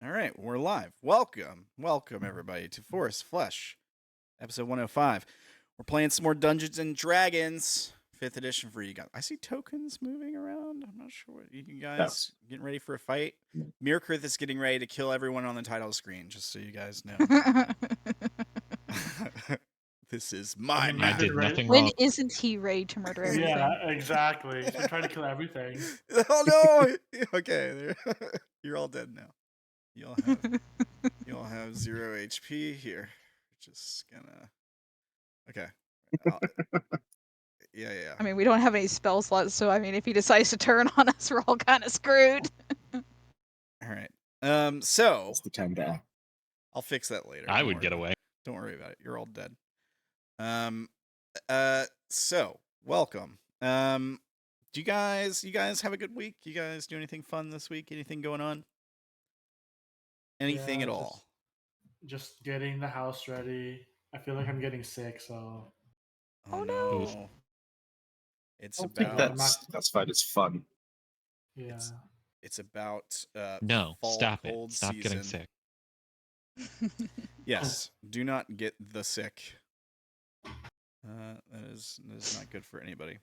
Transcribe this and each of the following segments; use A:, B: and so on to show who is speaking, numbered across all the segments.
A: All right, we're live. Welcome everybody to Forest Flesh, episode 105. We're playing some more Dungeons and Dragons, 5th edition for you guys. I see tokens moving around. I'm not sure what you guys getting ready for a fight. Myrkrið is getting ready to kill everyone on the title screen, just so you guys know. This is my map.
B: I did nothing
C: When
B: wrong.
C: isn't he ready to murder everything?
D: Yeah, exactly. He's been trying to kill everything.
A: Oh no! Okay, you're all dead now. You all have 0 HP here. Just gonna. Okay. Yeah.
C: I mean, we don't have any spell slots, so I mean, if he decides to turn on us, we're all kind of screwed.
A: All right. So
E: That's the time to act.
A: I'll fix that later.
B: I would get away.
A: Don't worry about it. You're all dead. So welcome. Do you guys have a good week? You guys do anything fun this week? Anything going on? Anything at all?
D: Just getting the house ready. I feel like I'm getting sick, so.
C: Oh no!
A: It's
E: I think
A: about
E: that's fine. It's fun.
D: Yeah.
A: it's about
B: No,
A: fall
B: stop it.
A: cold
B: Stop getting
A: season.
B: sick.
A: Yes, do not get the sick. That is not good for anybody.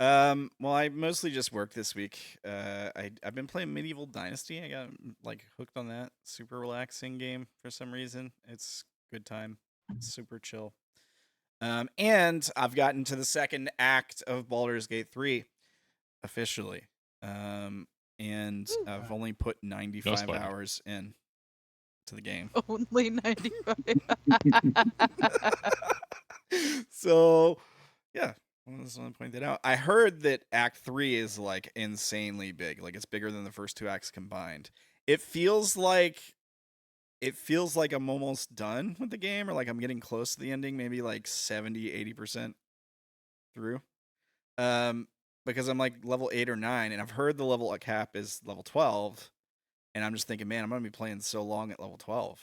A: Well, I mostly just worked this week. I've been playing Medieval Dynasty. I got like hooked on that. Super relaxing game for some reason. It's good time. It's super chill. And I've gotten to the second act of Baldur's Gate 3 officially. And I've only put 95 hours in to the game.
C: Only 95.
A: So, yeah. I just want to point that out. I heard that Act 3 is like insanely big. Like it's bigger than the first two acts combined. It feels like I'm almost done with the game, or like I'm getting close to the ending, maybe like 70-80% through. Because I'm like level 8 or 9, and I've heard the level cap is level 12, and I'm just thinking, man, I'm gonna be playing so long at level 12.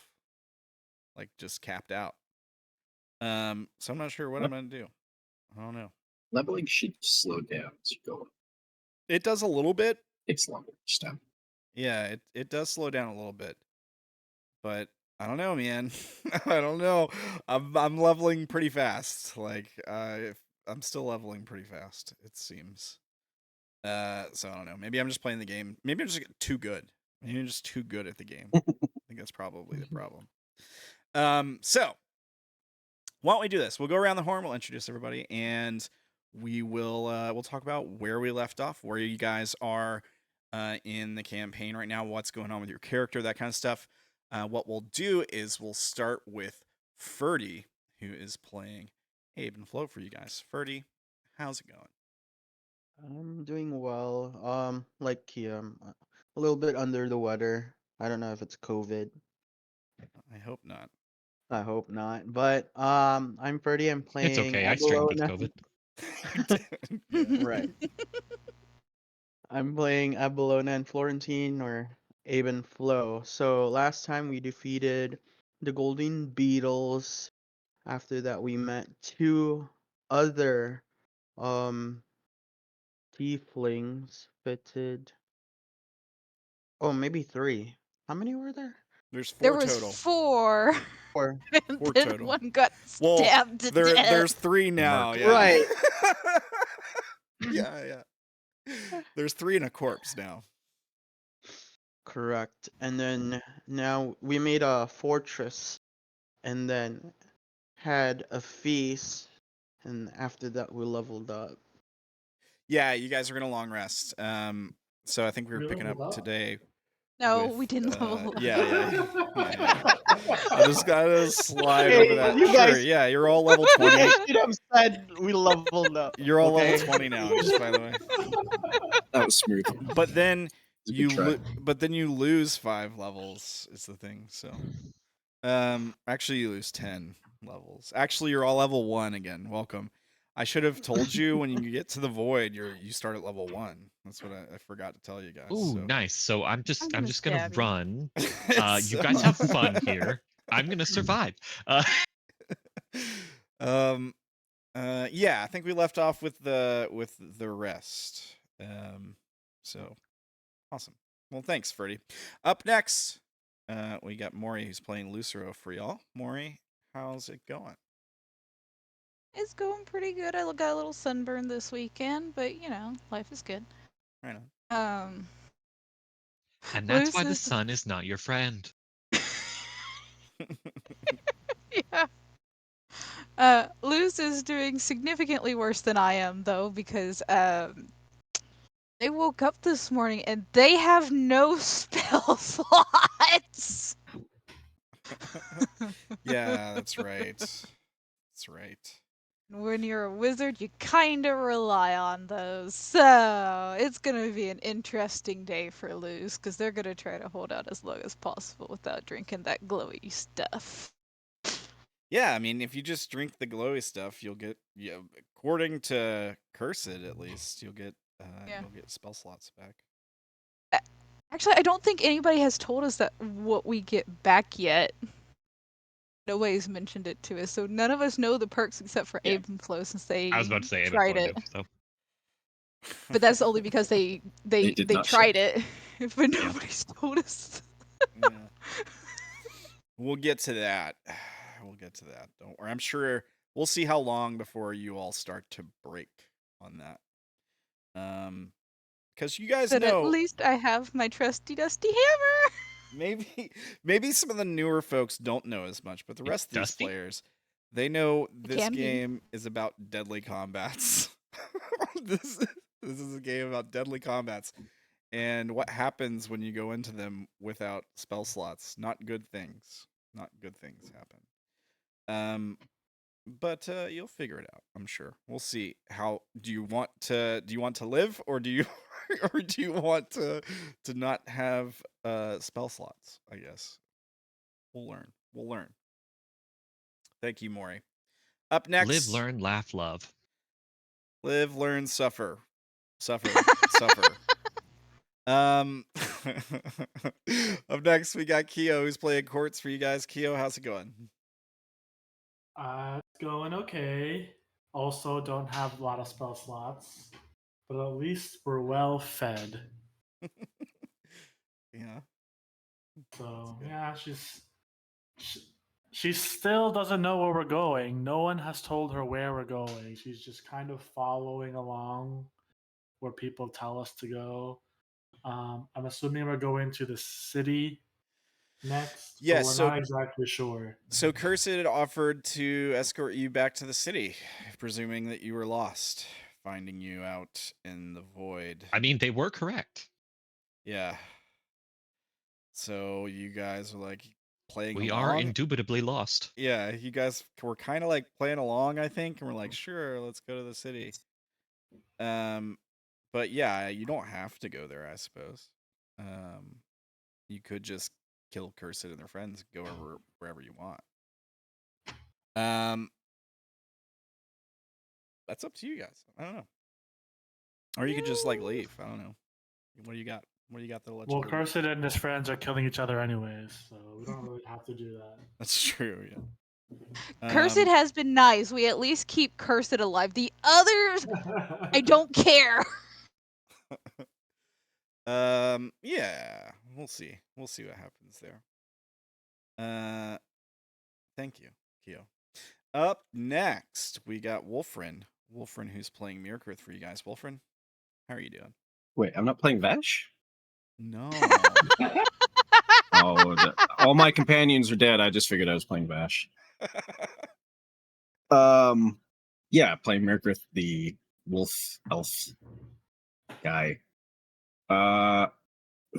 A: Like just capped out. So I'm not sure what I'm gonna do. I don't know.
E: Leveling should slow down as you go.
A: It does a little bit.
E: It's longer each time.
A: Yeah, it does slow down a little bit. But I don't know, man. I don't know. I'm leveling pretty fast. Like I'm still leveling pretty fast, it seems. So I don't know. Maybe I'm just playing the game. Maybe I'm just too good. Maybe I'm just too good at the game. I think that's probably the problem. So why don't we do this? We'll go around the horn. We'll introduce everybody, and we'll talk about where we left off, where you guys are in the campaign right now, what's going on with your character, that kind of stuff. What we'll do is we'll start with Ferdy, who is playing Abe Flo for you guys. Ferdy, how's it going?
F: I'm doing well. Like a little bit under the weather. I don't know if it's COVID.
A: I hope not.
F: I hope not. But I'm Ferdy. I'm playing.
B: It's okay. I strained with COVID.
F: Right. I'm playing Abalona and Florentine, or Abe Flo. So last time we defeated the Golden Beetles. After that, we met two other tieflings fitted. Oh, maybe 3. How many were there?
A: There's 4
C: There was
A: total.
C: 4.
F: 4.
C: And
A: 4
C: then
A: total.
C: one got stabbed to death.
A: There's 3 now. Yeah.
F: Right.
A: Yeah. There's 3 in a corpse now.
F: Correct. And then now we made a fortress and then had a feast, and after that we leveled up.
A: Yeah, you guys are gonna long rest. So I think we were picking up today.
C: No,
A: with,
C: we didn't level up.
A: Yeah. I just gotta slide over that.
F: You guys-
A: Sure, yeah, you're all level 20.
F: I should have said we leveled up.
A: You're all
F: okay?
A: level 20 now, just by the way.
E: That was smooth.
A: But then
E: It's a good try.
A: you lose 5 levels is the thing. So actually you lose 10 levels. Actually, you're all level 1 again. Welcome. I should have told you when you get to the void, you start at level 1. That's what I forgot to tell you guys.
B: Ooh,
A: so.
B: nice. So I'm just gonna
C: stab you.
B: run. You guys have fun here. I'm gonna survive.
A: Yeah, I think we left off with the rest. So awesome. Well, thanks, Ferdy. Up next, we got Mori who's playing Lucero for y'all. Mori, how's it going?
C: It's going pretty good. I got a little sunburn this weekend, but you know, life is good.
A: Right on.
B: And that's why the
C: Luce's
B: sun is not your friend.
C: yeah. Luce is doing significantly worse than I am though, because they woke up this morning and they have no spell slots.
A: Yeah, that's right. That's right.
C: When you're a wizard, you kind of rely on those. So it's going to be an interesting day for Luz, because they're going to try to hold out as long as possible without drinking that glowy stuff.
A: Yeah, I mean, if you just drink the glowy stuff, you'll get, according to Cursed at least, you'll get spell slots back.
C: Actually, I don't think anybody has told us that what we get back yet. Nobody's mentioned it to us, so none of us know the perks except for Abe and Flo, since they
B: I was about to say Abe and
C: tried
B: Flo
C: it.
B: do, so.
C: But that's only because they
E: did not
C: tried
E: share.
C: it. But nobody's told us.
A: Yeah. We'll get to that. We'll get to that. Don't worry. I'm sure we'll see how long before you all start to break on that. Because you guys
C: But at
A: know,
C: least I have my trusty dusty hammer.
A: maybe some of the newer folks don't know as much, but the
B: It's
A: rest of these
B: dusty?
A: players, they know this
C: can be.
A: game is about deadly combats. this is a game about deadly combats. And what happens when you go into them without spell slots? Not good things. Not good things happen. But you'll figure it out, I'm sure. We'll see. How do you want to live, or do you or do you want to not have spell slots? I guess we'll learn. We'll learn. Thank you, Mori. Up next,
B: Live, learn, laugh, love.
A: Live, learn, suffer. Suffer. Up next, we got Keo, who's playing Quartz for you guys. Keo, how's it going?
D: It's going okay. Also, don't have a lot of spell slots, but at least we're well fed.
A: Yeah.
D: So yeah, she still doesn't know where we're going. No one has told her where we're going. She's just kind of following along where people tell us to go. I'm assuming we're going to the city next, but
A: Yes,
D: we're
A: so
D: not exactly sure.
A: So Cursed offered to escort you back to the city, presuming that you were lost, finding you out in the void.
B: I mean, they were correct.
A: Yeah. So you guys are like playing
B: We
A: along.
B: are indubitably lost.
A: Yeah, you guys were kind of like playing along, I think, and we're like, sure, let's go to the city. But yeah, you don't have to go there, I suppose. You could just kill Cursed and their friends, go wherever you want. That's up to you guys. I don't know. Or you could just like leave. I don't know. What do you got? What do you got that'll let you
D: Well,
A: leave?
D: Cursed and his friends are killing each other anyways, so we don't really have to do that.
A: That's true, yeah.
C: Cursed has been nice. We at least keep Cursed alive. The others, I don't care.
A: Yeah. We'll see. We'll see what happens there. Thank you, Keo. Up next, we got Wolfrin. Wolfrin, who's playing Myrkrið for you guys. Wolfrin, how are you doing?
E: Wait, I'm not playing Vash?
A: No.
E: All my companions are dead. I just figured I was playing Vash. Yeah, playing Myrkrið, the wolf elf guy.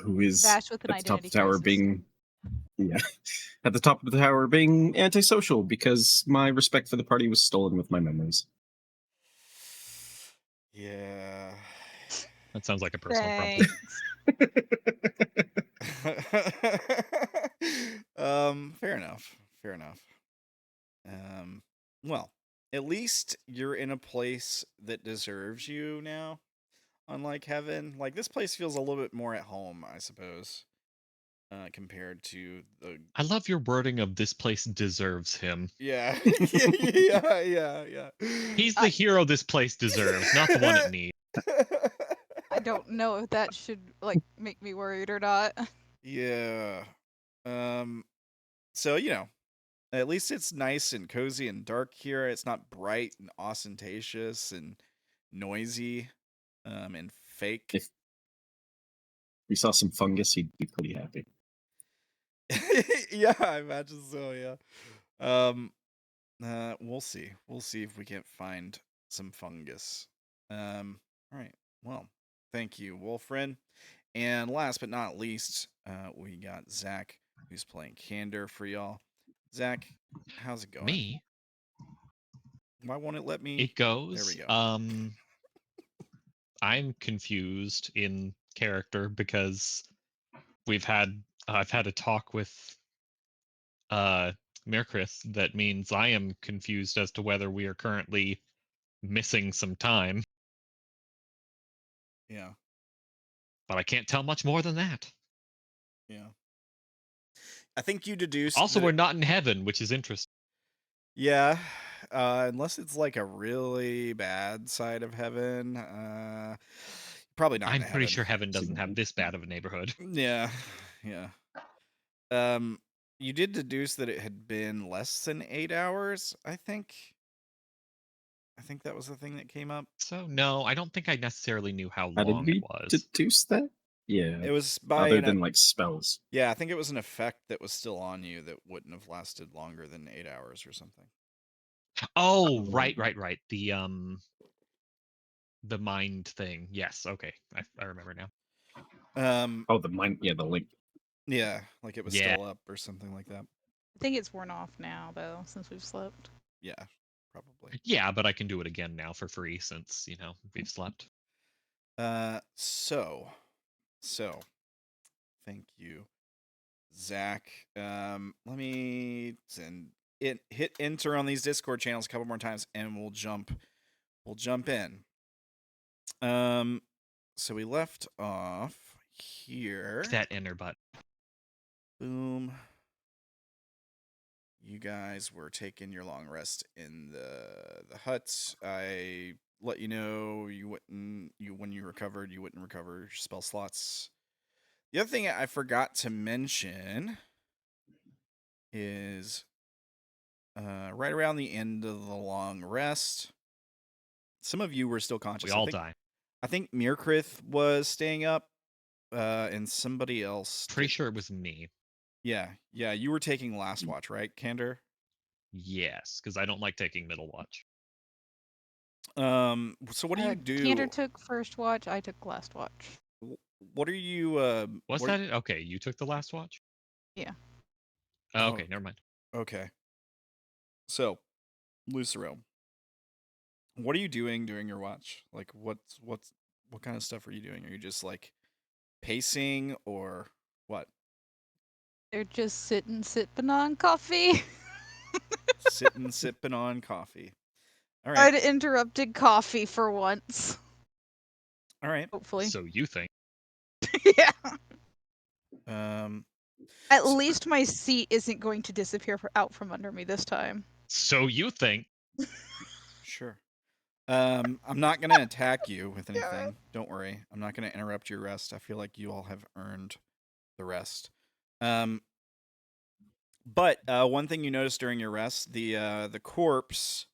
E: Who is
C: Vash with an
E: at the top of
C: identity
E: the tower
C: crisis.
E: being at the top of the tower being antisocial because my respect for the party was stolen with my memories.
A: Yeah.
B: That sounds like a personal problem.
A: Fair enough. Fair enough. Well, at least you're in a place that deserves you now. Unlike heaven, like this place feels a little bit more at home, I suppose, compared to the.
B: I love your wording of this place deserves him.
A: Yeah, yeah.
B: He's the hero this place deserves, not the one it needs.
C: I don't know if that should like make me worried or not.
A: Yeah. So you know, at least it's nice and cozy and dark here. It's not bright and ostentatious and noisy, and fake.
E: If we saw some fungus, he'd be pretty happy.
A: Yeah, I imagine so. Yeah. We'll see. We'll see if we can't find some fungus. All right. Well, thank you, Wolfrin. And last but not least, we got Zach, who's playing Candor for y'all. Zach, how's it going?
B: Me?
A: Why won't it let me?
B: It goes.
A: There we go.
B: I'm confused in character because I've had a talk with Myrkrið that means I am confused as to whether we are currently missing some time.
A: Yeah.
B: But I can't tell much more than that.
A: Yeah. I think you deduced.
B: Also,
A: that
B: we're not in heaven, which is interesting.
A: Yeah. Unless it's like a really bad side of heaven. Probably not.
B: I'm
A: in
B: pretty
A: heaven.
B: sure heaven doesn't have this bad of a neighborhood.
A: Yeah. Yeah. You did deduce that it had been less than 8 hours, I think. I think that was the thing that came up.
B: So no, I don't think I necessarily knew how
E: How did
B: long
E: we
B: it was.
E: deduce that? Yeah.
A: It was by
E: Other than like spells.
A: Yeah, I think it was an effect that was still on you that wouldn't have lasted longer than 8 hours or something.
B: Oh, right. The mind thing. Yes, okay. I remember now.
E: Oh, the mind. Yeah, the link.
A: Yeah, like it was
B: Yeah.
A: still up or something like that.
C: I think it's worn off now, though, since we've slept.
A: Yeah, probably.
B: Yeah, but I can do it again now for free since, you know, we've slept.
A: So, thank you, Zach. Let me hit enter on these Discord channels a couple more times, and we'll jump in. So we left off here.
B: That enter button.
A: Boom. You guys were taking your long rest in the hut. I let you know when you recovered, you wouldn't recover your spell slots. The other thing I forgot to mention is right around the end of the long rest, some of you were still conscious.
B: We all die.
A: I think Myrkrið was staying up, and somebody else.
B: Pretty sure it was me.
A: Yeah, you were taking last watch, right, Candor?
B: Yes, because I don't like taking middle watch.
A: So what do you do?
C: Candor took first watch, I took last watch.
A: What are you?
B: Was that it? Okay, you took the last watch?
C: Yeah.
B: Oh, okay, never mind.
A: Okay. So, Lucero, what are you doing during your watch? Like, what kind of stuff are you doing? Are you just like pacing or what?
C: They're just sitting, sipping on coffee.
A: Sitting, sipping on coffee. All right.
C: I'd interrupted coffee for once.
A: All right.
C: Hopefully.
B: So you think?
C: Yeah. At
A: so-
C: least my seat isn't going to disappear out from under me this time.
B: So you think?
A: Sure. I'm not gonna attack you with anything. Don't worry. I'm not gonna interrupt your rest. I feel like you all have earned the rest. But one thing you noticed during your rest, the corpse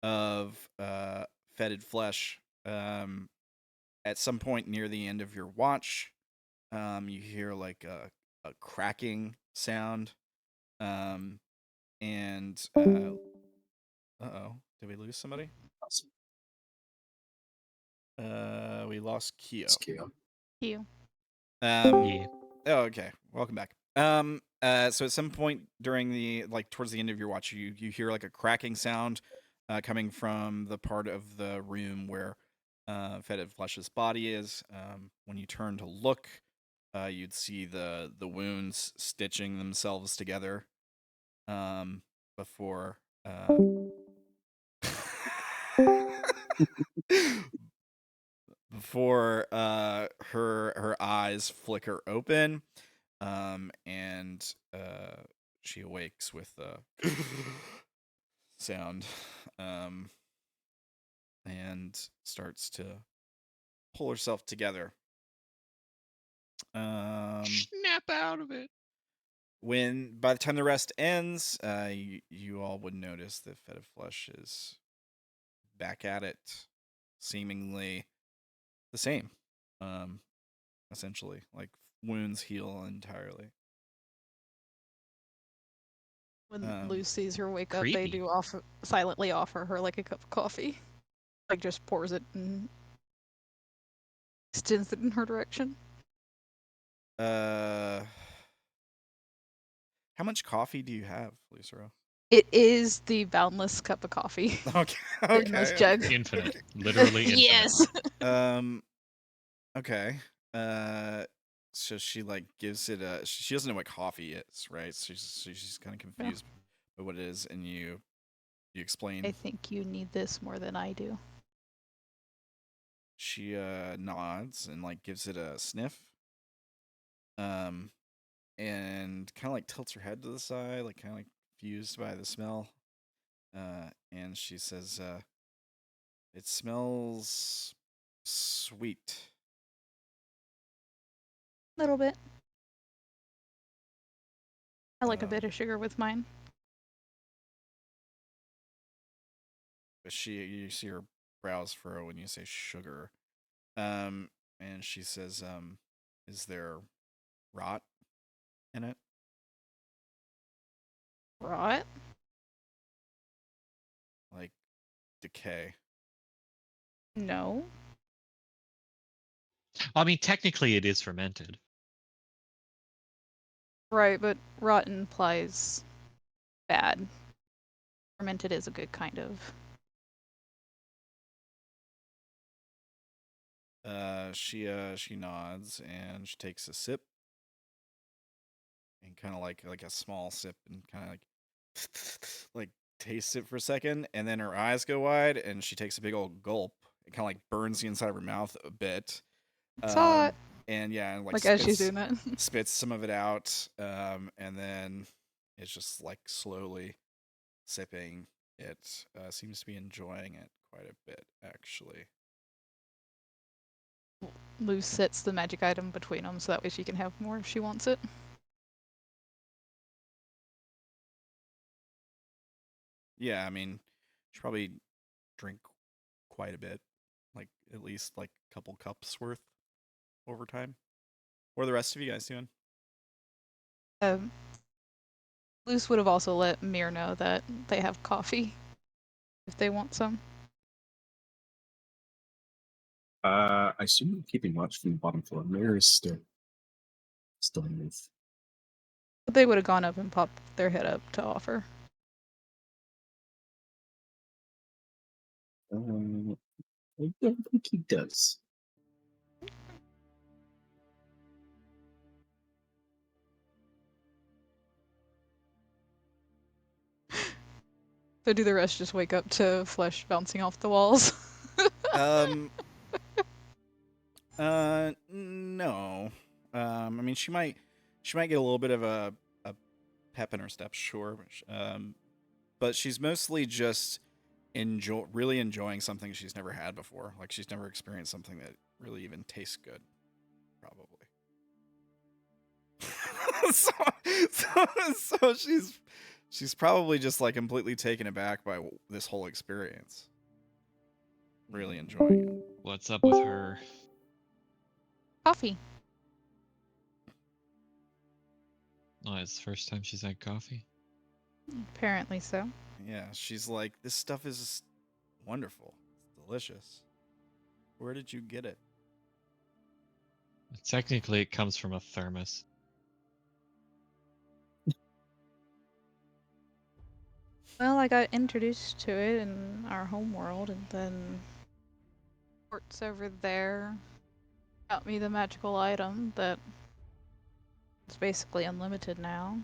A: of fetid flesh, at some point near the end of your watch, you hear like a cracking sound, and uh-oh, did we lose somebody? We lost Keo.
C: You.
B: Yeah.
A: Oh, okay. Welcome back. So at some point during towards the end of your watch, you hear like a cracking sound, coming from the part of the room where fetid flesh's body is. When you turn to look, you'd see the wounds stitching themselves together. Before before her eyes flicker open, and she awakes with a sound, and starts to pull herself together.
B: Snap out of it.
A: by the time the rest ends, you all would notice that Fetid Flesh is back at it, seemingly the same. Essentially, like wounds heal entirely.
C: When Luz sees her wake up, they
B: creepy.
C: do silently offer her like a cup of coffee. Like just pours it and extends it in her direction.
A: How much coffee do you have, Lucero?
C: It is the boundless cup of coffee
A: Okay,
C: in this jug.
B: Infinite. Literally infinite.
C: Yes.
A: Okay. So she like gives it a. She doesn't know what coffee is, right? So she's kind of confused by what it is, and you explain.
C: I think you need this more than I do.
A: She nods and like gives it a sniff. And kind of like tilts her head to the side, like kind of like confused by the smell. And she says, "It smells sweet."
C: A little bit. I like a bit of sugar with mine.
A: But you see her brows furrow when you say sugar. And she says, "Is there rot in it?"
C: Right?
A: Like decay.
C: No.
B: I mean, technically, it is fermented.
C: Right, but rot implies bad. Fermented is a good kind of.
A: She nods and she takes a sip. And kind of like a small sip and kind of like tastes it for a second, and then her eyes go wide and she takes a big old gulp. It kind of like burns the inside of her mouth a bit.
C: Saw it.
A: And yeah, and
C: Like as she's doing that.
A: spits some of it out, and then it's just like slowly sipping it. Seems to be enjoying it quite a bit, actually.
C: Luz sets the magic item between them so that way she can have more if she wants it.
A: Yeah, I mean, she probably drink quite a bit, like at least like a couple cups worth over time. What are the rest of you guys doing?
C: Luz would have also let Mir know that they have coffee if they want some.
E: I assume you're keeping watch from the bottom floor. Mirror is still in this.
C: But they would have gone up and popped their head up to offer.
E: I don't think he does.
C: So do the rest just wake up to flesh bouncing off the walls?
A: No. I mean, she might get a little bit of a pep in her step, sure. But she's mostly just really enjoying something she's never had before. Like she's never experienced something that really even tastes good, probably. so she's probably just like completely taken aback by this whole experience. Really enjoying it.
B: What's up with her?
C: Coffee.
B: Oh, it's the first time she's had coffee.
C: Apparently so.
A: Yeah, she's like, this stuff is wonderful. It's delicious. Where did you get it?
B: Technically, it comes from a thermos.
C: Well, I got introduced to it in our home world, and then Quartz over there got me the magical item that is basically unlimited now.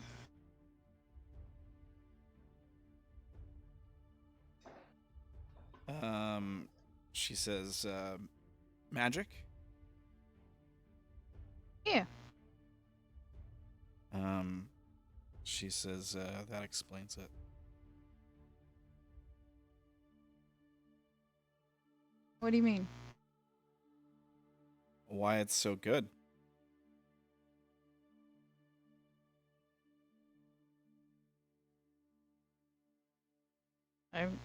A: She says, magic?
C: Yeah.
A: She says, that explains it.
C: What do you mean?
A: Why it's so good.
C: I'm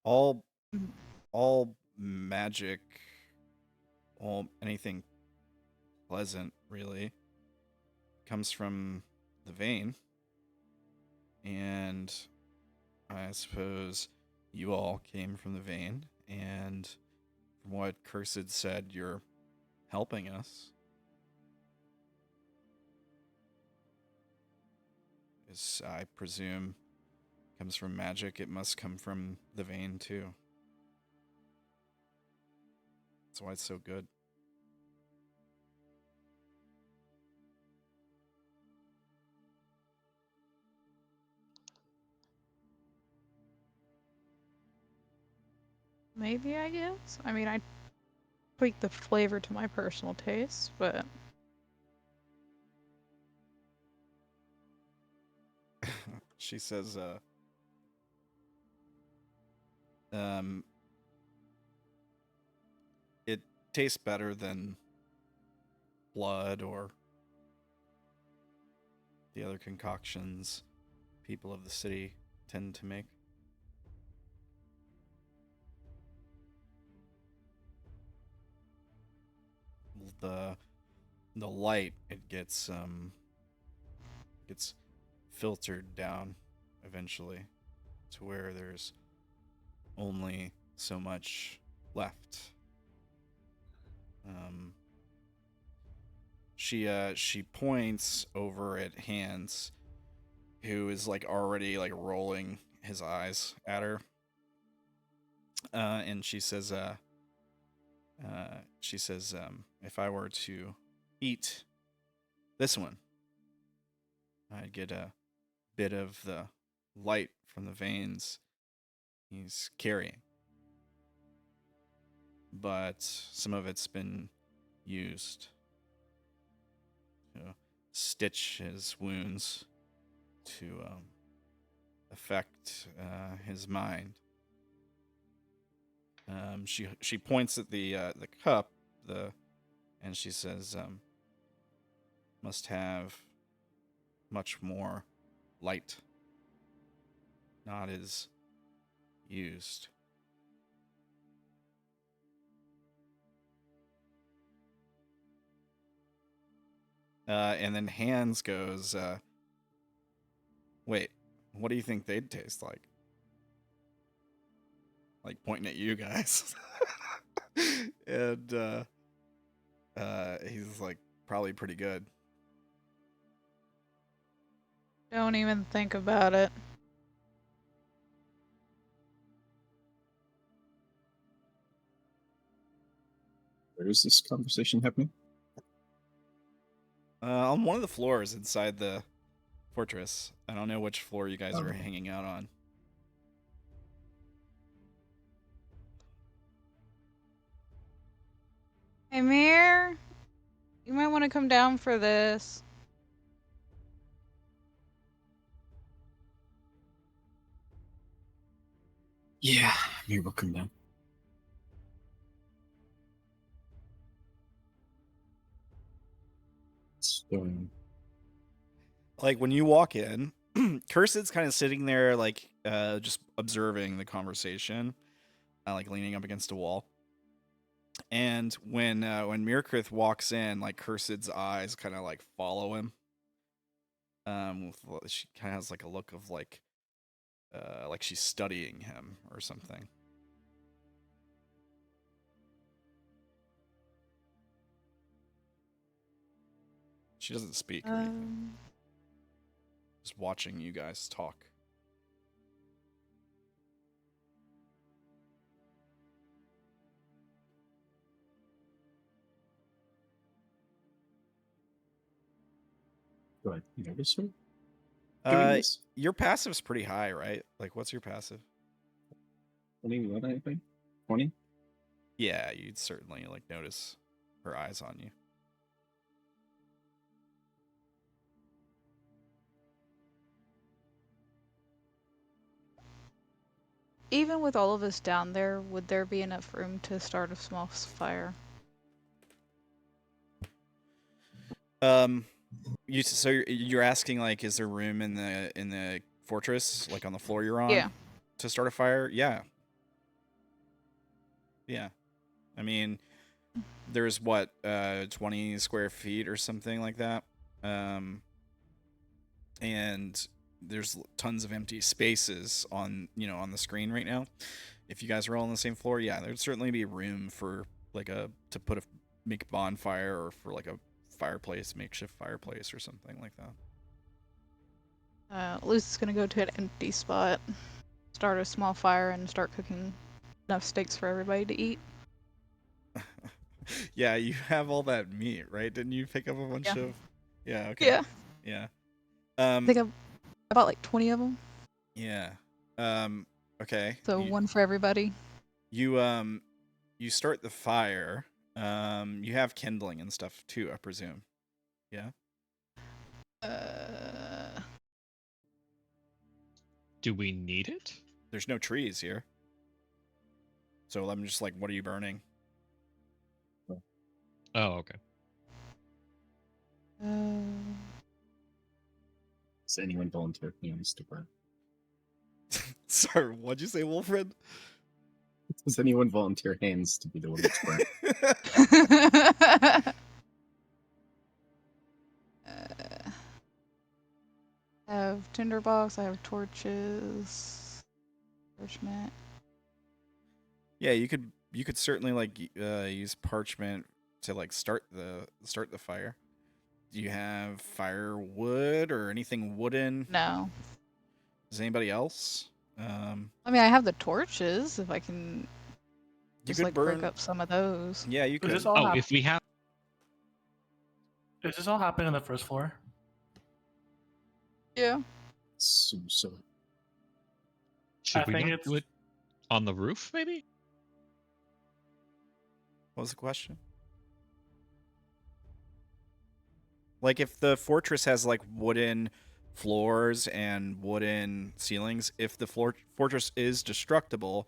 A: All
C: Mm.
A: all magic, all anything pleasant really comes from the vein. And I suppose you all came from the vein, and from what Cursed said, you're helping us. This, I presume, comes from magic. It must come from the vein too. That's why it's so good.
C: maybe, I guess. I mean, I tweak the flavor to my personal taste, but
A: She says, um, it tastes better than blood or the other concoctions people of the city tend to make. The light, it gets filtered down eventually to where there's only so much left. She points over at Hans, who is like already like rolling his eyes at her, and she says, if I were to eat this one, I'd get a bit of the light from the veins he's carrying. But some of it's been used to stitch his wounds to affect his mind. She points at the cup, and she says, must have much more light. Not as used. And then Hans goes, wait, what do you think they'd taste like? Like pointing at you guys. And he's like, probably pretty good.
C: don't even think about it.
E: Where is this conversation happening?
A: On one of the floors inside the fortress. I don't know which floor you guys are
E: Okay.
A: hanging out on.
C: Hey, Mir, you might want to come down for this.
E: Yeah, maybe we'll come down. So,
A: Like when you walk in, Cursed's kind of sitting there, like just observing the conversation, like leaning up against a wall. And when Myrkrið walks in, like Cursed's eyes kind of like follow him. She kind of has like a look of like she's studying him or something. She doesn't speak or anything. Just watching you guys talk.
E: do I notice her doing this?
A: Your passive's pretty high, right? Like, what's your passive?
E: 21, I think. 20?
A: Yeah, you'd certainly like notice her eyes on you.
C: Even with all of us down there, would there be enough room to start a small fire?
A: So you're asking like, is there room in the fortress, like on the floor you're on?
C: Yeah.
A: to start a fire, yeah. Yeah. I mean, there's what 20 square feet or something like that. And there's tons of empty spaces on the screen right now. If you guys are all on the same floor, yeah, there'd certainly be room for like make a bonfire, or for like a makeshift fireplace or something like that.
C: Luz is gonna go to an empty spot, start a small fire, and start cooking enough steaks for everybody to eat.
A: Yeah, you have all that meat, right? Didn't you pick up a bunch of? Yeah. Okay.
C: Yeah.
A: Yeah.
C: I think I bought like 20 of them.
A: Yeah. Okay.
C: So one for everybody.
A: You start the fire. You have kindling and stuff too, I presume. Yeah.
B: Do we need it?
A: There's no trees here. So I'm just like, what are you burning?
B: Oh, okay.
E: Does anyone volunteer hands to burn?
A: Sorry, what'd you say, Wolfrin?
E: Does anyone volunteer hands to be the one that's burnt?
C: I have tinderbox. I have torches. Parchment.
A: Yeah, you could certainly like use parchment to like start the fire. Do you have firewood or anything wooden?
C: No.
A: Does anybody else?
C: I mean, I have the torches. If I can just
A: could
C: like
A: burn...
C: break up some of those.
A: Yeah, you could.
D: Is this all
B: if we have...
D: Is this all happening on the first floor?
C: Yeah.
E: So.
B: Should we not do it on the roof, maybe?
A: What was the question? Like, if the fortress has like wooden floors and wooden ceilings, if the fortress is destructible,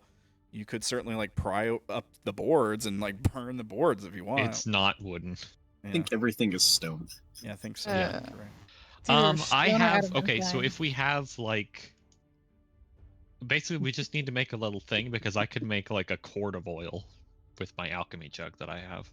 A: you could certainly like pry up the boards and like burn the boards if you want.
B: It's not wooden.
A: Yeah.
E: I think everything is stone.
A: Yeah, I think so.
B: Yeah.
A: Right.
B: I have... Okay, so if we have like... Basically, we just need to make a little thing, because I could make like a quart of oil with my alchemy jug that I have.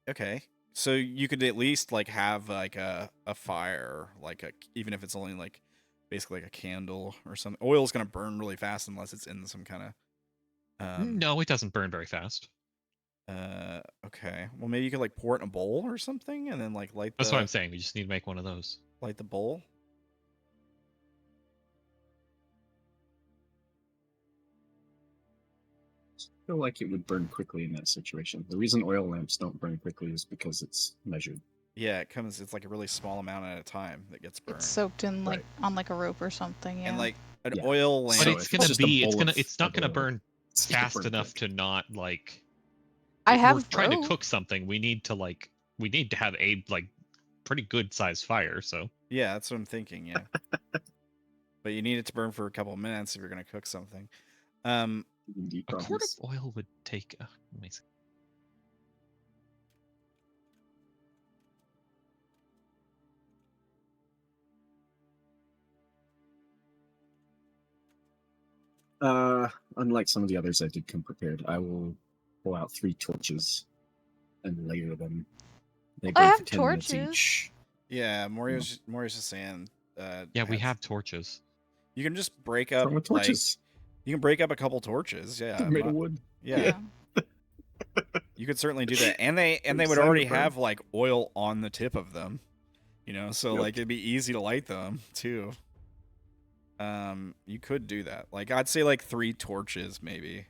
A: Okay. So you could at least like have like a fire, like even if it's only like basically like a candle or something. Oil's gonna burn really fast unless it's in some kind of.
B: No, it doesn't burn very fast.
A: Okay. Well, maybe you could like pour it in a bowl or something, and then like light.
B: That's what I'm saying. We just need to make one of those.
A: Light the bowl.
E: I feel like it would burn quickly in that situation. The reason oil lamps don't burn quickly is because it's measured.
A: Yeah, it's like a really small amount at a time that gets burned.
C: It's soaked in like on like a rope or something. Yeah.
A: And like an oil lamp.
B: But it's not gonna burn
E: It's
B: fast enough to not like.
C: I have
B: We're trying
C: rope.
B: to cook something. We need to have a like pretty good sized fire. So
A: yeah, that's what I'm thinking. Yeah. But you need it to burn for a couple of minutes if you're gonna cook something.
B: A quart of oil would take. Amazing.
E: Unlike some of the others, I did come prepared. I will pull out 3 torches and layer them. They
C: I
E: burn
C: have
E: for 10 minutes
C: torches.
E: each.
A: Yeah, Mori's just saying.
B: Yeah, we have torches.
A: You can just break up
E: with torches.
A: You can break up a couple torches. Yeah,
E: They're made of wood.
A: Yeah. You could certainly do that, and they would already have like oil on the tip of them, so like it'd be easy to light them too. You could do that. Like I'd say like 3 torches maybe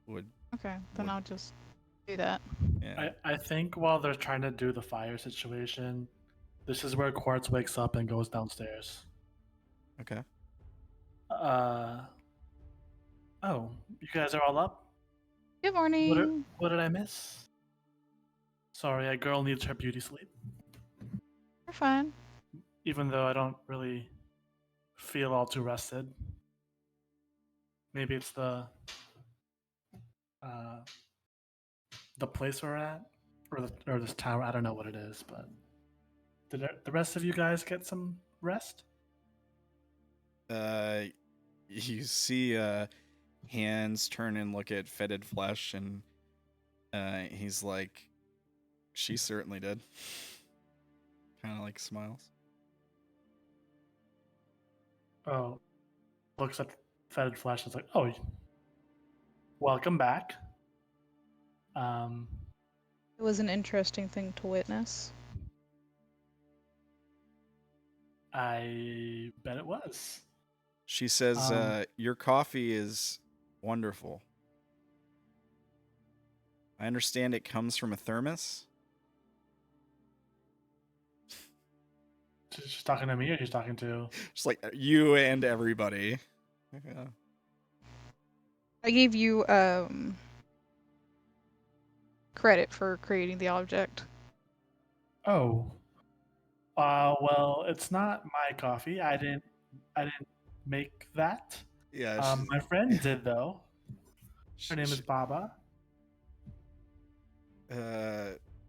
A: would.
C: Okay, then I'll just do that.
A: Yeah.
D: I think while they're trying to do the fire situation, this is where Quartz wakes up and goes downstairs.
A: Okay.
D: Oh, you guys are all up?
C: Good morning.
D: What did I miss? Sorry, a girl needs her beauty sleep.
C: You're fine.
D: Even though I don't really feel all too rested. Maybe it's the place we're at, or this tower. I don't know what it is, but did the rest of you guys get some rest?
A: You see hands turn and look at fetid flesh, and he's like, she certainly did. Kind of like smiles.
D: Oh, looks at fetid flesh and is like, oh, welcome back.
C: It was an interesting thing to witness.
D: I bet it was.
A: She says, your coffee is wonderful. I understand it comes from a thermos.
D: She's talking to me, or she's talking to?
A: Just like you and everybody. Yeah.
C: I gave you credit for creating the object.
D: Oh. Well, it's not my coffee. I didn't make that.
A: Yeah.
D: My friend did though. Her name is Baba.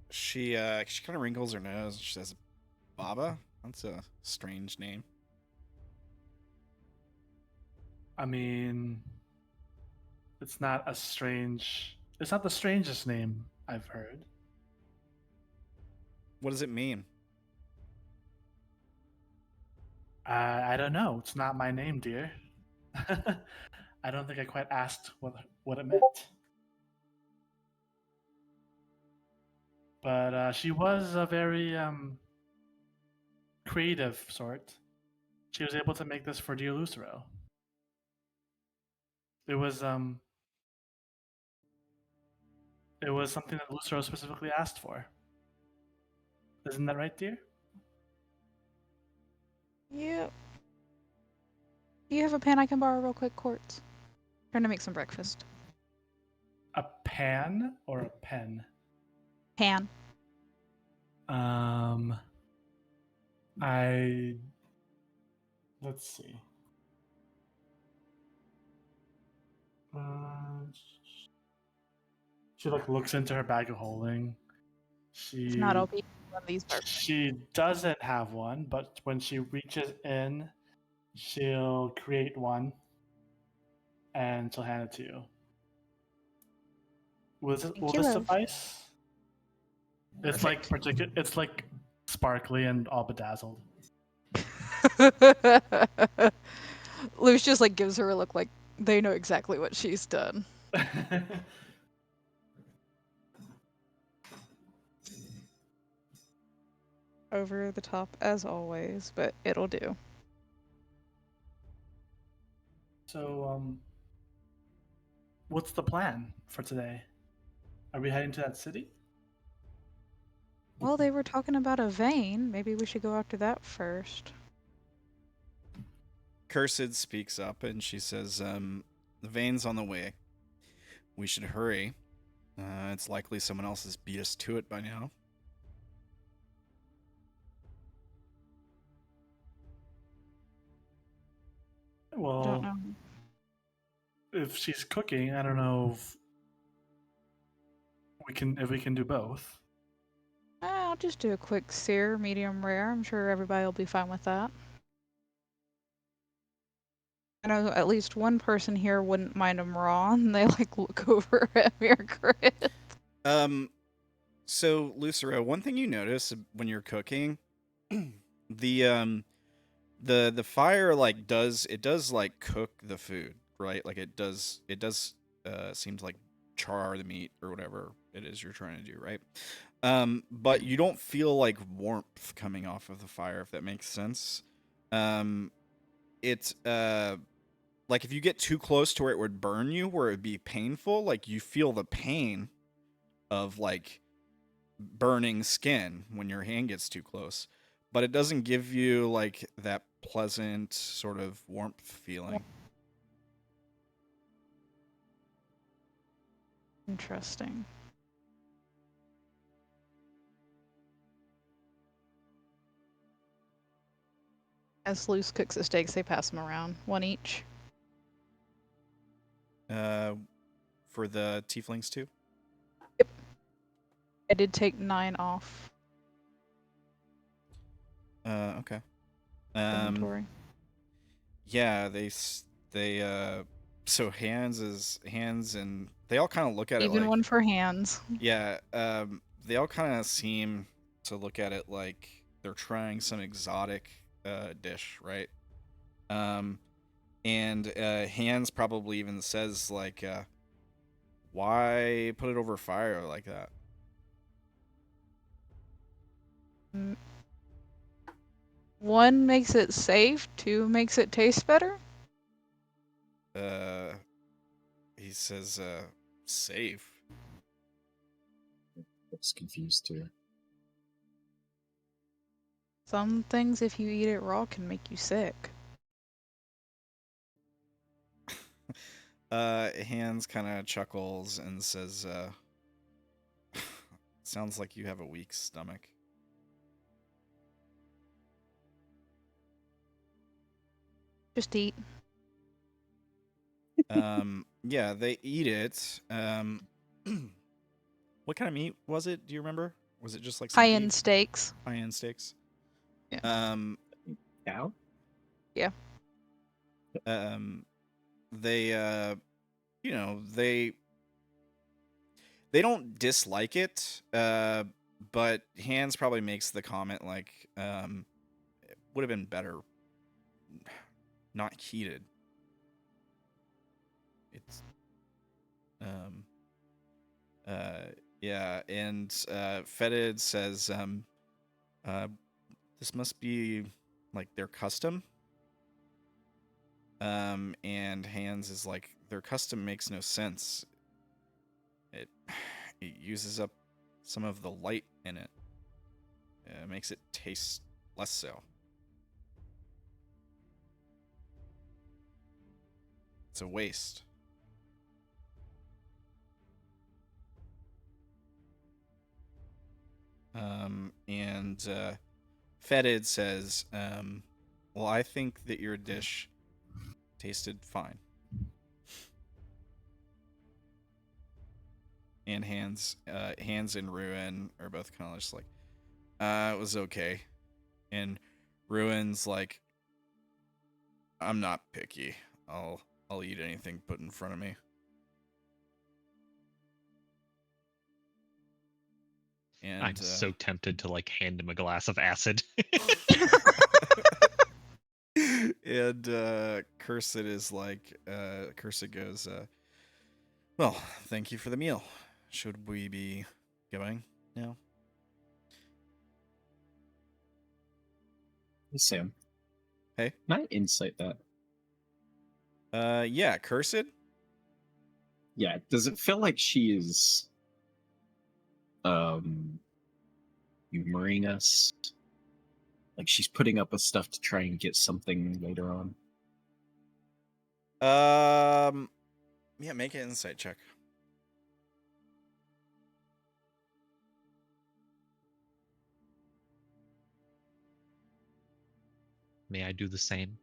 A: She kind of wrinkles her nose. She says, "Baba? That's a strange name."
D: I mean, it's not the strangest name I've heard.
A: What does it mean?
D: I don't know. It's not my name, dear. I don't think I quite asked what it meant. But she was a very creative sort. She was able to make this for dear Lucero. It was something that Lucero specifically asked for. Isn't that right, dear?
C: Yep. Do you have a pen I can borrow real quick, Quartz? Trying to make some breakfast.
D: A pan or a pen?
C: Pan.
D: Let's see. She looks into her bag of holding.
C: If not, I'll be one of these barbs.
D: She doesn't have one, but when she reaches in, she'll create one, and she'll hand it to you. Will this suffice? It's like it's like sparkly and all bedazzled.
C: Luce just like gives her a look like they know exactly what she's done. Over the top as always, but it'll do.
D: So, what's the plan for today? Are we heading to that city?
C: Well, they were talking about a vein. Maybe we should go after that first.
A: Cursed speaks up and she says, the vein's on the way. We should hurry. It's likely someone else has beat us to it by now.
D: Well,
C: I don't know.
D: If she's cooking, I don't know if we can do both.
C: I'll just do a quick sear, medium rare. I'm sure everybody will be fine with that. I know at least one person here wouldn't mind them raw, and they like look over at Myrkrið.
A: So Lucero, one thing you notice when you're cooking, the fire like does like cook the food, right? Like it does seems like char the meat or whatever it is you're trying to do, right? But you don't feel like warmth coming off of the fire, if that makes sense. It's like if you get too close to where it would burn you, where it would be painful, like you feel the pain of like burning skin when your hand gets too close, but it doesn't give you like that pleasant sort of warmth feeling.
C: Interesting. As Luce cooks the steaks, they pass them around, one each.
A: For the tieflings too?
C: Yep. I did take 9 off.
A: Okay.
C: Inventory.
A: yeah, so hands and they all kind of look at it
C: Even
A: like
C: one for hands.
A: yeah, they all kind of seem to look at it like they're trying some exotic dish, right? And hands probably even says like why put it over fire like that?
C: One makes it safe, two makes it taste better.
A: He says safe.
E: Looks confused too.
C: Some things, if you eat it raw, can make you sick.
A: Hands kind of chuckles and says sounds like you have a weak stomach.
C: Just eat.
A: Yeah, they eat it. What kind of meat was it? Do you remember? Was it just like some
C: High-end
A: beef?
C: steaks.
A: High-end steaks.
C: Yeah.
E: Cow?
C: Yeah.
A: They you know, they don't dislike it, but Hands probably makes the comment like it would have been better not heated. It's yeah, and Fetid says this must be like their custom. And Hands is like, their custom makes no sense. It uses up some of the light in it. It makes it taste less so. It's a waste. And Fetid says, well, I think that your dish tasted fine. And Hands and Ruin are both kind of just like, it was okay. And Ruin's like, I'm not picky. I'll eat anything put in front of me. And
B: I'm so tempted to like hand him a glass of acid.
A: And Cursed is like, Cursed goes, well, thank you for the meal. Should we be going now?
E: Hey, Sam.
A: Hey?
E: Can I insight that?
A: Yeah, Cursed?
E: Yeah, does it feel like she is humoring us? Like she's putting up with stuff to try and get something later on?
A: Yeah, make an insight check.
B: May I do the same?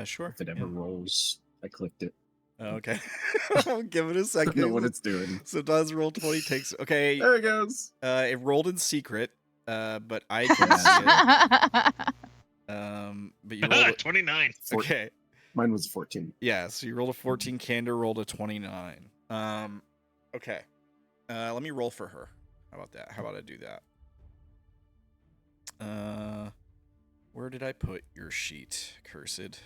A: Sure.
E: If it ever rolls, I clicked it.
A: Okay. I'll give it a
E: I
A: second.
E: don't know what it's doing.
A: Sometimes roll 20 takes. Okay.
E: There it goes.
A: It rolled in secret, but I can see it. But you rolled
B: 29.
A: Okay.
E: Mine was 14.
A: Yeah, so you rolled a 14, Candor rolled a 29. Okay. Let me roll for her. How about that? How about I do that? Where did I put your sheet, Cursed?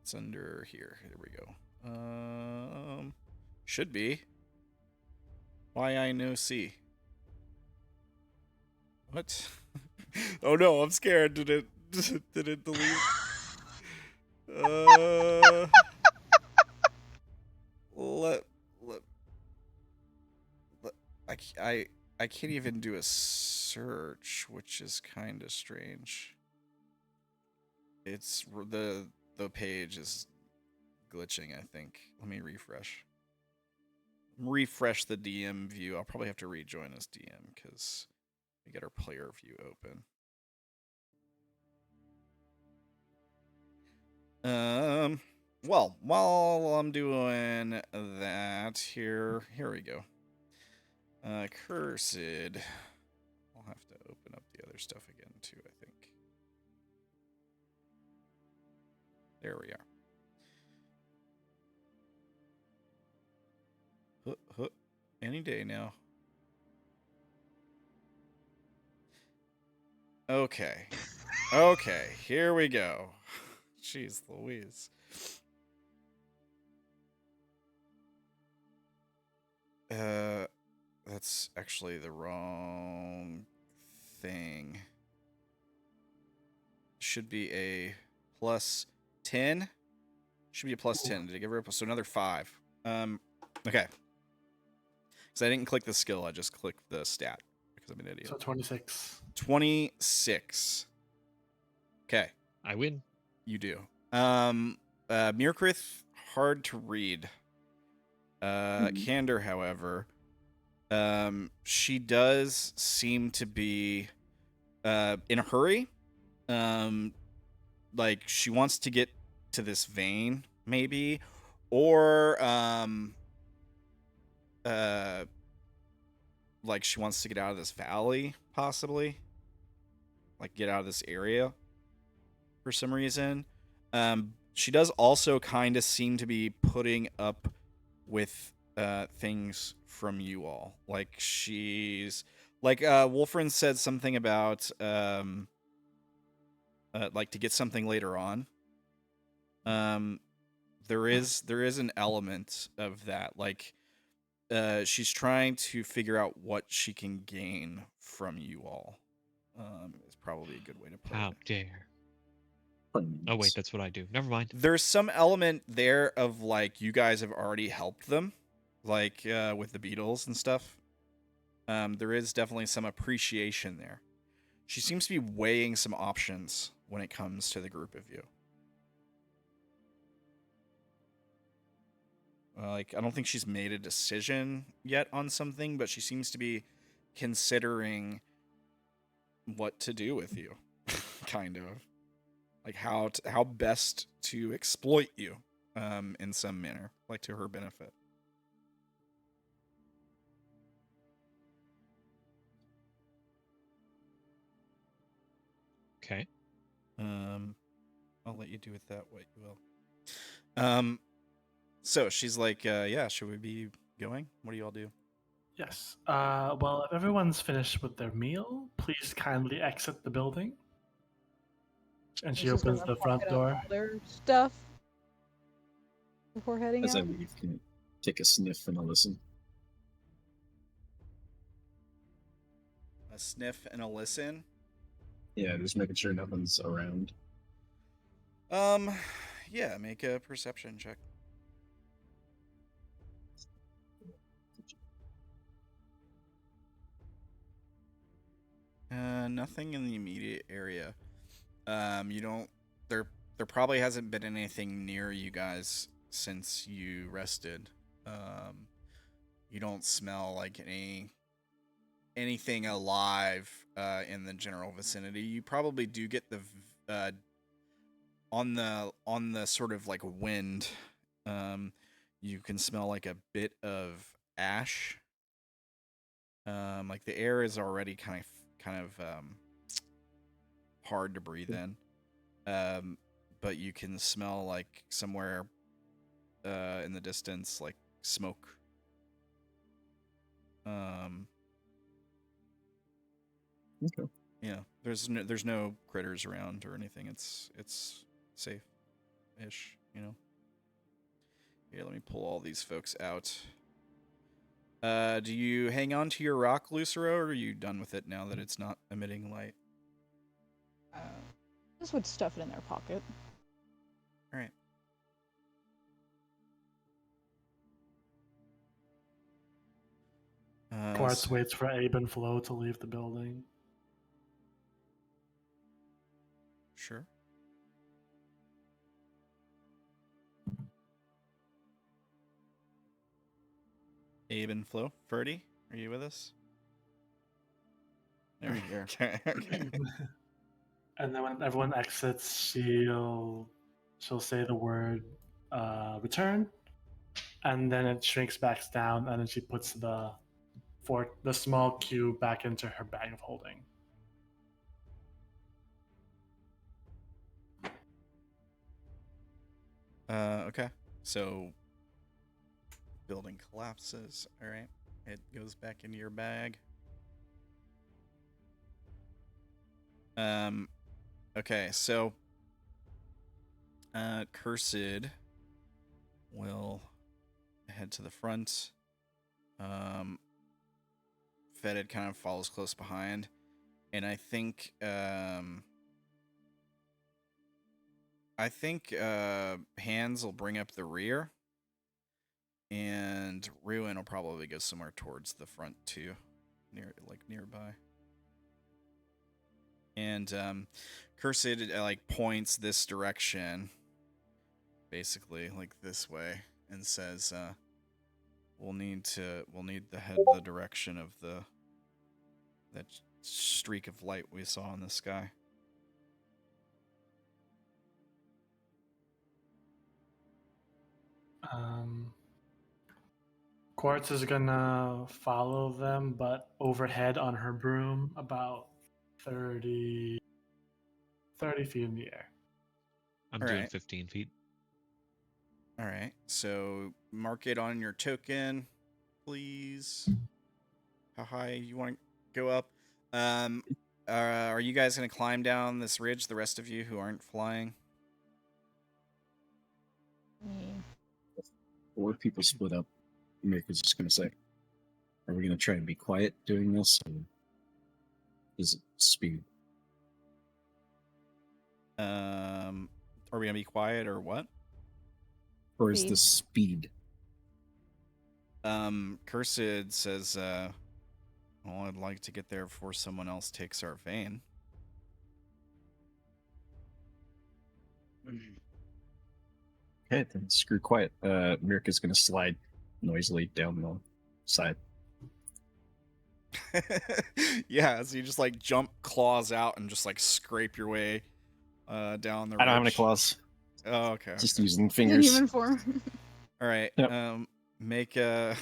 A: It's under here. There we go. Should be. Why I no see? What? Oh no, I'm scared. Did it delete? Let I can't even do a search, which is kind of strange. It's the page is glitching, I think. Let me refresh. Refresh the DM view. I'll probably have to rejoin as DM because we get our player view open. Well, while I'm doing that, here we go. Cursed. I'll have to open up the other stuff again too, I think. There we are. Any day now. Okay. Okay, here we go. Jeez Louise. That's actually the wrong thing. Should be a plus 10. Should be a plus 10. Did I give her up? So another 5. Okay. Because I didn't click the skill, I just clicked the stat because I'm an idiot.
D: So 26.
A: 26. Okay.
B: I win.
A: You do. Myrkrið, hard to read. Candor, however, she does seem to be in a hurry. Like she wants to get to this vein, maybe, or like she wants to get out of this valley, possibly. Like get out of this area for some reason. She does also kind of seem to be putting up with things from you all. Like she's like Wolfrin said something about like to get something later on. There is an element of that. Like she's trying to figure out what she can gain from you all. Is probably a good way to put
B: How
A: it.
B: dare. Oh wait, that's what I do. Never mind.
A: There's some element there of like you guys have already helped them, like with the beetles and stuff. There is definitely some appreciation there. She seems to be weighing some options when it comes to the group of you. Like I don't think she's made a decision yet on something, but she seems to be considering what to do with you, kind of. Like how best to exploit you in some manner, like to her benefit.
B: Okay.
A: I'll let you do with that what you will. So she's like, yeah, should we be going? What do you all do?
D: Yes. Well, if everyone's finished with their meal, please kindly exit the building. And she
C: She's just
D: opens
C: gonna
D: the front
C: pocket up
D: door.
C: all their stuff before heading
E: As I
C: out.
E: leave, can I take a sniff and a listen?
A: A sniff and a listen.
E: Yeah, just making sure nothing's around.
A: Yeah, make a perception check. Nothing in the immediate area. You don't. There probably hasn't been anything near you guys since you rested. You don't smell like anything alive in the general vicinity. You probably do get the on the sort of like wind. You can smell like a bit of ash. Like the air is already kind of hard to breathe in. But you can smell like somewhere in the distance like smoke.
E: Okay.
A: Yeah, there's no critters around or anything. It's safe-ish, you know. Here, let me pull all these folks out. Do you hang on to your rock, Lucero, or are you done with it now that it's not emitting light?
C: Just would stuff it in their pocket.
A: All right.
D: Quartz waits for Abe and Flo to leave the building.
A: Sure. Abe and Flo, Ferdy, are you with us? There we go. Okay.
D: And then when everyone exits, she'll say the word return, and then it shrinks back down, and then she puts the small cube back into her bag of holding.
A: Okay. So building collapses. All right. It goes back into your bag. Okay, so Cursed will head to the front. Fetid kind of follows close behind. And I think Hands will bring up the rear. And Ruin will probably go somewhere towards the front too. Nearby. And Cursed points this direction, basically like this way, and says, "We'll need to head the direction of that streak of light we saw in the sky."
D: Quartz is gonna follow them, but overhead on her broom, about 30 feet in the air.
B: I'm
A: All
B: doing
A: right.
B: 15 feet.
A: All right, so mark it on your token, please. How high you want to go up? Are you guys going to climb down this ridge, the rest of you who aren't flying?
E: Or if people split up, Myrkrid's just going to say, are we going to try and be quiet doing this? Or is it speed?
A: Are we going to be quiet or what?
E: Or is
C: Speed.
E: this speed?
A: Cursed says, well, I'd like to get there before someone else takes our vein.
E: Okay, then screw quiet. Myrkrid's going to slide noisily down the side.
A: Yeah, so you just jump claws out and just scrape your way down the ridge.
E: I don't have any claws.
A: Oh, okay.
E: Just
A: okay.
E: using
C: In
E: fingers.
C: human form.
A: All right.
E: Yep.
A: Make a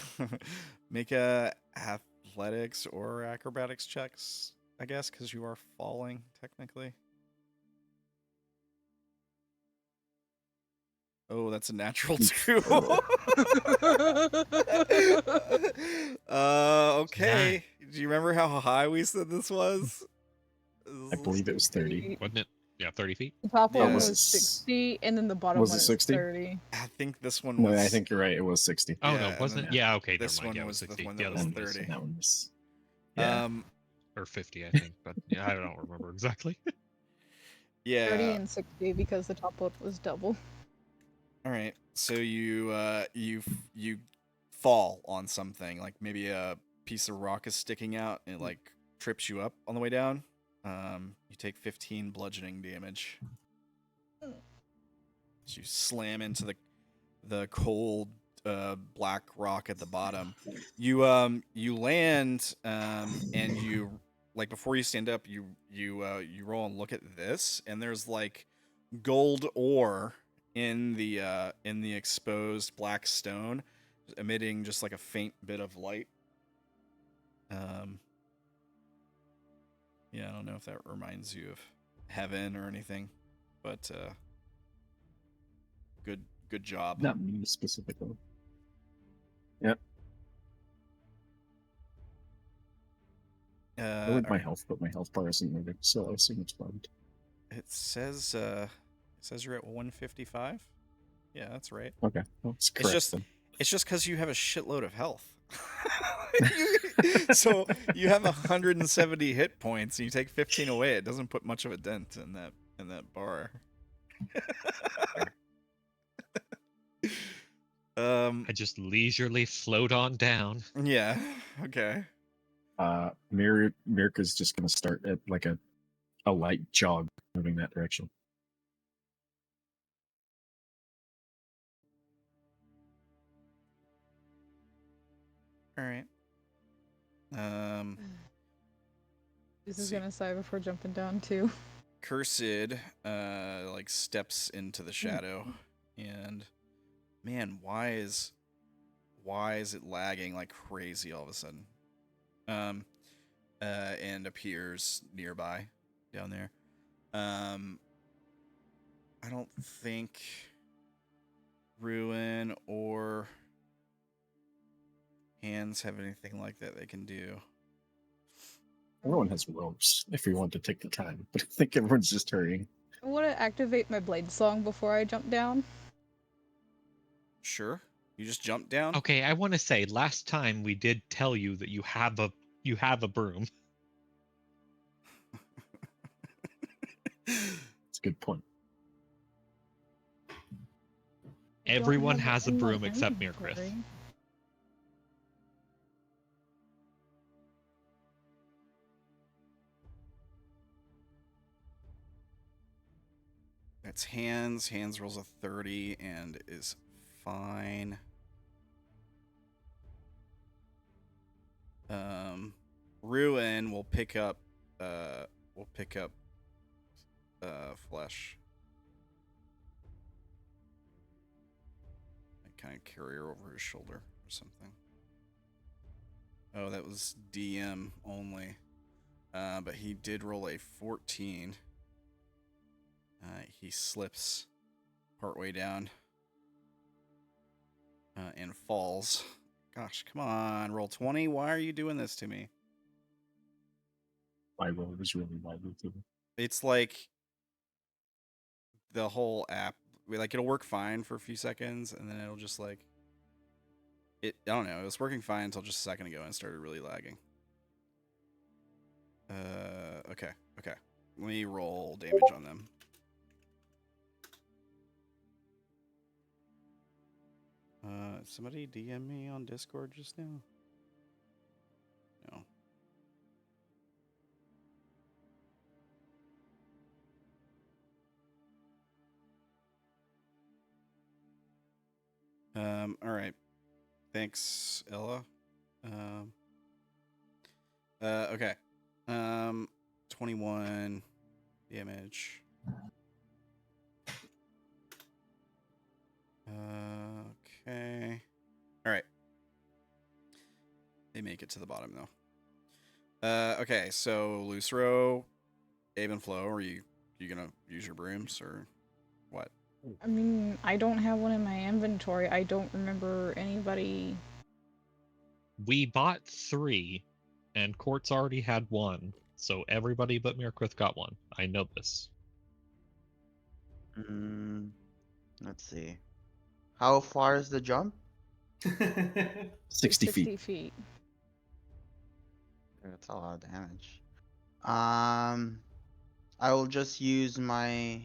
A: make a athletics or acrobatics checks, I guess, because you are falling technically. Oh, that's a natural 2. Okay. Do you remember how high we said this was?
E: I believe it was 30.
B: Wasn't it? Yeah, 30 feet.
C: The top
A: Yeah.
C: one
E: was
C: was
E: it
C: 60, and then the bottom
E: was
C: one
E: it
C: is
E: 60?
C: 30.
A: I think this one
E: No,
A: was.
E: I think you're right. It was 60.
B: Oh,
A: Yeah,
B: no,
A: and
B: wasn't it?
A: then
B: Yeah, okay,
A: this
B: never mind.
A: one
B: Yeah, it
A: was
B: was
A: the
B: 60.
A: one
B: The
A: that
B: other
A: was
B: one
A: 30.
E: That one was. Yeah.
B: or 50, I think. But yeah, I don't remember exactly.
A: Yeah.
C: 30 and 60 because the top one was double.
A: All right. So you fall on something, like maybe a piece of rock is sticking out and it trips you up on the way down. You take 15 bludgeoning damage. So you slam into the cold black rock at the bottom. You land and you before you stand up, you roll and look at this, and there's gold ore in the exposed black stone, emitting just a faint bit of light. Yeah, I don't know if that reminds you of heaven or anything, but good job.
E: Not me specifically. Yep. I would my health, but my health bar isn't moving, so I assume it's bugged.
A: It says you're at 155. Yeah, that's right.
E: Okay, well, it's correct then.
A: It's just because you have a shitload of health. So you have 170 hit points, and you take 15 away. It doesn't put much of a dent in that bar.
B: I just leisurely float on down.
A: Yeah. Okay.
E: Myrkrid's just gonna start at a light jog, moving that direction.
A: All right.
C: This is gonna sigh before jumping down too.
A: Cursed steps into the shadow, and man, why is it lagging like crazy all of a sudden? And appears nearby down there. I don't think Ruin or Hands have anything like that they can do.
E: Everyone has ropes if we want to take the time, but I think everyone's just hurrying.
C: I want to activate my blade song before I jump down.
A: Sure. You just jump down?
B: Okay, I want to say last time we did tell you that you have a broom.
E: It's a good point.
C: I don't
B: Everyone
C: have it
B: has a
C: in my
B: broom except Myrkrið.
C: inventory.
A: It's Hands. Hands rolls a 30 and is fine. Ruin will pick up Flesh. I kind of carry her over his shoulder or something. Oh, that was DM only. But he did roll a 14. He slips partway down and falls. Gosh, come on, roll 20. Why are you doing this to me?
E: My roll was really widely too.
A: It's like the whole app. Like it'll work fine for a few seconds, and then it'll just like I don't know. It was working fine until just a second ago, and it started really lagging. Okay. Let me roll damage on them. Somebody DM me on Discord just now? No. All right. Thanks, Ella. Okay. 21 damage. Okay. All right. They make it to the bottom though. Okay, so Lucero, Abe Flo, are you gonna use your brooms or what?
C: I mean, I don't have one in my inventory. I don't remember anybody.
B: We bought 3, and Quartz already had 1, so everybody but Myrkrið got 1. I know this.
F: Let's see. How far is the jump?
E: 60 feet.
C: 60 feet.
F: That's a lot of damage. I will just use my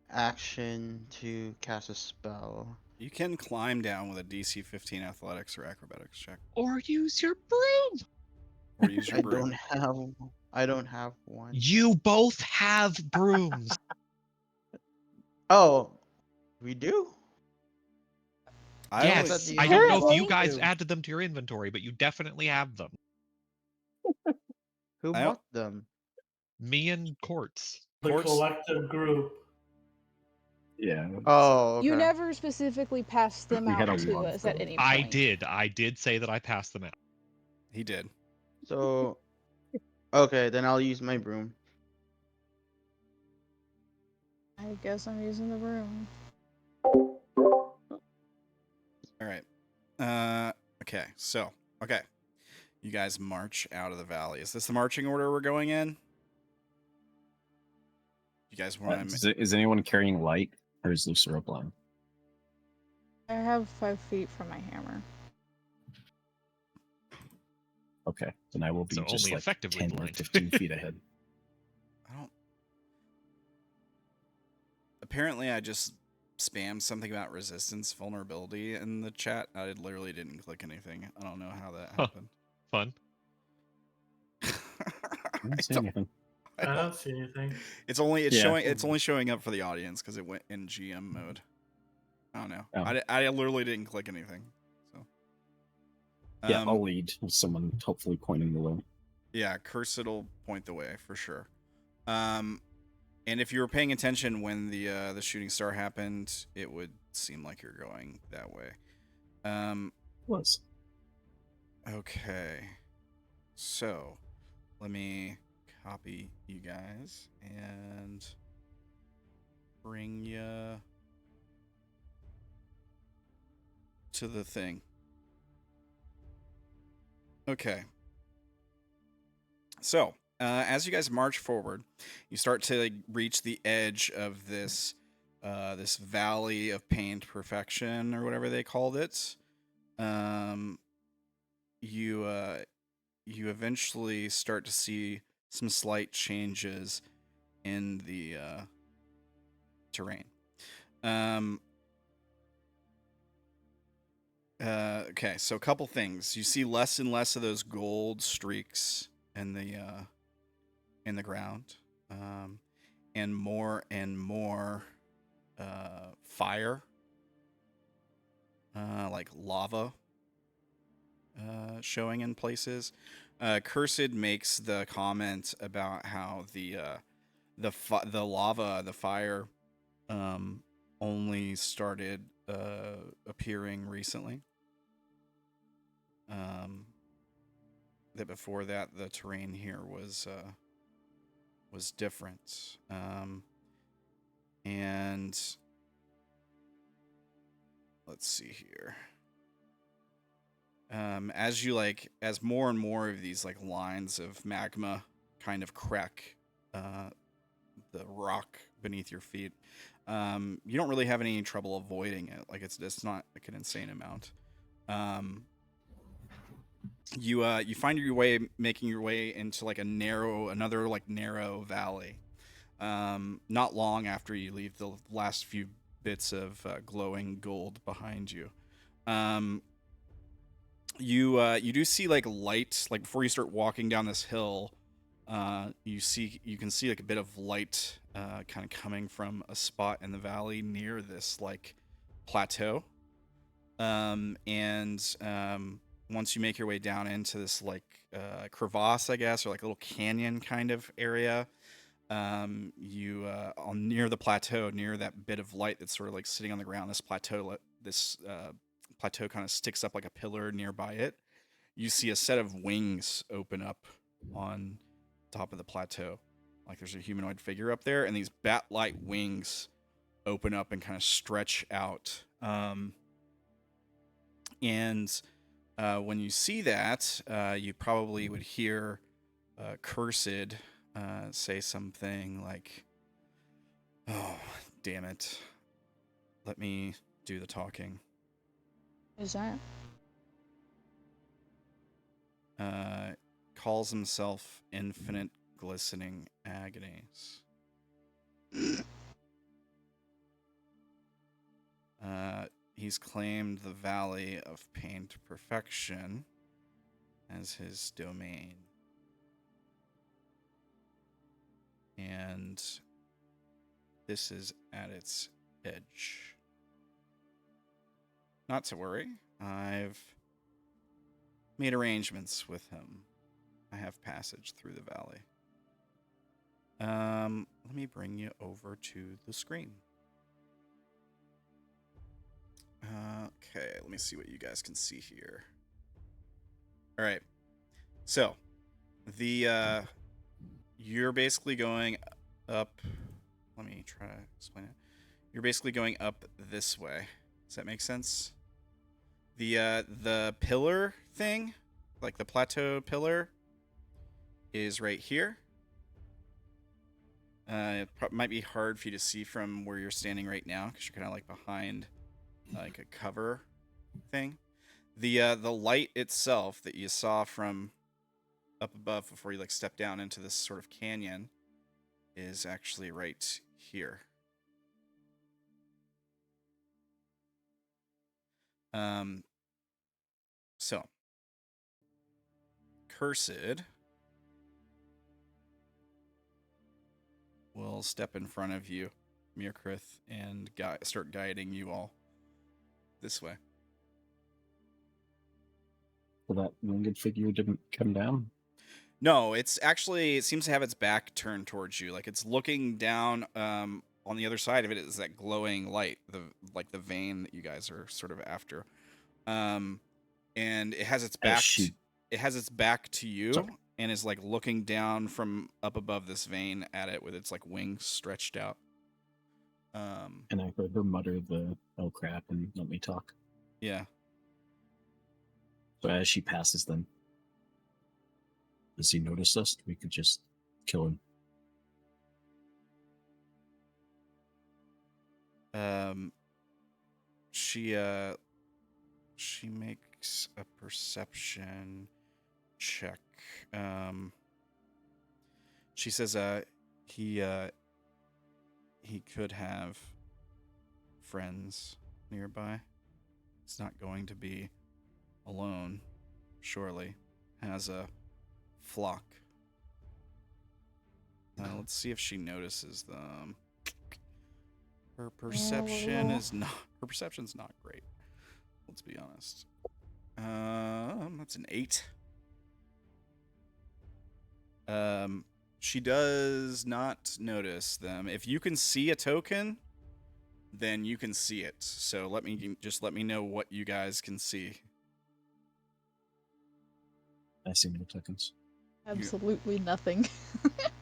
F: action to cast a spell.
A: You can climb down with a DC 15 athletics or acrobatics check.
B: Or use your broom!
A: Or use your
F: I
A: broom.
F: don't have one.
B: You both have brooms!
F: Oh, we do?
B: Yes,
F: the
B: I don't know if
C: Apparently.
B: you guys added them to your inventory, but you definitely have them.
F: Who
A: I don't-
F: bought them?
B: Me and Quartz.
D: The
A: Quartz?
D: collective group.
E: Yeah.
F: Oh, okay.
C: You never specifically passed them
E: We
C: out
E: had a
C: to
E: lot
C: us
E: of
C: at any
B: I
C: point.
B: did. I did say that I passed them out.
A: He did.
F: So, okay, then I'll use my broom.
C: I guess I'm using the broom.
A: All right. Okay. So, okay. You guys march out of the valley. Is this the marching order we're going in? You guys want to...
E: Is anyone carrying light, or is Lucero blind?
C: I have 5 feet from my hammer.
E: Okay, then I will be
B: So
E: just
B: only
E: like
B: effectively
E: 10 or
B: blind.
E: 15 feet ahead.
A: I don't... Apparently, I just spammed something about resistance vulnerability in the chat. I literally didn't click anything. I don't know how that happened.
B: Fun.
E: I don't see anything.
D: I don't see anything.
A: It's only
E: Yeah.
A: showing up for the audience because it went in GM mode. I don't know.
E: Oh.
A: I literally didn't click anything. So
E: Yeah, I'll lead with someone hopefully pointing the way.
A: yeah, Cursed will point the way for sure. And if you were paying attention when the shooting star happened, it would seem like you're going that way.
E: Was.
A: Okay. So let me copy you guys and bring you to the thing. Okay. So, as you guys march forward, you start to reach the edge of this this valley of pained perfection, or whatever they called it. You eventually start to see some slight changes in the terrain. Okay, so a couple things. You see less and less of those gold streaks in the ground, and more fire, like lava, showing in places. Cursed makes the comment about how the lava, the fire, only started appearing recently. That before that, the terrain here was different. And let's see here. As more and more of these lines of magma kind of crack the rock beneath your feet, you don't really have any trouble avoiding it. It's not an insane amount. You find making your way into another narrow valley. Not long after you leave the last few bits of glowing gold behind you. You do see light, before you start walking down this hill. You can see a bit of light kind of coming from a spot in the valley near this plateau. Once you make your way down into this crevasse, I guess, or little canyon kind of area, you near the plateau, near that bit of light that's sort of sitting on the ground, this plateau kind of sticks up like a pillar nearby it. You see a set of wings open up on top of the plateau. There's a humanoid figure up there, and these bat-like wings open up and kind of stretch out. When you see that, you probably would hear Cursed say something like, "Oh, damn it. Let me do the talking."
C: What is that?
A: Calls himself Infinite Glistening Agonies. He's claimed the Valley of Pained Perfection as his domain. And this is at its edge. Not to worry, I've made arrangements with him. I have passage through the valley. Let me bring you over to the screen. Okay, let me see what you guys can see here. All right. So, you're basically going up. Let me try to explain it. You're basically going up this way. Does that make sense? The pillar thing, the plateau pillar, is right here. It might be hard for you to see from where you're standing right now because you're kind of behind a cover thing. The light itself that you saw from up above before you step down into this sort of canyon is actually right here. So Cursed will step in front of you, Myrkrið, and start guiding you all this way.
E: So that winged figure didn't come down?
A: No, it seems to have its back turned towards you. It's looking down. On the other side of it is that glowing light, the vein that you guys are sort of after. And it has its back. It has its back to you. Sorry. And is looking down from up above this vein at it with its wings stretched out.
E: And I heard her mutter the "oh crap" and let me talk.
A: Yeah.
E: So as she passes them, does he notice us? We could just kill him.
A: She makes a perception check. She says he could have friends nearby. He's not going to be alone, surely. Has a flock. Let's see if she notices them. Her perception is not. Her perception's not great. Let's be honest. That's an 8. She does not notice them. If you can see a token, then you can see it. So let me know what you guys can see.
E: I see no tokens.
C: Absolutely nothing.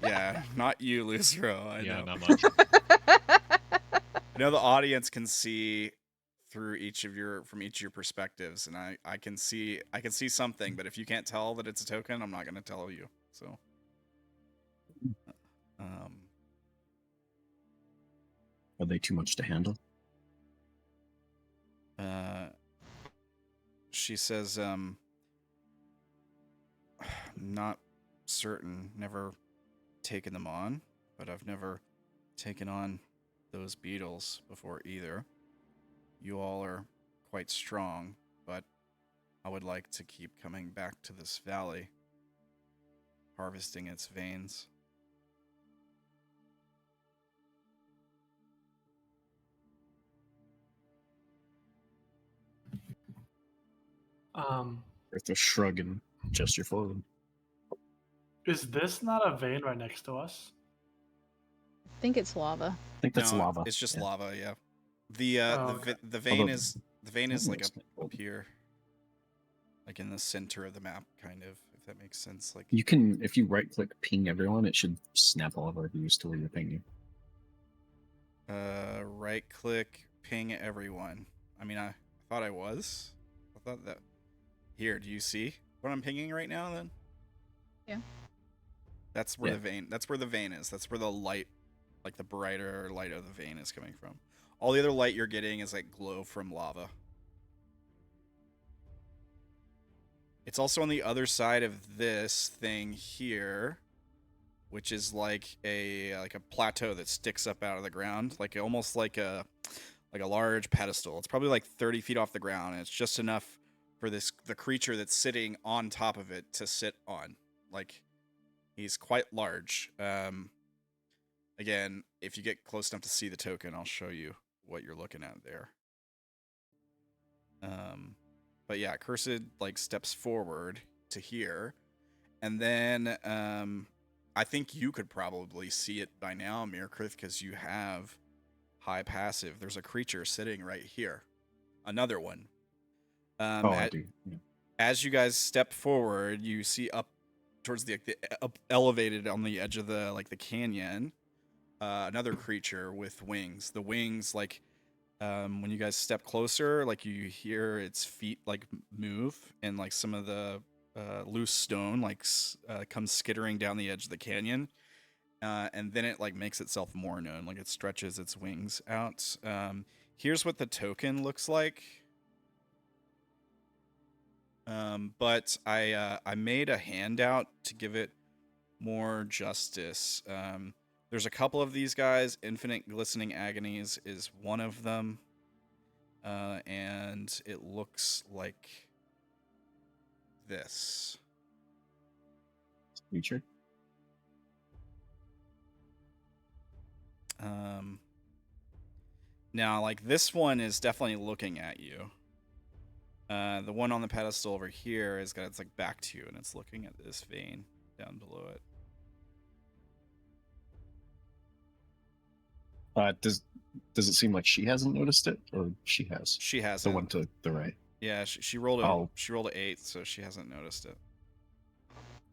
A: Yeah, not you, Lucero. I
B: Yeah,
A: know.
B: not much.
A: I know the audience can see through from each of your perspectives, and I can see something, but if you can't tell that it's a token, I'm not going to tell you. So,
E: Are they too much to handle?
A: She says, not certain. Never taken them on, but I've never taken on those beetles before either. You all are quite strong, but I would like to keep coming back to this valley, harvesting its veins.
E: With a shrug and gesture forward.
D: Is this not a vein right next to us?
C: I think it's lava.
E: I think that's
A: No,
E: lava.
A: It's just
E: Yeah.
A: lava, yeah. The vein
E: Although
A: is like
E: it's
A: up here, like in the center of the map, kind of. If that makes sense. Like
E: You can, if you right click ping everyone, it should snap all of our views to where you're pinging.
A: right click, ping everyone. I mean, I thought I was. I thought that. Here, do you see what I'm pinging right now? Then.
C: Yeah.
A: That's where
E: Yeah.
A: the vein. That's where the vein is. That's where the light, like the brighter light of the vein, is coming from. All the other light you're getting is like glow from lava. It's also on the other side of this thing here, which is like a plateau that sticks up out of the ground, like almost like a large pedestal. It's probably like 30 feet off the ground, and it's just enough for the creature that's sitting on top of it to sit on. Like, he's quite large. Again, if you get close enough to see the token, I'll show you what you're looking at there. But yeah, Cursed like steps forward to here, and then I think you could probably see it by now, Myrkrið, because you have high passive. There's a creature sitting right here, another one.
E: I do. Yeah.
A: As you guys step forward, you see up towards the up elevated on the edge of the canyon, another creature with wings. The wings, like, when you guys step closer, like, you hear its feet like move, and like some of the loose stone like comes skittering down the edge of the canyon, and then it like makes itself more known, like it stretches its wings out. Here's what the token looks like. But I made a handout to give it more justice. There's a couple of these guys. Infinite Glistening Agonies is one of them. And it looks like this.
E: Creature.
A: Now, like, this one is definitely looking at you. The one on the pedestal over here has got its like back to you, and it's looking at this vein down below it.
E: Does it seem like she hasn't noticed it, or she has?
A: She has
E: The one to the right.
A: Yeah, she rolled a 8, so she hasn't noticed it.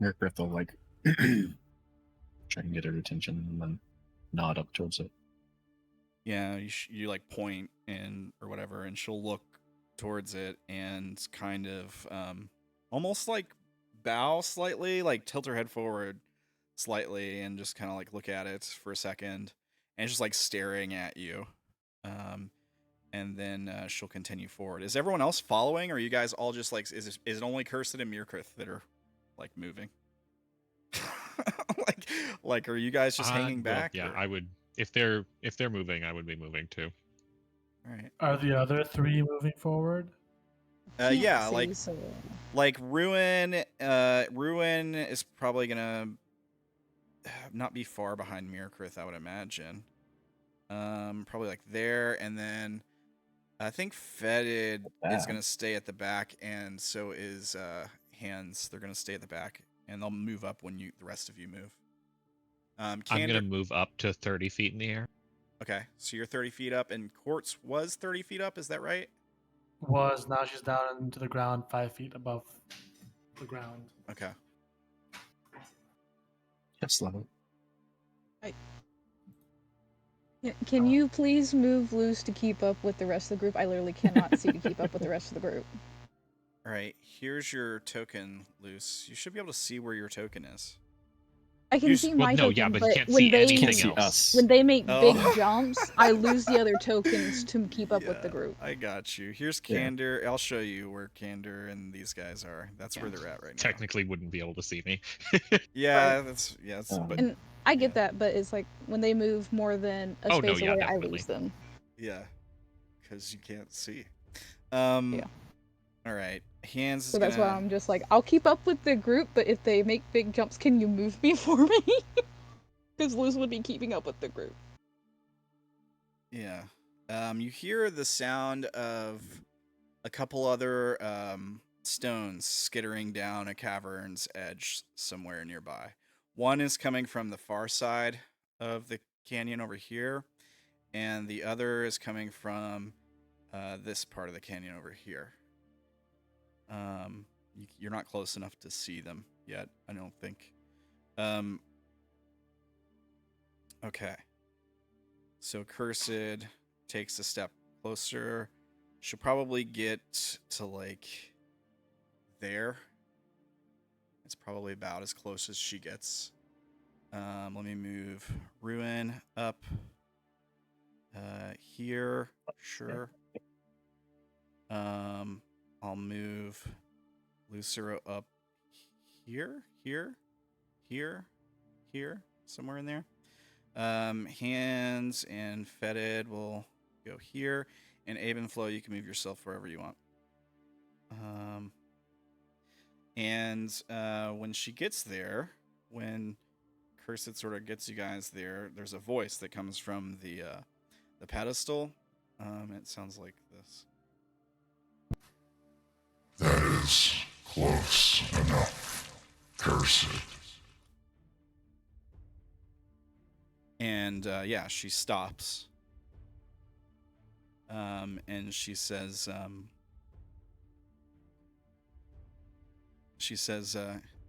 E: Myrkrið will like try and get her attention and then nod up towards it.
A: Yeah, you like point or whatever, and she'll look towards it and kind of almost like bow slightly, like tilt her head forward slightly, and just kind of like look at it for a second, and it's just like staring at you. And then she'll continue forward. Is everyone else following, or are you guys all just like, is it only Kirsten and Myrkrið that are like moving? like, are you guys just hanging back?
B: Yeah,
A: or?
B: I would. If they're moving, I would be moving too.
A: All right.
D: Are the other three moving forward?
C: Can't
A: Yeah,
C: see, so...
A: like Ruin is probably gonna not be far behind Myrkrið, I would imagine. Probably like there, and then I think Fetid is gonna stay at the back, and so is Hands. They're gonna stay at the back, and they'll move up when the rest of you move.
B: I'm gonna move up to 30 feet in the air.
A: Okay, so you're 30 feet up, and Quartz was 30 feet up. Is that right?
D: Now she's down into the ground 5 feet above the ground.
A: Okay.
E: Just level.
C: Can you please move loose to keep up with the rest of the group? I literally cannot see to keep up with the rest of the group.
A: All right, here's your token, Luce. You should be able to see where your token is.
C: I can see my token,
B: yeah, but you can't
C: when
B: see
C: they
B: anything else.
C: when they make big jumps, I lose the other tokens to keep up with the group.
A: I got you. Here's Candor. I'll show you where Candor and these guys are. That's where they're at right now.
B: Technically, wouldn't be able to see me.
A: Yeah, but
C: And I get that, but it's like when they move more than a space away, I lose them.
A: Yeah, because you can't see. Yeah. All right, Hands.
C: So that's why I'm just like, I'll keep up with the group, but if they make big jumps, can you move me for me? Because Luz would be keeping up with the group.
A: Yeah. You hear the sound of a couple other stones skittering down a cavern's edge somewhere nearby. One is coming from the far side of the canyon over here, and the other is coming from this part of the canyon over here. You're not close enough to see them yet, I don't think. Okay. So Cursed takes a step closer. She'll probably get to like there. It's probably about as close as she gets. Let me move Ruin up here. Sure. I'll move Lucero up here, somewhere in there. Hands and Fetid will go here, and Abe Flo, you can move yourself wherever you want. And when she gets there, when Cursed sort of gets you guys there, there's a voice that comes from the pedestal. It sounds like this.
G: That is close enough, Cursed.
A: And she stops. And she says,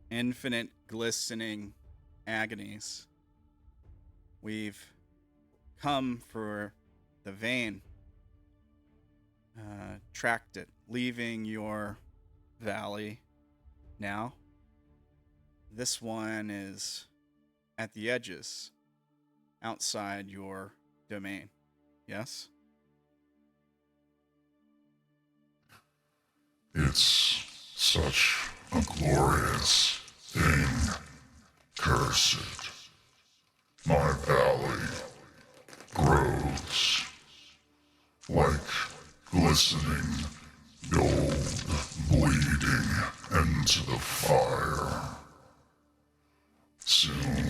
A: infinite glistening agonies. We've come for the vein. Tracked it, leaving your valley now. This one is at the edges, outside your domain. Yes?
G: It's such a glorious thing, Cursed. My valley grows like glistening gold bleeding into the fire. Soon,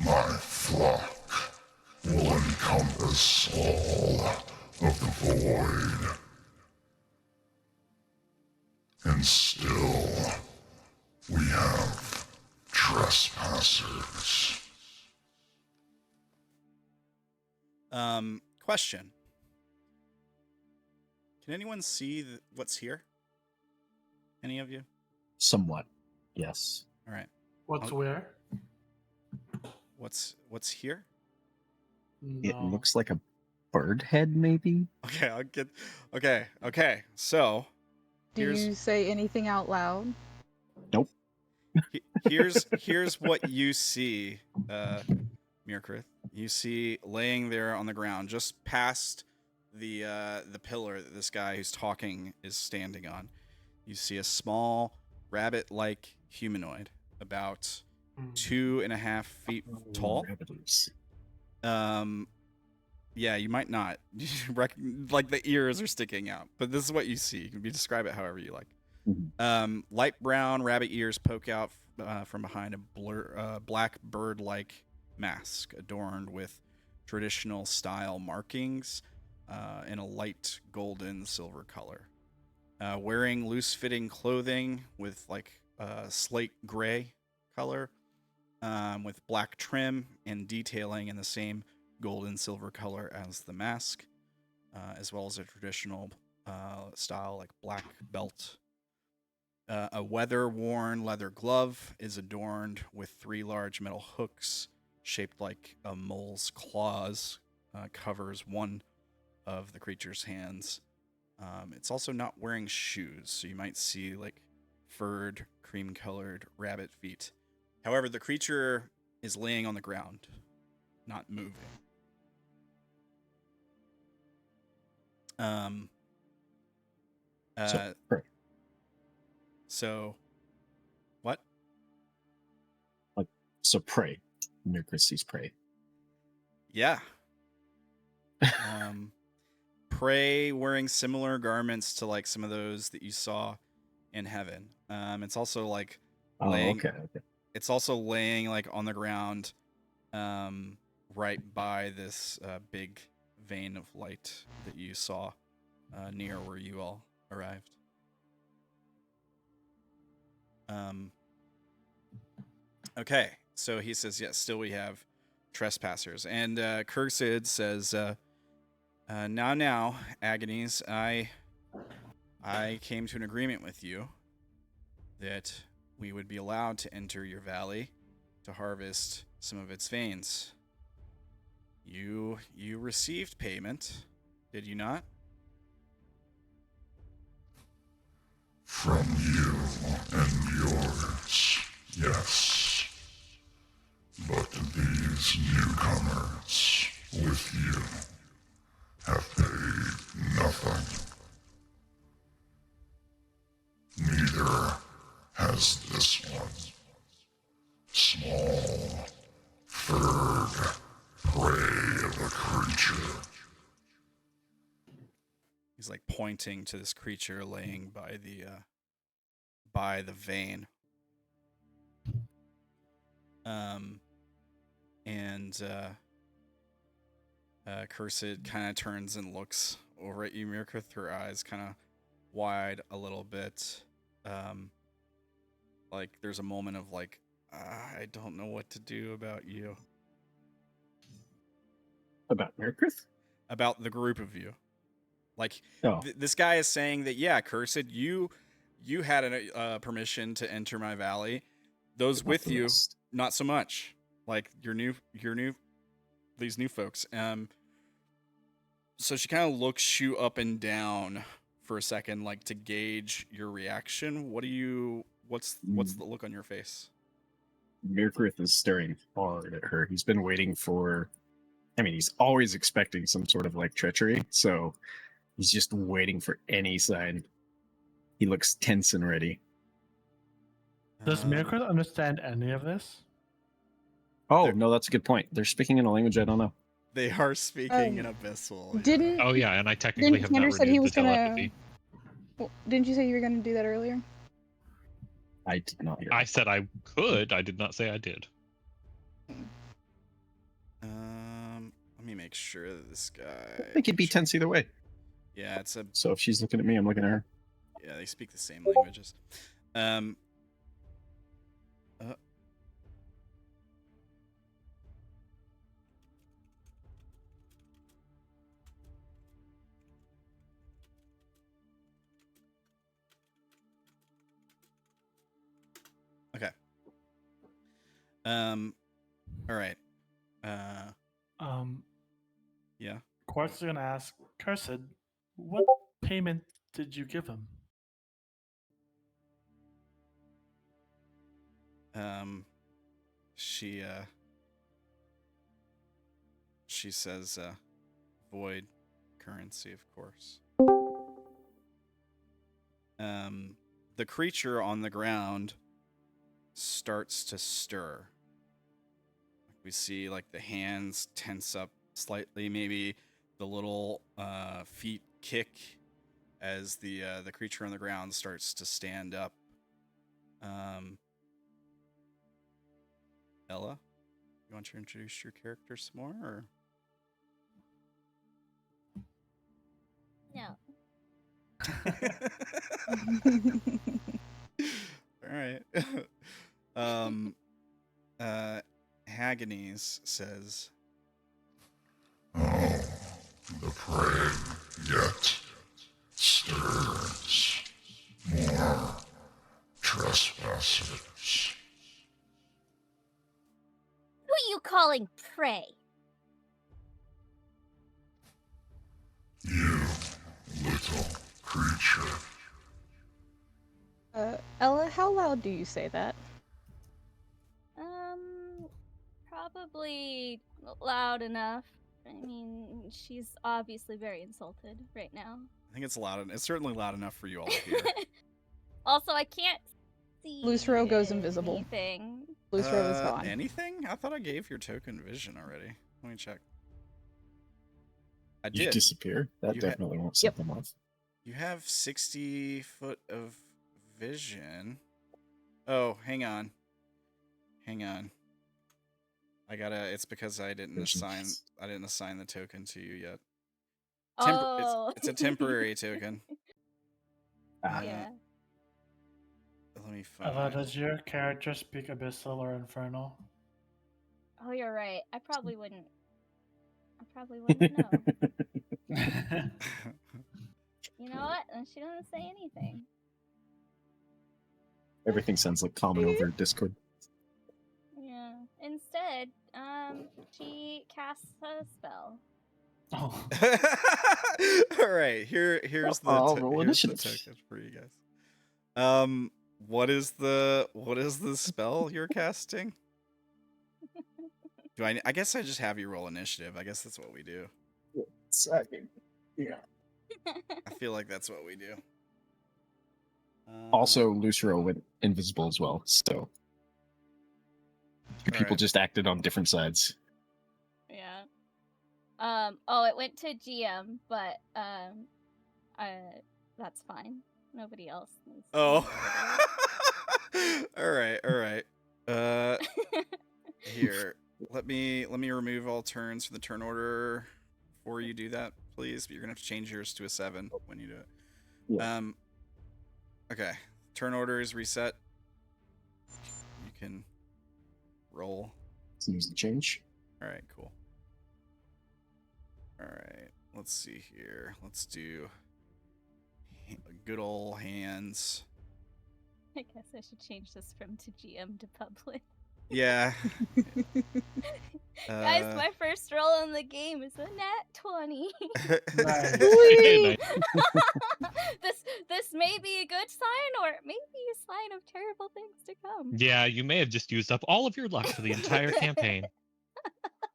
G: my flock will encompass all of the void. And still, we have trespassers.
A: Question. Can anyone see what's here? Any of you?
E: Somewhat, yes.
A: All right.
D: What's where?
A: What's here?
E: It
D: No.
E: looks like a bird head, maybe?
A: Okay, I'll get. Okay. So,
C: Do you say anything out loud?
E: Nope.
A: Here's what you see, Myrkrið. You see laying there on the ground, just past the pillar that this guy who's talking is standing on. You see a small rabbit-like humanoid, about 2.5 feet tall.
E: Rabbiters.
A: Yeah, you might not. Like the ears are sticking out, but this is what you see. You can describe it however you like.
E: Mhm.
A: Light brown rabbit ears poke out from behind a black bird-like mask adorned with traditional style markings in a light golden silver color. Wearing loose-fitting clothing with like slate gray color, with black trim and detailing in the same golden silver color as the mask, as well as a traditional style like black belt. A weather-worn leather glove is adorned with 3 large metal hooks shaped like a mole's claws, covers one of the creature's hands. It's also not wearing shoes, so you might see like furred, cream-colored rabbit feet. However, the creature is laying on the ground, not moving.
E: So, pray.
A: So, what?
E: So pray. Myrkrið sees prey.
A: Yeah. Prey wearing similar garments to like some of those that you saw in heaven. It's also like laying.
E: Okay.
A: It's also laying like on the ground, right by this big vein of light that you saw near where you all arrived. Okay, so he says, yes, still we have trespassers. And Cursed says, now, Agonies, I came to an agreement with you that we would be allowed to enter your valley to harvest some of its veins. You received payment, did you not?
G: From you and yours, yes. But these newcomers with you have paid nothing. Neither has this one. Small, furred prey of a creature.
A: He's like pointing to this creature laying by the vein. Cursed kind of turns and looks over at you, Myrkrið, her eyes kind of wide a little bit. Like there's a moment of like, I don't know what to do about you.
E: About Myrkrið?
A: About the group of you. Like,
E: Oh.
A: This guy is saying that, yeah, Cursed, you had a permission to enter my valley. Those with you, not so much. Like these new folks. So she kind of looks you up and down for a second, like to gauge your reaction. What's the look on your face?
E: Myrkrið is staring hard at her. He's been waiting for. I mean, he's always expecting some sort of like treachery, so he's just waiting for any sign. He looks tense and ready.
D: Does Myrkrið understand any of this?
E: Oh, no, that's a good point. They're speaking in a language I don't know.
A: They are speaking in Abyssal.
C: Didn't
B: Oh yeah, and I technically have
C: Candor
B: not
C: said he
B: renewed
C: was
B: the telepathy.
C: Well, didn't you say you were gonna do that earlier?
E: I did not hear.
B: I said I could. I did not say I did.
A: Let me make sure that this guy.
E: I think he'd be tense either way.
A: Yeah,
E: So if she's looking at me, I'm looking at her.
A: Yeah, they speak the same languages. Okay. All right. Yeah.
D: Quartz is gonna ask Cursed, what payment did you give him?
A: She says, void currency, of course. The creature on the ground starts to stir. We see like the hands tense up slightly, maybe the little feet kick as the creature on the ground starts to stand up. Ella, you want to introduce your character some more, or?
H: No.
A: All right. Agonies says,
G: Oh, the prey yet stirs. More trespassers.
H: Who are you calling prey?
G: You, little creature.
C: Ella, how loud do you say that?
H: Probably loud enough. I mean, she's obviously very insulted right now.
A: I think it's loud. It's certainly loud enough for you all to hear.
H: Also, I can't see
C: Lucero goes invisible.
H: anything.
C: Lucero is gone.
A: Anything? I thought I gave your token vision already. Let me check. I
E: You
A: did.
E: disappear. That
A: You
E: definitely won't set them off.
A: You have 60 foot of vision. Oh, hang on. It's because I didn't assign the token to you yet. It's a temporary token.
H: Yeah.
A: Let me find
D: Ella, does your character speak Abyssal or Infernal?
H: Oh, you're right. I probably wouldn't know. You know what? And she doesn't say anything.
E: Everything sounds like common over Discord.
H: Yeah. Instead, she casts a spell.
D: Oh.
A: All right, here's the
E: roll
A: here's the
E: initiative.
A: token for you guys. What is the spell you're casting? I guess I just have you roll initiative. I guess that's what we do.
E: Yeah.
A: I feel like that's what we do.
E: Also, Lucero went invisible as well, so two people
A: Alright.
E: just acted on different sides.
H: Yeah. Oh, it went to GM, but that's fine. Nobody else needs to
A: Oh.
H: know
A: all right. Here. Let me remove all turns from the turn order before you do that, please. But you're gonna have to change yours to a 7 when you do it.
E: Yeah.
A: Okay. Turn order is reset. You can roll.
E: Seems to change.
A: Alright, cool. Alright, let's see here. Let's do good old hands.
H: I guess I should change this from to GM to public.
A: Yeah.
H: Guys, my first roll in the game is a nat 20.
D: Nice.
H: This may be a good sign, or maybe a sign of terrible things to come.
B: Yeah, you may have just used up all of your luck for the entire campaign.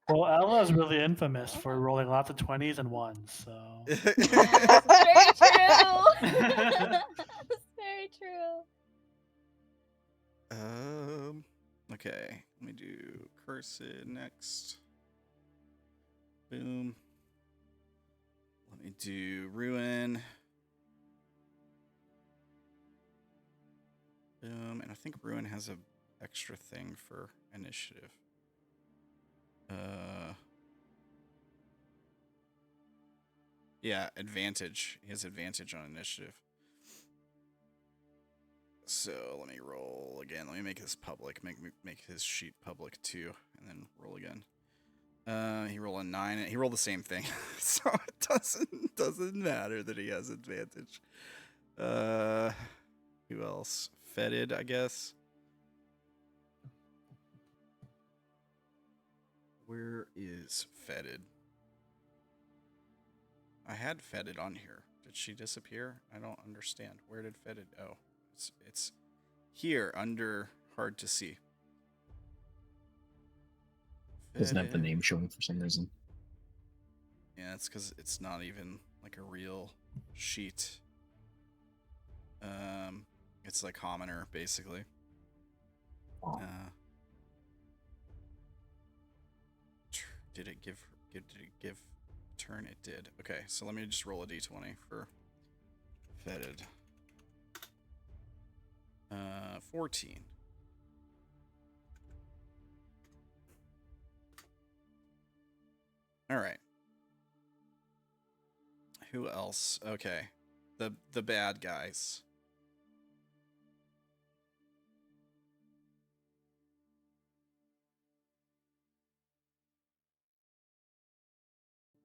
D: Well, Ella is really infamous for rolling lots of 20s and 1s, so.
H: This is very true. That's very true.
A: Okay. Let me do Cursed next. Boom. Let me do Ruin. Boom. And I think Ruin has a extra thing for initiative. Yeah, advantage. He has advantage on initiative. So let me roll again. Let me make this public. Make his sheet public too, and then roll again. He rolled a 9. He rolled the same thing, so it doesn't matter that he has advantage. Who else? Fetid, I guess. Where is Fetid? I had Fetid on here. Did she disappear? I don't understand. Where did Fetid? Oh, it's here under hard to see.
E: Doesn't have the name showing for some reason.
A: Yeah, it's because it's not even like a real sheet. It's like commoner basically.
E: Oh.
A: Did it give turn? It did. Okay, so let me just roll a d20 for vetted. 14. All right. Who else? Okay. The bad guys.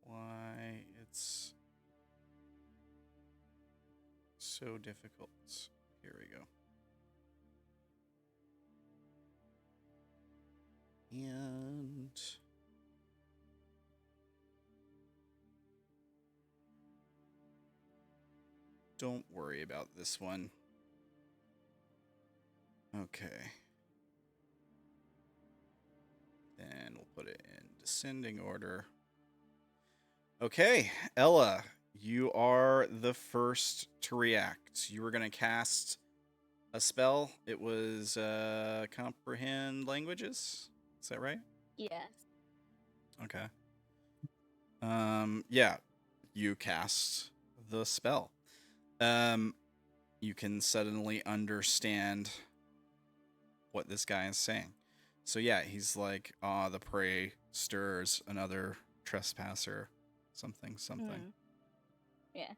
A: Why it's so difficult. Here we go. And don't worry about this one. Okay. Then we'll put it in descending order. Okay, Ella, you are the first to react. You were going to cast a spell. It was comprehend languages. Is that right?
H: Yes.
A: Okay. Yeah, you cast the spell. You can suddenly understand what this guy is saying. So yeah, he's like, the prey stirs another trespasser, something.
H: Yeah.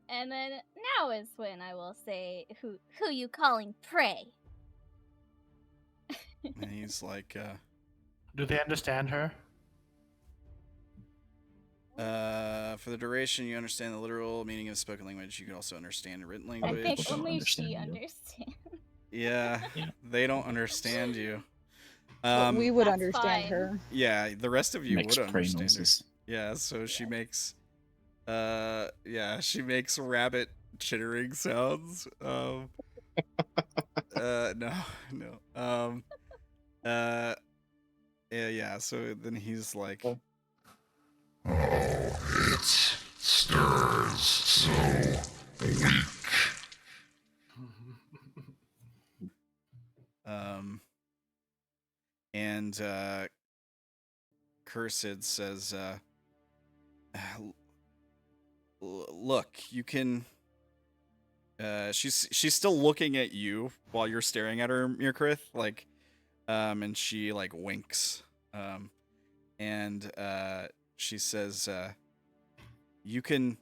H: And then now is when I will say, who you calling prey?
A: And he's like,
D: Do they understand her?
A: for the duration, you understand the literal meaning of spoken language. You can also understand written
H: I
A: language.
H: think
E: People don't
H: only
E: understand
H: she
E: you.
H: understands.
A: Yeah,
E: Yeah.
A: they don't understand you.
C: But we would
H: That's
C: understand
H: fine.
C: her.
A: Yeah, the rest of you
E: Makes
A: would
E: prey
A: understand her.
E: noises.
A: Yeah, so she makes, she makes rabbit chittering sounds. No. Yeah. So then he's like,
G: Oh, it stirs so weak.
A: And Cursed says, look, you can. She's still looking at you while you're staring at her, Myrkrið, like, and she like winks, and she says, you can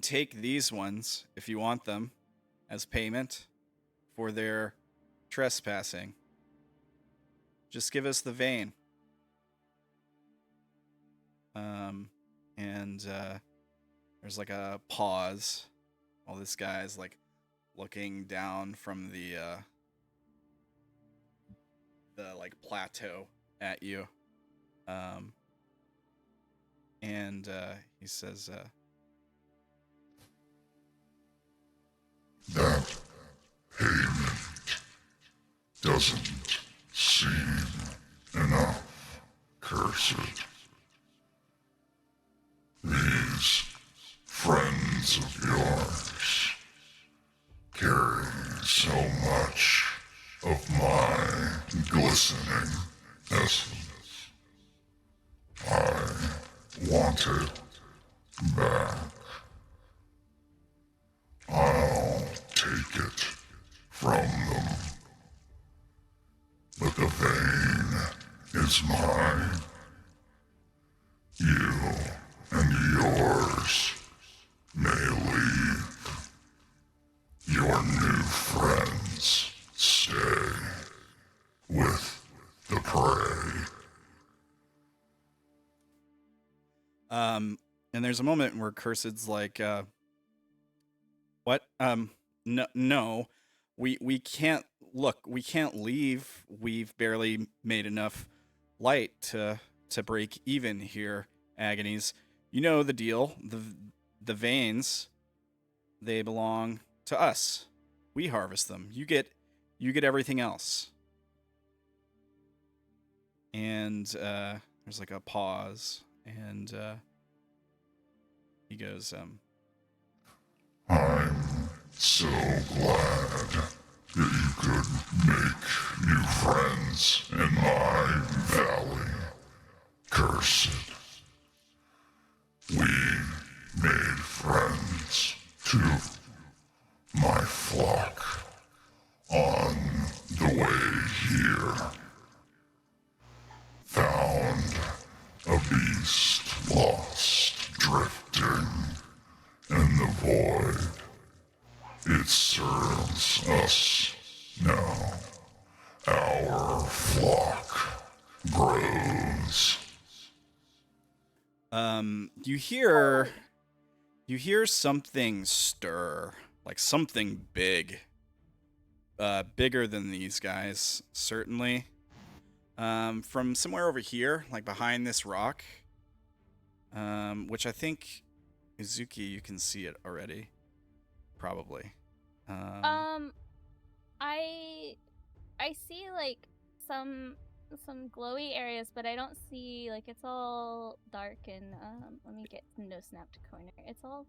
A: take these ones if you want them as payment for their trespassing. Just give us the vein. And there's like a pause while this guy's like looking down from the like plateau at you. And he says,
G: That payment doesn't seem enough, Cursed. These friends of yours carry so much of my glistening essence. I want it back. I'll take it from them. But the vein is mine. You and yours may leave. Your new friends stay with the prey.
A: and there's a moment where Cursed's like, what? No, we can't we can't leave. We've barely made enough light to break even here, Agonies. You know the deal. The veins, they belong to us. We harvest them. You get everything else. And and there's like a pause, and he goes,
G: I'm so glad that you could make new friends in my valley. Curse it. We made friends too. My flock on the way here found a beast lost, drifting in the void. It serves us now. Our flock grows.
A: you hear something stir, like something big, bigger than these guys, certainly. From somewhere over here, like behind this rock, which I think, Izuki, you can see it already, probably.
H: I see like some glowy areas, but I don't see, like, it's all dark and let me get no snapped corner. It's all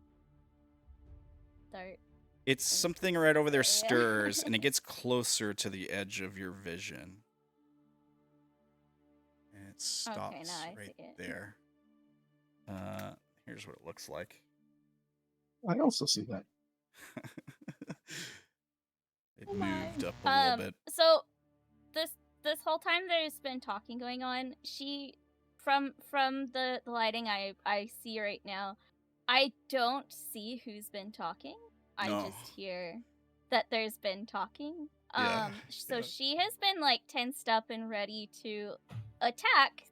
H: dark.
A: It's something right over there stirs, and it gets closer to the edge of your vision. And it stops
H: now I
A: right
H: see it.
A: there. Here's what it looks like.
E: I also see that.
A: It
H: Oh my.
A: moved up a little bit.
H: So this whole time there's been talking going on. She from the lighting I see right now, I don't see who's been talking. I
A: No.
H: just hear that there's been talking.
A: Yeah,
H: So
A: yeah.
H: she has been like tensed up and ready to attack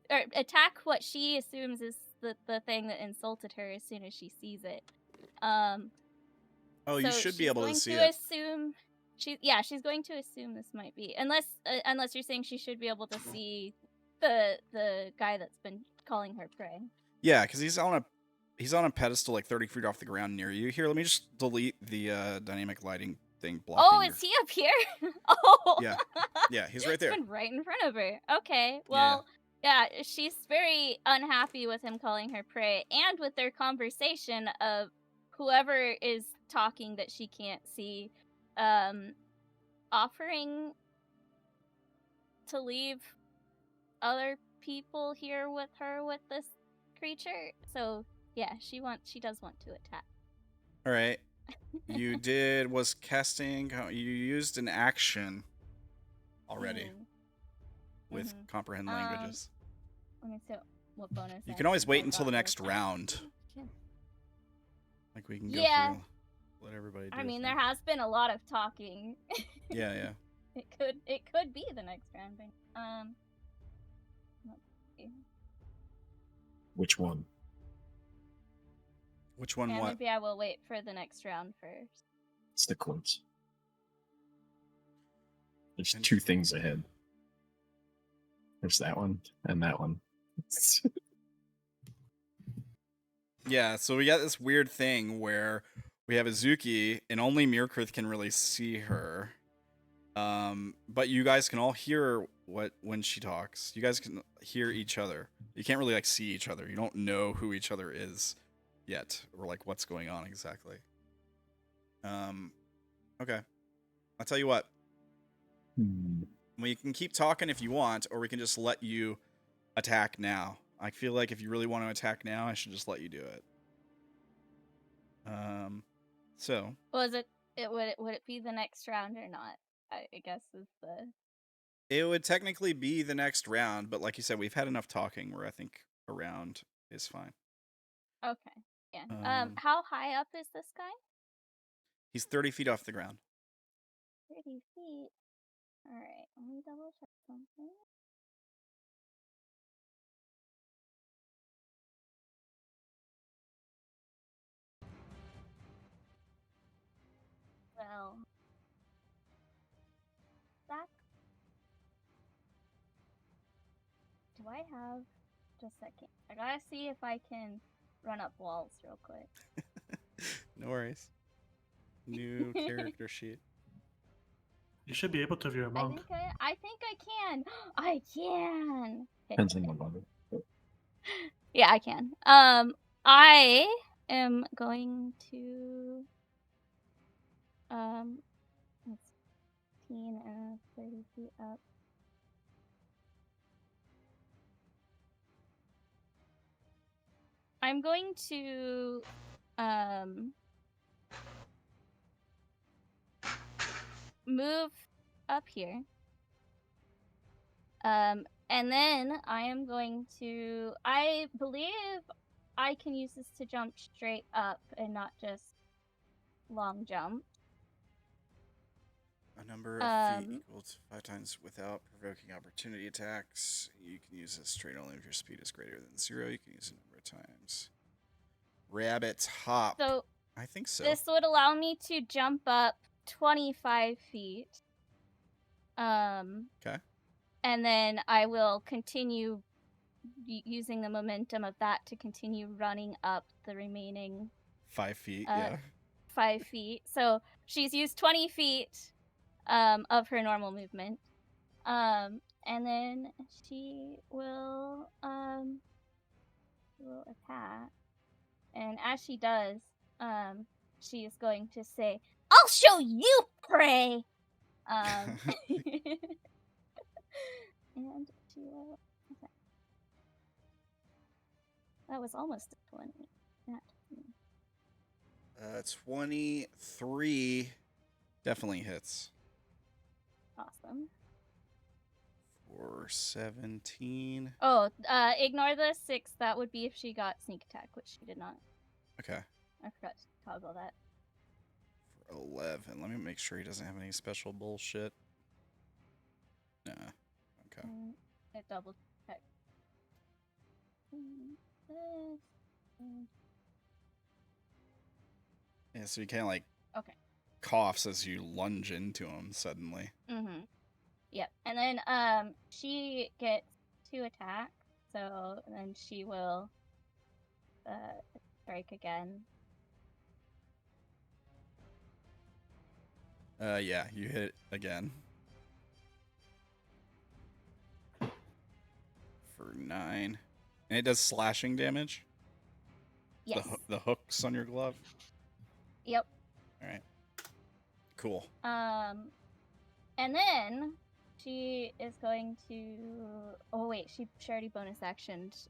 H: or attack what she assumes is the thing that insulted her as soon as she sees it.
A: Oh, you
H: So
A: should be
H: she's
A: able to
H: going
A: see
H: to
A: it.
H: assume she's going to assume this might be, unless you're saying she should be able to see the guy that's been calling her prey.
A: Yeah, because he's on a pedestal like 30 feet off the ground near you. Here, let me just delete the dynamic lighting thing blocking.
H: Oh, is he up here? Oh,
A: Yeah, he's right there.
H: He's been right in front of her. Okay, well, yeah, she's very unhappy with him calling her prey, and with their conversation of whoever is talking that she can't see, offering to leave other people here with her with this creature. So yeah, she does want to attack.
A: All right. You used an action already with comprehend languages.
H: Let me see what bonus.
A: You can always
H: actions
A: wait
H: I
A: until the
H: got
A: next
H: with
A: round.
H: that.
A: Like we can go
H: Yeah.
A: through, let everybody do
H: I mean,
A: a
H: there
A: thing.
H: has been a lot of talking.
A: Yeah.
H: It could be the next round. But, let's see.
E: Which one?
A: Which one?
H: Yeah,
A: What?
H: maybe I will wait for the next round first.
E: It's the Quartz. There's two things ahead. There's that one and that one.
A: Yeah, so we got this weird thing where we have Izuki, and only Myrkrið can really see her. But you guys can all hear when she talks. You guys can hear each other. You can't really like see each other. You don't know who each other is yet, or like what's going on exactly. Okay. I'll tell you what. We can keep talking if you want, or we can just let you attack now. I feel like if you really want to attack now, I should just let you do it. So.
H: Was would it be the next round or not? I guess is the.
A: It would technically be the next round, but like you said, we've had enough talking where I think a round is fine.
H: Okay. Yeah. How high up is this guy?
A: He's 30 feet off the ground.
H: 30 feet. All right. Let me double check something. Well, that. Do I have? Just a second. I gotta see if I can run up walls real quick.
A: No worries. New character sheet.
D: You should be able to if you're a
H: I
D: monk.
H: think I think I can. I can.
E: Depends on the level.
H: Yeah, I can. I am going to that's 15 and 30 feet up. I'm going to move up here. And then I am going to, I believe I can use this to jump straight up and not just long jump.
A: A number of feet equal to 5 times without provoking opportunity attacks. You can use this straight only if your speed is greater than 0. You can use it a number of times. Rabbit's hop.
H: So
A: I think so.
H: this would allow me to jump up 25 feet.
A: Okay.
H: And then I will continue using the momentum of that to continue running up the remaining
A: 5 feet, yeah.
H: 5 feet. So she's used 20 feet of her normal movement. And then she will attack. And as she does, she is going to say, "I'll show you, prey!" And she will attack. That was almost a 20. Not
A: 23 definitely hits.
H: awesome.
A: For 17.
H: Oh, ignore the 6. That would be if she got sneak attack, which she did not.
A: Okay.
H: I forgot to toggle that.
A: For 11. Let me make sure he doesn't have any special bullshit. Nah. Okay.
H: It double check.
A: Yeah, so he kind of like
H: Okay.
A: coughs as you lunge into him suddenly.
H: Mm-hmm. Yep. And then she gets 2 attacks, so then she will strike again.
A: Yeah, you hit again. For 9. And it does slashing damage?
H: Yes.
A: The hooks on your glove?
H: Yep.
A: Alright. Cool.
H: And then she is going to. Oh wait, she already bonus actioned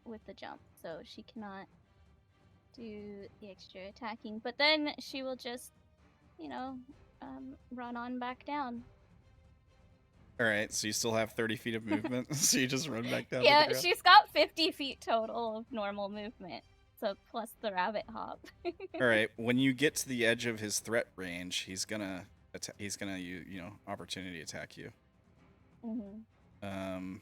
H: with the jump, so she cannot do the extra attacking. But then she will just, run on back down.
A: Alright, so you still have 30 feet of movement, so you just run back down to the
H: Yeah,
A: ground?
H: she's got 50 feet total of normal movement, so plus the rabbit hop.
A: Alright, when you get to the edge of his threat range, he's gonna opportunity attack you.
H: Mm-hmm.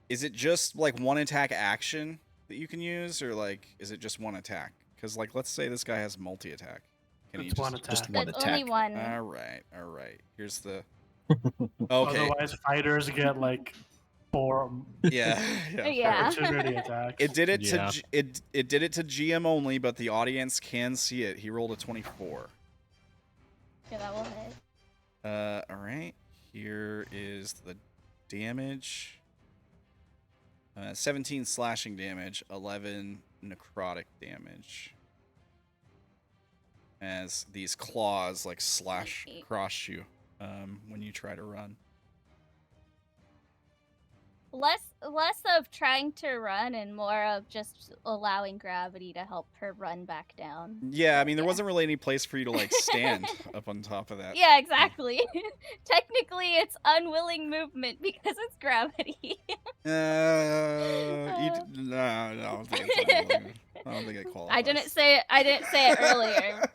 A: Is it just like one attack action that you can use, or like is it just one attack? Because like let's say this guy has multi attack. Can
D: It's one attack.
E: Just one
H: It's
E: attack.
H: only one.
A: All right. Here's the. Okay.
D: Otherwise, fighters get like 4
A: Yeah.
D: opportunity attacks.
A: It did it
B: Yeah.
A: to it did it to GM only, but the audience can see it. He rolled a 24.
H: Yeah, that will hit.
A: All right. Here is the damage. 17 slashing damage, 11 necrotic damage. As these claws like slash across you when you try to run.
H: Less of trying to run and more of just allowing gravity to help her run back down.
A: Yeah, I mean there wasn't really any place for you to like stand up on top of that.
H: Yeah, exactly. Technically, it's unwilling movement because it's gravity.
A: No, I don't think it's I don't think it qualifies.
H: I didn't say it earlier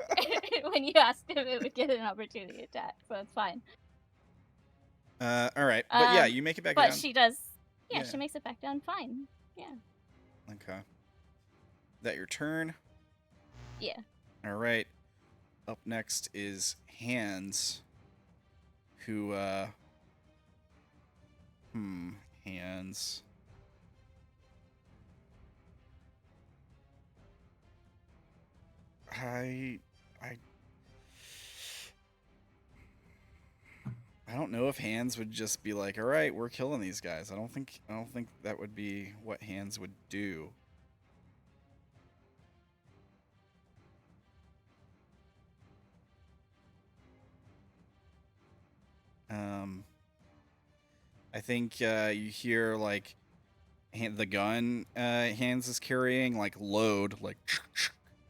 H: when you asked if it would get an opportunity attack, so it's fine.
A: All right, but yeah, you make it back down.
H: But she does. Yeah,
A: Yeah.
H: she makes it back down fine. Yeah.
A: Okay. That your turn?
H: Yeah.
A: All right. Up next is Hands, who Hands. I don't know if hands would just be like, all right, we're killing these guys. I don't think that would be what hands would do. I think you hear like the gun hands is carrying like load like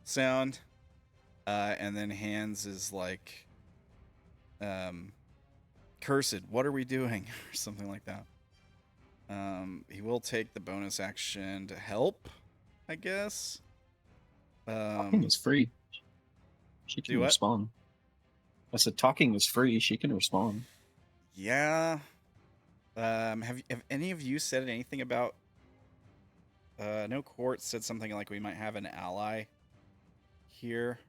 A: sound, and then hands is like cursed, what are we doing, or something like that. He will take the bonus action to help, I guess.
E: Talking is free. She
A: Do
E: can
A: what?
E: respond. I said talking is free. She can respond.
A: Yeah. Have any of you said anything about? No, Quartz said something like we might have an ally here.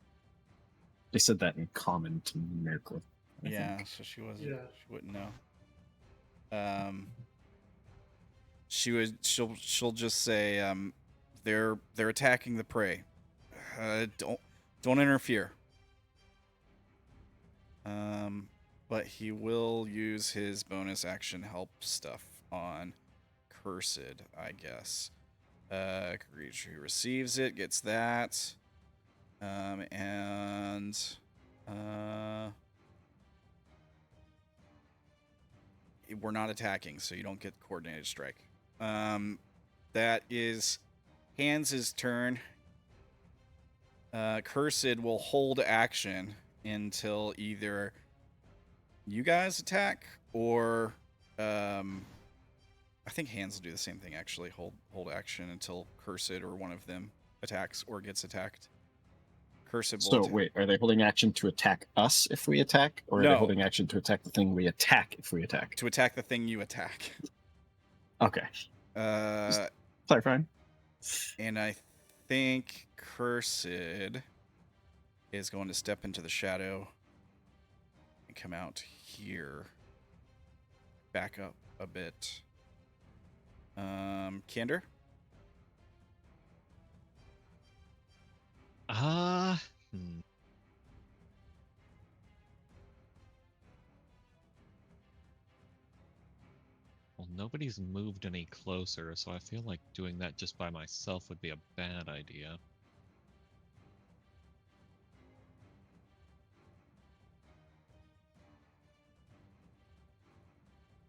E: They said that in common to Myrkrið.
A: Yeah, so she wasn't.
D: Yeah.
A: She wouldn't know. She'll just say, they're attacking the prey. Don't interfere. But he will use his bonus action help stuff on Cursed, I guess. Creature who receives it gets that. We're not attacking, so you don't get coordinated strike. That is Hans' turn. Cursed will hold action until either you guys attack or I think Hans will do the same thing actually. Hold action until Cursed or one of them attacks or gets attacked. Cursed will
E: So wait, are they holding action to attack us if we attack, or are
A: No.
E: they holding action to attack the thing we attack if we attack?
A: to attack the thing you attack.
E: Okay. Clarifying.
A: And I think Cursed is going to step into the shadow and come out here. Back up a bit. Candor?
B: Well, nobody's moved any closer, so I feel like doing that just by myself would be a bad idea.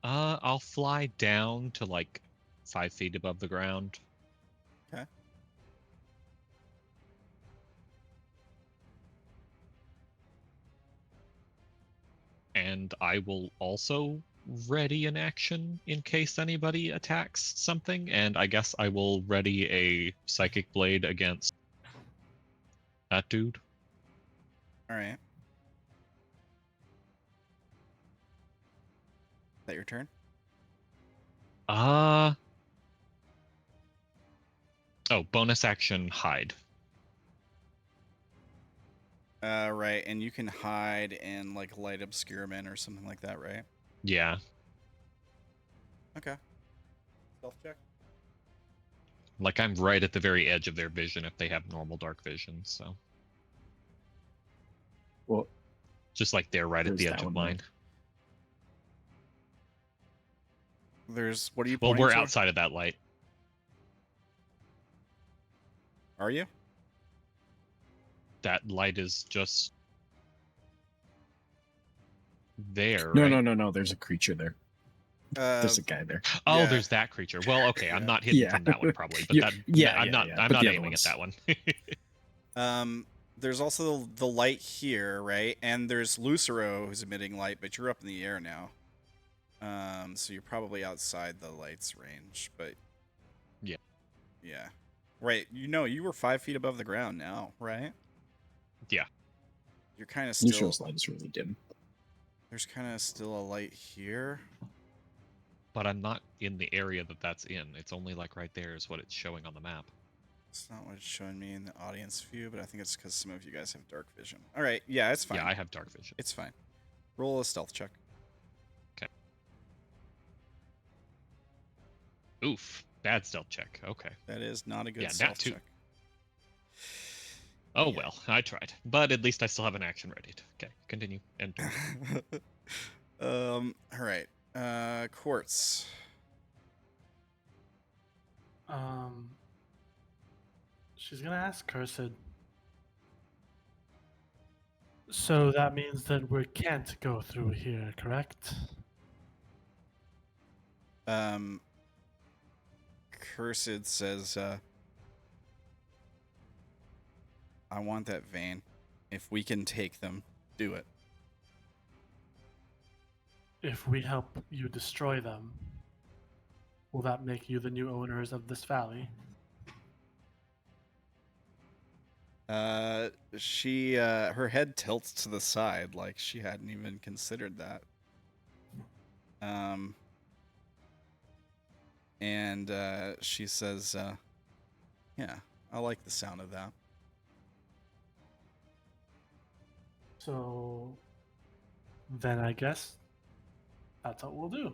B: I'll fly down to like 5 feet above the ground.
A: Okay.
B: And I will also ready an action in case anybody attacks something, and I guess I will ready a Psychic Blade against that dude.
A: Alright. Is that your turn?
B: Oh, bonus action, hide.
A: Right, and you can hide in like light obscurement or something like that, right?
B: Yeah.
A: Okay. Stealth check.
B: Like, I'm right at the very edge of their vision if they have normal dark vision, so.
E: Well,
B: just like they're right at
E: there's
B: the edge
E: that
B: of
E: one,
B: mine.
A: There's what are you
B: Well,
A: pointing
B: we're
A: to?
B: outside of that light.
A: Are you?
B: That light is just there,
E: No,
B: right?
E: no. There's a creature there. There's a guy there.
B: Oh,
A: yeah.
B: there's that creature. Well, okay, I'm not hidden
E: Yeah.
B: from that one probably, but
E: Yeah,
B: I'm
E: yeah,
B: not
E: but the other
B: aiming
E: ones.
B: at that one.
A: There's also the light here, right? And there's Lucero who's emitting light, but you're up in the air now. So you're probably outside the light's range, but
B: Yeah.
A: Yeah. Right. You were 5 feet above the ground now, right?
B: Yeah.
A: You're kind of still.
E: Lucero's light is really dim.
A: There's kind of still a light here.
B: But I'm not in the area that's in. It's only like right there is what it's showing on the map.
A: It's not what it's showing me in the audience view, but I think it's because some of you guys have dark vision. All right. Yeah, it's fine.
B: Yeah, I have dark vision.
A: It's fine. Roll a stealth check.
B: Okay. Oof. Bad stealth check. Okay.
A: That is not a good
B: Yeah,
A: stealth
B: nat 2.
A: check.
B: Oh,
A: Yeah.
B: well, I tried. But at least I still have an action ready. Okay, continue. End turn.
A: All right. Quartz.
D: She's gonna ask Cursed. So that means that we can't go through here, correct?
A: Cursed says, I want that vein. If we can take them, do it.
D: If we help you destroy them, will that make you the new owners of this valley?
A: She, her head tilts to the side like she hadn't even considered that. And she says, yeah, I like the sound of that.
D: So then I guess that's what we'll do.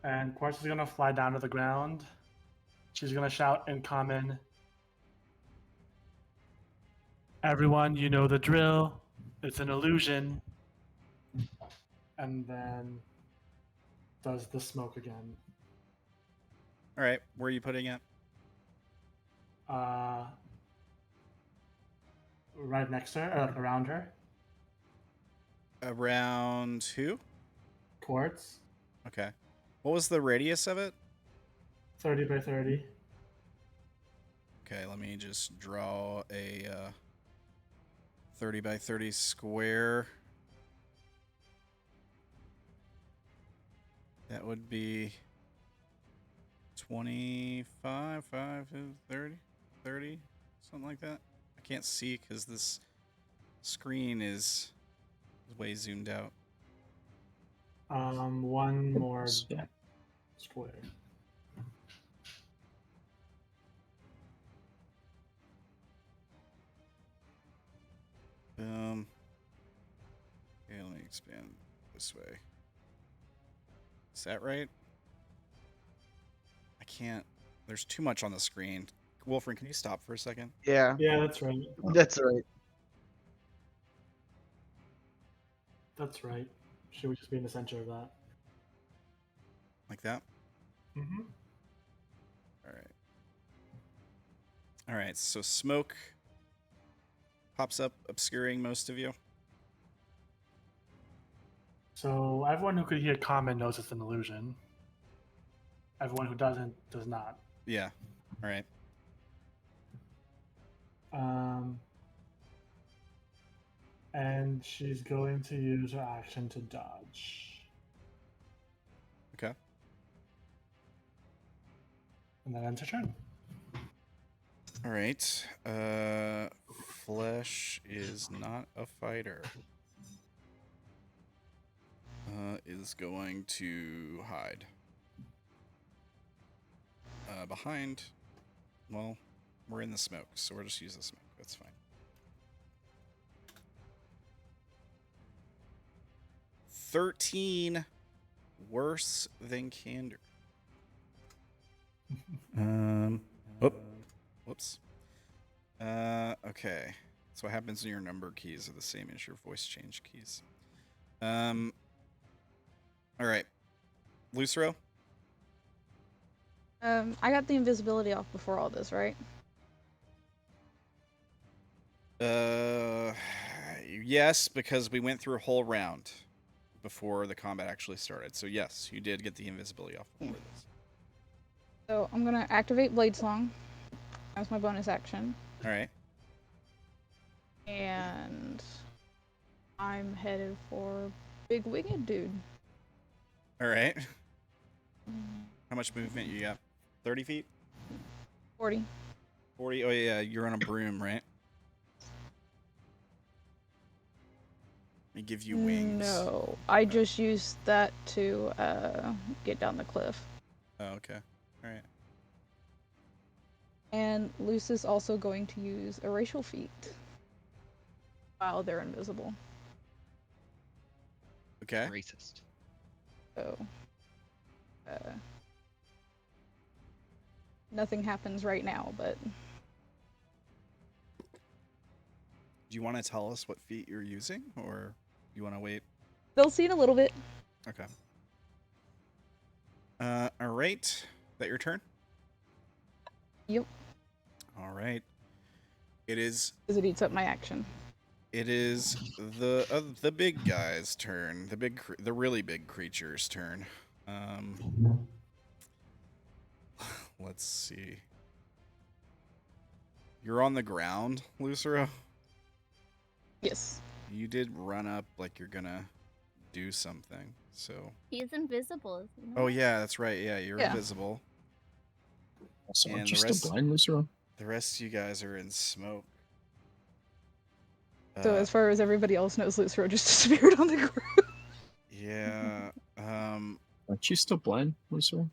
D: And Quartz is gonna fly down to the ground. She's gonna shout in common, "Everyone, you know the drill. It's an illusion." And then does the smoke again.
A: All right, where are you putting it?
D: Right next to her, around her.
A: Around who?
D: Quartz.
A: Okay. What was the radius of it?
D: 30 by 30.
A: Okay, let me just draw a 30 by 30 square. That would be 25, 5, 30, 30, something like that. I can't see because this screen is way zoomed out.
D: One more
E: Yeah.
D: square.
A: Okay, let me expand this way. Is that right? I can't. There's too much on the screen. Wolfrin, can you stop for a second?
F: Yeah,
D: Yeah, that's right.
F: that's right.
D: That's right. She would just be in the center of that.
A: Like that?
D: Mm-hmm.
A: All right. All right, so smoke pops up, obscuring most of you.
D: So everyone who could hear common knows it's an illusion. Everyone who doesn't does not.
A: Yeah. All right.
D: And she's going to use her action to dodge.
A: Okay.
D: And then ends her turn.
A: All right. Flesh is not a fighter. Is going to hide. Behind. Well, we're in the smoke, so we'll just use the smoke. That's fine. 13. Worse than Candor. Whoops. Okay. So what happens when your number keys are the same as your voice change keys? All right. Lucero?
C: I got the invisibility off before all this, right?
A: Yes, because we went through a whole round before the combat actually started. So yes, you did get the invisibility off before this.
C: So I'm gonna activate Blade Song as my bonus action,
A: All right.
C: and I'm headed for Big Winged Dude.
A: All right. How much movement you got? 30 feet?
C: 40.
A: 40? Oh, yeah, you're on a broom, right? They give you wings.
C: No, I just used that to get down the cliff.
A: Oh, okay. All right.
C: And Luce is also going to use a racial feat while they're invisible.
A: Okay.
B: Racist.
C: So, nothing happens right now, but
A: Do you want to tell us what feat you're using, or you want to wait?
C: they'll see in a little bit.
A: Okay. All right. Is that your turn?
C: Yep.
A: All right. It is.
C: Because it eats up my action.
A: It is the big guy's turn. The really big creature's turn. Let's see. You're on the ground, Lucero.
C: Yes.
A: You did run up like you're gonna do something. So.
H: He's invisible, isn't he?
A: Oh yeah, that's right. Yeah, you're
C: Yeah.
A: invisible.
E: Also,
A: And
E: aren't
A: the
E: you still
A: rest-
E: blind, Lucero?
A: The rest of you guys are in smoke.
C: So as far as everybody else knows, Lucero just disappeared on the ground.
A: Yeah.
E: Aren't you still blind, Lucero?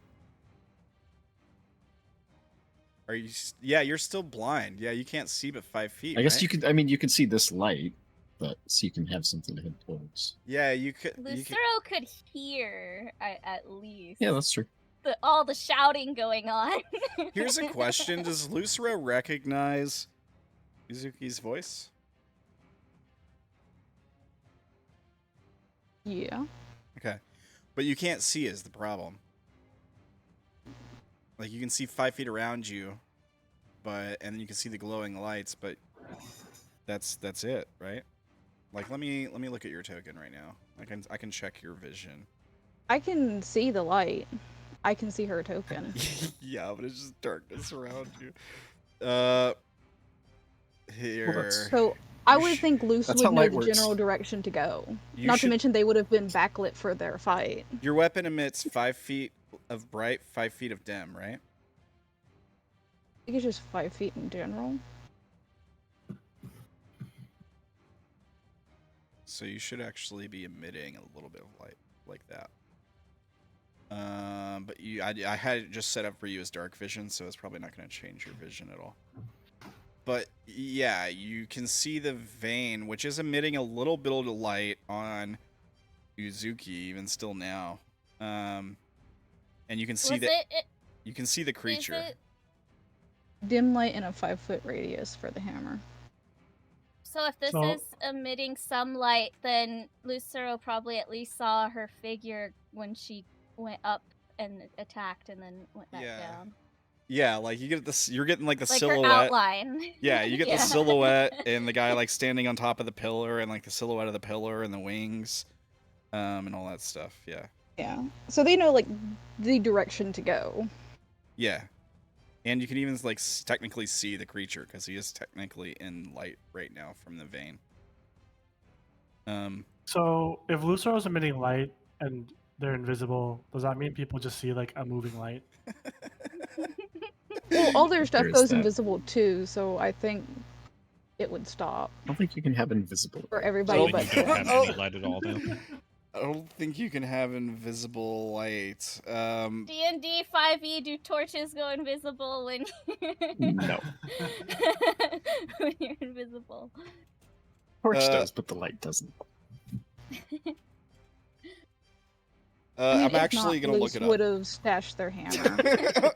A: Are you? Yeah, you're still blind. Yeah, you can't see but 5 feet.
E: I guess
A: right?
E: you could. I mean, you can see this light, but so you can have something to head towards.
A: Yeah, you could.
H: Lucero could hear at least.
E: Yeah, that's true.
H: All the shouting going on.
A: Here's a question: does Lucero recognize Izuki's voice?
C: Yeah.
A: Okay, but you can't see is the problem. Like you can see 5 feet around you, and then you can see the glowing lights, but that's it, right? Like let me look at your token right now. I can check your vision.
C: I can see the light. I can see her token.
A: Yeah, but it's just darkness around you. Here.
C: So I
A: You
C: would
A: sh-
C: think Luce
E: That's
C: would
E: how
C: know
E: light
C: the
E: works.
C: general direction to go.
A: You
C: Not to
A: should-
C: mention they would have been backlit for their fight.
A: Your weapon emits 5 feet of bright, 5 feet of dim, right?
C: I think it's just 5 feet in general.
A: So you should actually be emitting a little bit of light like that. But I had it just set up for you as dark vision, so it's probably not going to change your vision at all. But yeah, you can see the vein, which is emitting a little bit of light on Uzuki, even still now. And you can see you can see the creature.
H: Is it,
C: Dim light in a 5-foot radius for the hammer.
H: so if this is emitting some light, then Lucero probably at least saw her figure when she went up and attacked and then went back down.
A: Yeah, like you get this. You're getting like the
H: Like
A: silhouette.
H: her outline.
A: Yeah, you get the silhouette and the guy like standing on top of the pillar and like the silhouette of the pillar and the wings, and all that stuff. Yeah.
C: Yeah. So they know like the direction to go.
A: Yeah, and you can even like technically see the creature because he is technically in light right now from the vein.
D: So if Lucero's emitting light and they're invisible, does that mean people just see like a moving light?
C: Well, all their stuff
E: There is
C: goes
E: that.
C: invisible too, so I think it would stop
E: I don't think you can have invisible.
C: for
B: I
C: everybody
B: don't
C: but
B: think you don't
C: him.
B: have any light at all now.
A: I don't think you can have invisible light.
H: DnD5e, do torches go invisible when
E: No.
H: when you're invisible?
E: Torch does, but the light doesn't.
C: I mean,
A: I'm
C: if
A: actually
C: not,
A: gonna look
C: Luce
A: it up.
C: would have stashed their hammer.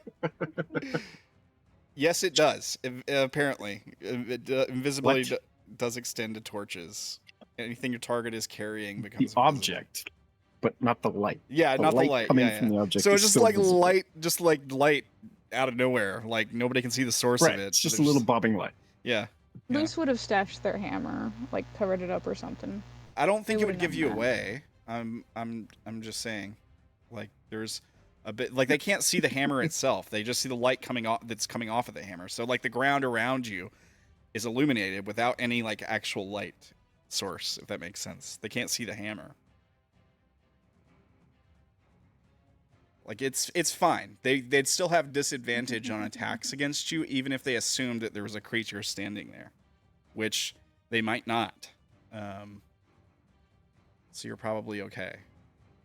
A: Yes, it does. Apparently, invisibility
E: What?
A: does extend to torches. Anything your target is carrying
E: The
A: becomes invisible.
E: object, but not the light.
A: Yeah,
E: The
A: not
E: light
A: the light.
E: coming
A: Yeah,
E: from
A: yeah.
E: the object
A: So
E: is
A: it's just
E: still
A: like
E: visible.
A: light out of nowhere. Like nobody can see the source
E: Right,
A: of it.
E: it's
A: but
E: just a little bobbing light.
A: Yeah. Yeah.
C: Luce would have stashed their hammer, like covered it up or something.
A: I don't think
C: They
A: it would
C: would've
A: give
C: done
A: you
C: that.
A: away. I'm just saying. Like there's a bit like they can't see the hammer itself. They just see the light coming off of the hammer. So like the ground around you is illuminated without any like actual light source, if that makes sense. They can't see the hammer. Like it's fine. They'd still have disadvantage on attacks against you even if they assumed that there was a creature standing there, which they might not. So you're probably okay.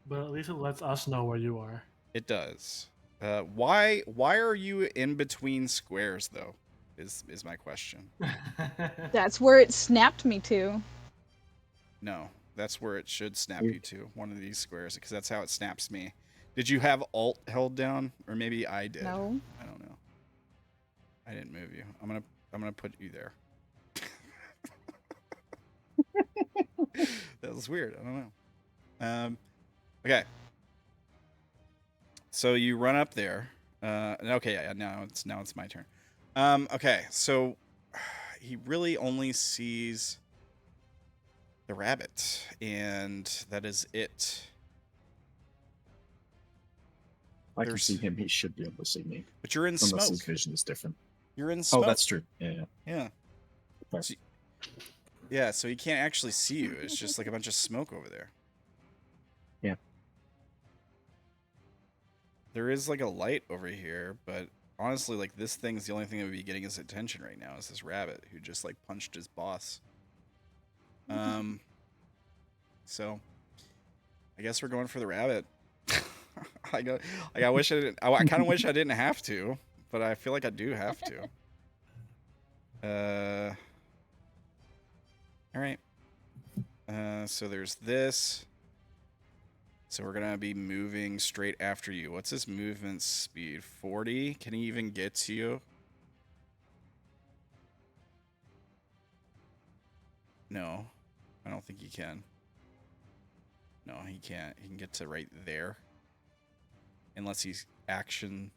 D: But at least it lets us know where you are.
A: It does. Why are you in between squares though? Is my question.
C: That's where it snapped me to.
A: No, that's where it should snap you to. One of these squares, because that's how it snaps me. Did you have Alt held down, or maybe I did?
C: No.
A: I don't know. I didn't move you. I'm gonna put you there. That was weird. I don't know. Okay. So you run up there. Okay, yeah, now it's my turn. Okay, so he really only sees the rabbit, and that is it.
E: I can
A: There's-
E: see him. He should be able to see me,
A: But you're in
E: unless
A: smoke.
E: his vision is different.
A: You're in smoke.
E: Oh, that's true. Yeah.
A: Yeah.
E: Okay.
A: So, yeah, so he can't actually see you. It's just like a bunch of smoke over there.
E: Yeah.
A: There is like a light over here, but honestly, like this thing's the only thing that would be getting his attention right now is this rabbit who just like punched his boss. So I guess we're going for the rabbit. I wish I didn't. I kind of wish I didn't have to, but I feel like I do have to. All right. So there's this. So we're gonna be moving straight after you. What's his movement speed? 40? Can he even get to you? No, I don't think he can. No, he can't. He can get to right there. Unless he's action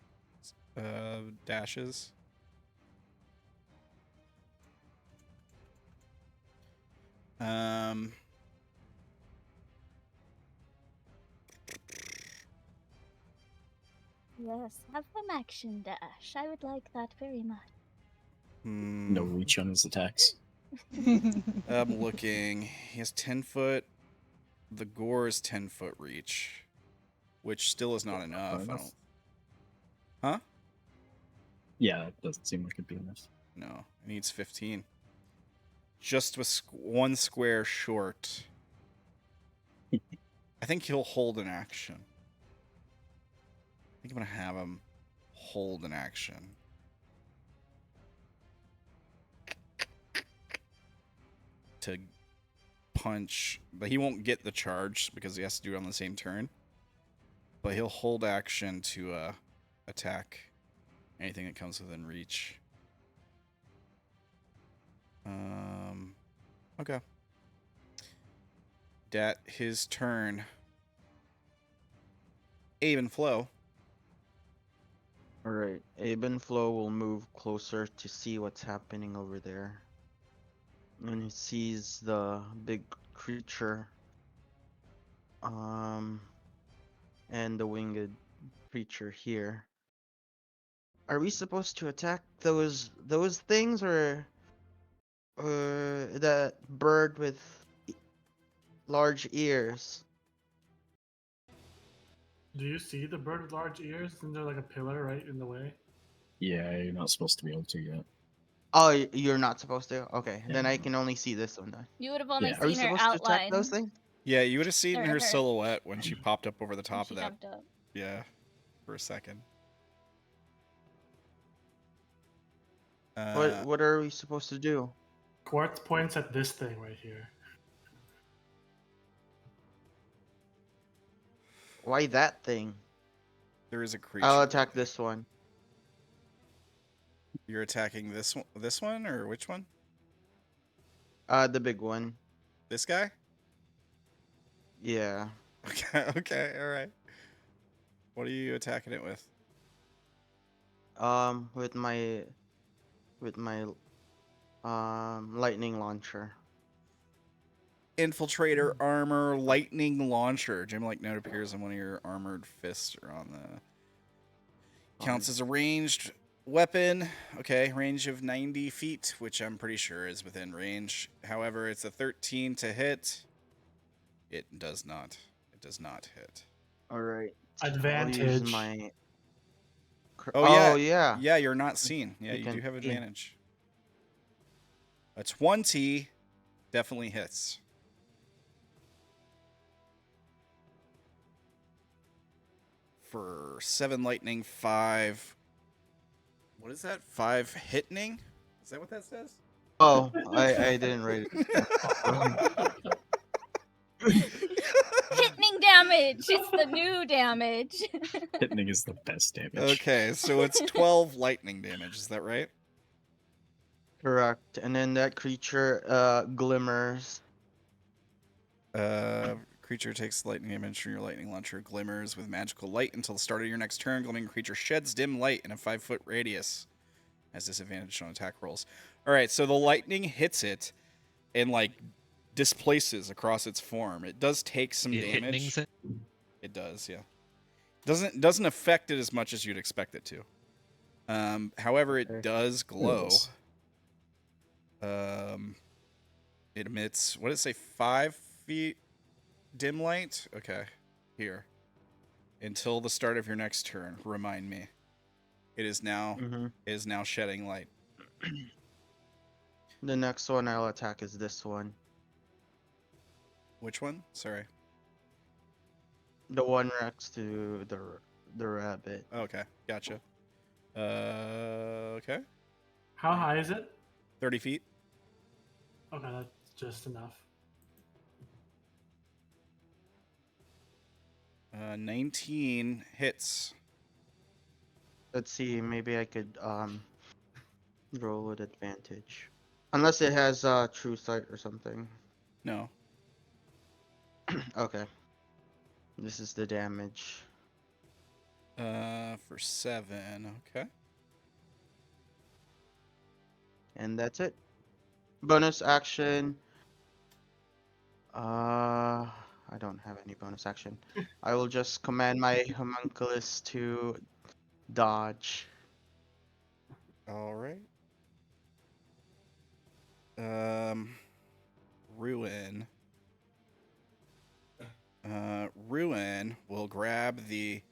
A: dashes.
H: Yes, have him action dash. I would like that very much.
E: No reach on his attacks.
A: I'm looking. He has 10 foot. The gore is 10 foot reach, which still is not enough. I don't. Huh?
E: Yeah, it doesn't seem like it'd be enough.
A: No, it needs 15. Just with one square short. I think he'll hold an action. I think I'm gonna have him hold an action. To punch, but he won't get the charge because he has to do it on the same turn. But he'll hold action to attack anything that comes within reach. Okay. That his turn. Abe Flo.
F: Alright, Abe and Flo will move closer to see what's happening over there. And he sees the big creature. And the winged creature here. Are we supposed to attack those things or that bird with large ears?
D: Do you see the bird with large ears? Isn't there like a pillar right in the way?
E: Yeah, you're not supposed to be able to yet.
F: Oh, you're not supposed to? Okay,
E: Yeah,
F: then I
E: no.
F: can only see this one then.
H: You would have only
E: Yeah.
F: Are we
H: seen her
F: supposed to attack
H: outline.
F: those things?
A: Yeah, you would have seen
H: Or
A: her
H: her.
A: silhouette when she popped up over the
H: when
A: top
H: she
A: of that.
H: jumped up.
A: Yeah, for a second.
F: What are we supposed to do?
D: Quartz points at this thing right here.
F: Why that thing?
A: There is a creature.
F: I'll
A: right
F: attack
A: there.
F: this one.
A: You're attacking this one, or which one?
F: The big one.
A: This guy?
F: Yeah.
A: Okay, okay, all right. What are you attacking it with?
F: With my lightning launcher.
A: Infiltrator armor lightning launcher. Gem like note appears on one of your armored fists or on the. Counts as a ranged weapon. Okay, range of 90 feet, which I'm pretty sure is within range. However, it's a 13 to hit. It does not. It does not hit.
F: All right.
D: Advantage.
F: I'll use my.
A: Oh yeah.
F: Oh yeah.
A: Yeah, you're not seen. Yeah,
F: You
A: you
F: can
A: do have
F: see.
A: advantage. A 20 definitely hits. For 7 lightning, 5. What is that? 5 hitting? Is that what that says?
F: Oh, I didn't write it.
H: Hitting damage! It's the new damage.
E: Hitting is the best damage.
A: Okay, so it's 12 lightning damage. Is that right?
F: Correct. And then that creature glimmers.
A: Creature creature takes lightning damage from your lightning launcher, glimmers with magical light until the start of your next turn. Glimmering creature sheds dim light in a 5-foot radius. Has disadvantage on attack rolls. All right, so the lightning hits it and like displaces across its form. It does take some damage.
B: It?
A: It does, yeah. Doesn't affect it as much as you'd expect it to. However, it does glow.
E: Yes.
A: It emits, what did it say, 5 feet dim light? Okay, here. Until the start of your next turn. Remind me. It is now shedding light.
F: The next one I'll attack is this one.
A: Which one? Sorry.
F: The one next to the rabbit.
A: Okay, gotcha. Okay.
D: How high is it?
A: 30 feet.
D: Okay, that's just enough.
A: 19 hits.
F: Let's see, maybe I could roll with advantage. Unless it has true sight or something.
A: No.
F: Okay. This is the damage.
A: For 7. Okay.
F: And that's it. Bonus action. I don't have any bonus action. I will just command my homunculus to dodge.
A: All right. Ruin. Ruin will grab the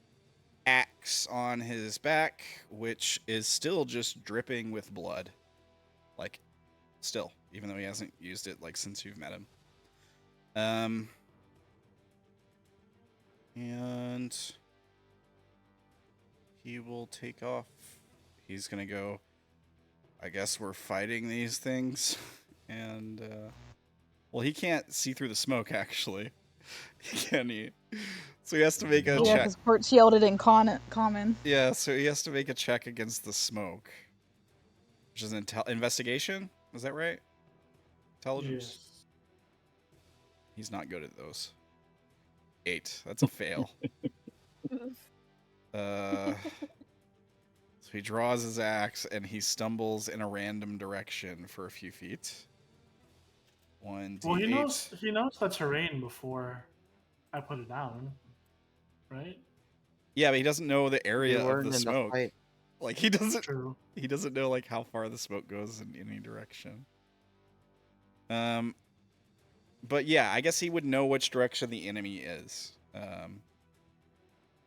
A: axe on his back, which is still just dripping with blood. Like, still, even though he hasn't used it like since you've met him. And he will take off. He's gonna go, I guess we're fighting these things. And, well, he can't see through the smoke, actually. Can he? So he has to make a
C: Yeah,
A: check.
C: because Quartz yelled it in common.
A: Yeah, so he has to make a check against the smoke. Which is an investigation? Is that right? Intelligence?
D: Yes.
A: He's not good at those. 8. That's a fail. So he draws his axe and he stumbles in a random direction for a few feet. 1d8.
D: Well, he knows the terrain before I put it down, right?
A: Yeah, but he doesn't know the area
F: You
A: of
F: weren't
A: the
F: in the
A: smoke.
F: fight.
A: Like he doesn't
D: True.
A: know like how far the smoke goes in any direction. But yeah, I guess he would know which direction the enemy is.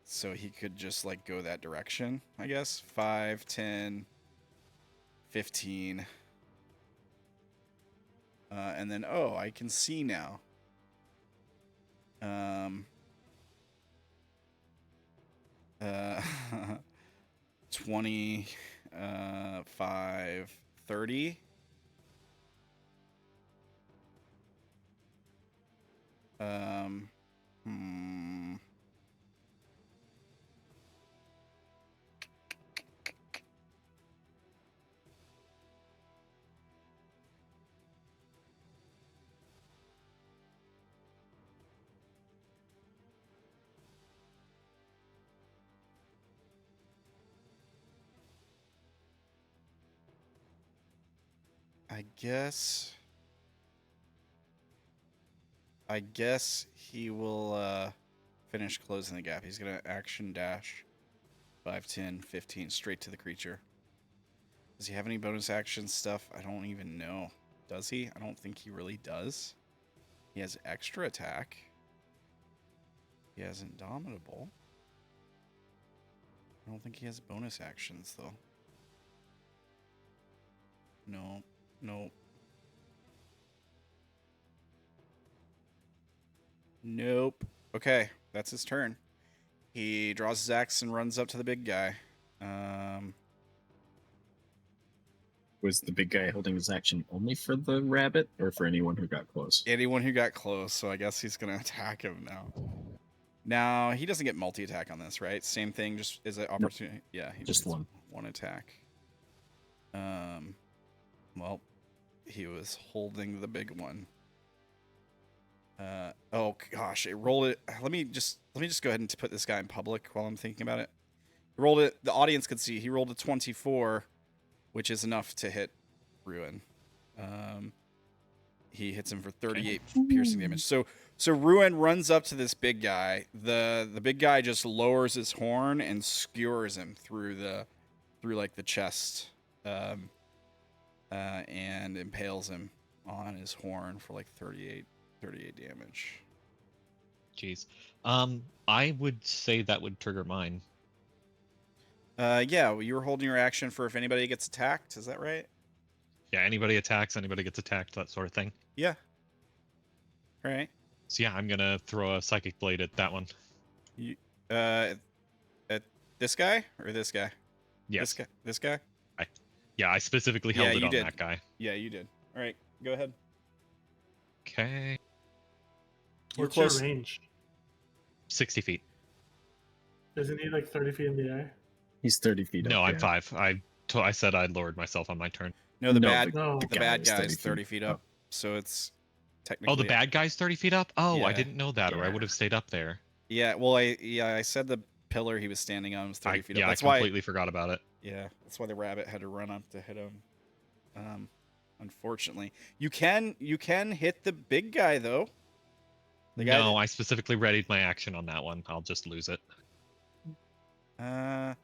A: So he could just like go that direction, I guess. 5, 10, 15. And then, oh, I can see now. 20, 5, 30. I guess he will finish closing the gap. He's going to action dash 5, 10, 15 straight to the creature. Does he have any bonus action stuff? I don't even know. Does he? I don't think he really does. He has extra attack. He has Indomitable. I don't think he has bonus actions, though. No. Nope. Okay, that's his turn. He draws his axe and runs up to the big guy.
E: Was the big guy holding his action only for the rabbit or for anyone who got close?
A: Anyone who got close, so I guess he's going to attack him now. Now, he doesn't get multi-attack on this, right? Same thing, just as an opportunity. Nope. Yeah, he
E: just one.
A: One attack. Well, he was holding the big one. Oh gosh, it rolled it. Let me just go ahead and put this guy in public while I'm thinking about it. He rolled it. The audience could see. He rolled a 24, which is enough to hit Ruin. He hits him for 38 piercing damage. So Ruin runs up to this big guy. The big guy just lowers his horn and skewers him through like the chest, and impales him on his horn for like 38 damage.
B: Jeez. I would say that would trigger mine.
A: Yeah, well, you were holding your action for if anybody gets attacked. Is that right?
B: Yeah, anybody attacks, anybody gets attacked, that sort of thing.
A: Yeah. All right.
B: So yeah, I'm gonna throw a psychic blade at that one.
A: You, at this guy or this guy?
B: Yes.
A: This guy?
B: Yeah, I specifically
A: Yeah,
B: held it
A: you
B: on
A: did.
B: that guy.
A: Yeah, you did. All right, go ahead.
B: Okay.
A: You're
D: What's
A: close.
D: your range?
B: 60 feet.
D: Isn't he like 30 feet in the air?
E: He's 30 feet
B: No,
E: up.
B: I'm
E: yeah.
B: 5. I said I lowered myself on my turn.
A: No, the
E: No,
A: bad
D: No.
A: the bad
E: guy is
A: guy's 30 feet up, so it's technically.
B: Oh, the bad guy's 30 feet up? Oh, I
A: Yeah.
B: didn't know that, or I
E: Yeah.
B: would have stayed up there.
A: Yeah, well, I said the pillar he was standing on was 30 feet
B: Yeah,
A: up. That's
B: I completely forgot about it.
A: Yeah, that's why the rabbit had to run up to hit him. Unfortunately, you can hit the big guy though. The guy
B: No, I specifically readied my action on that one. I'll just lose it.
A: All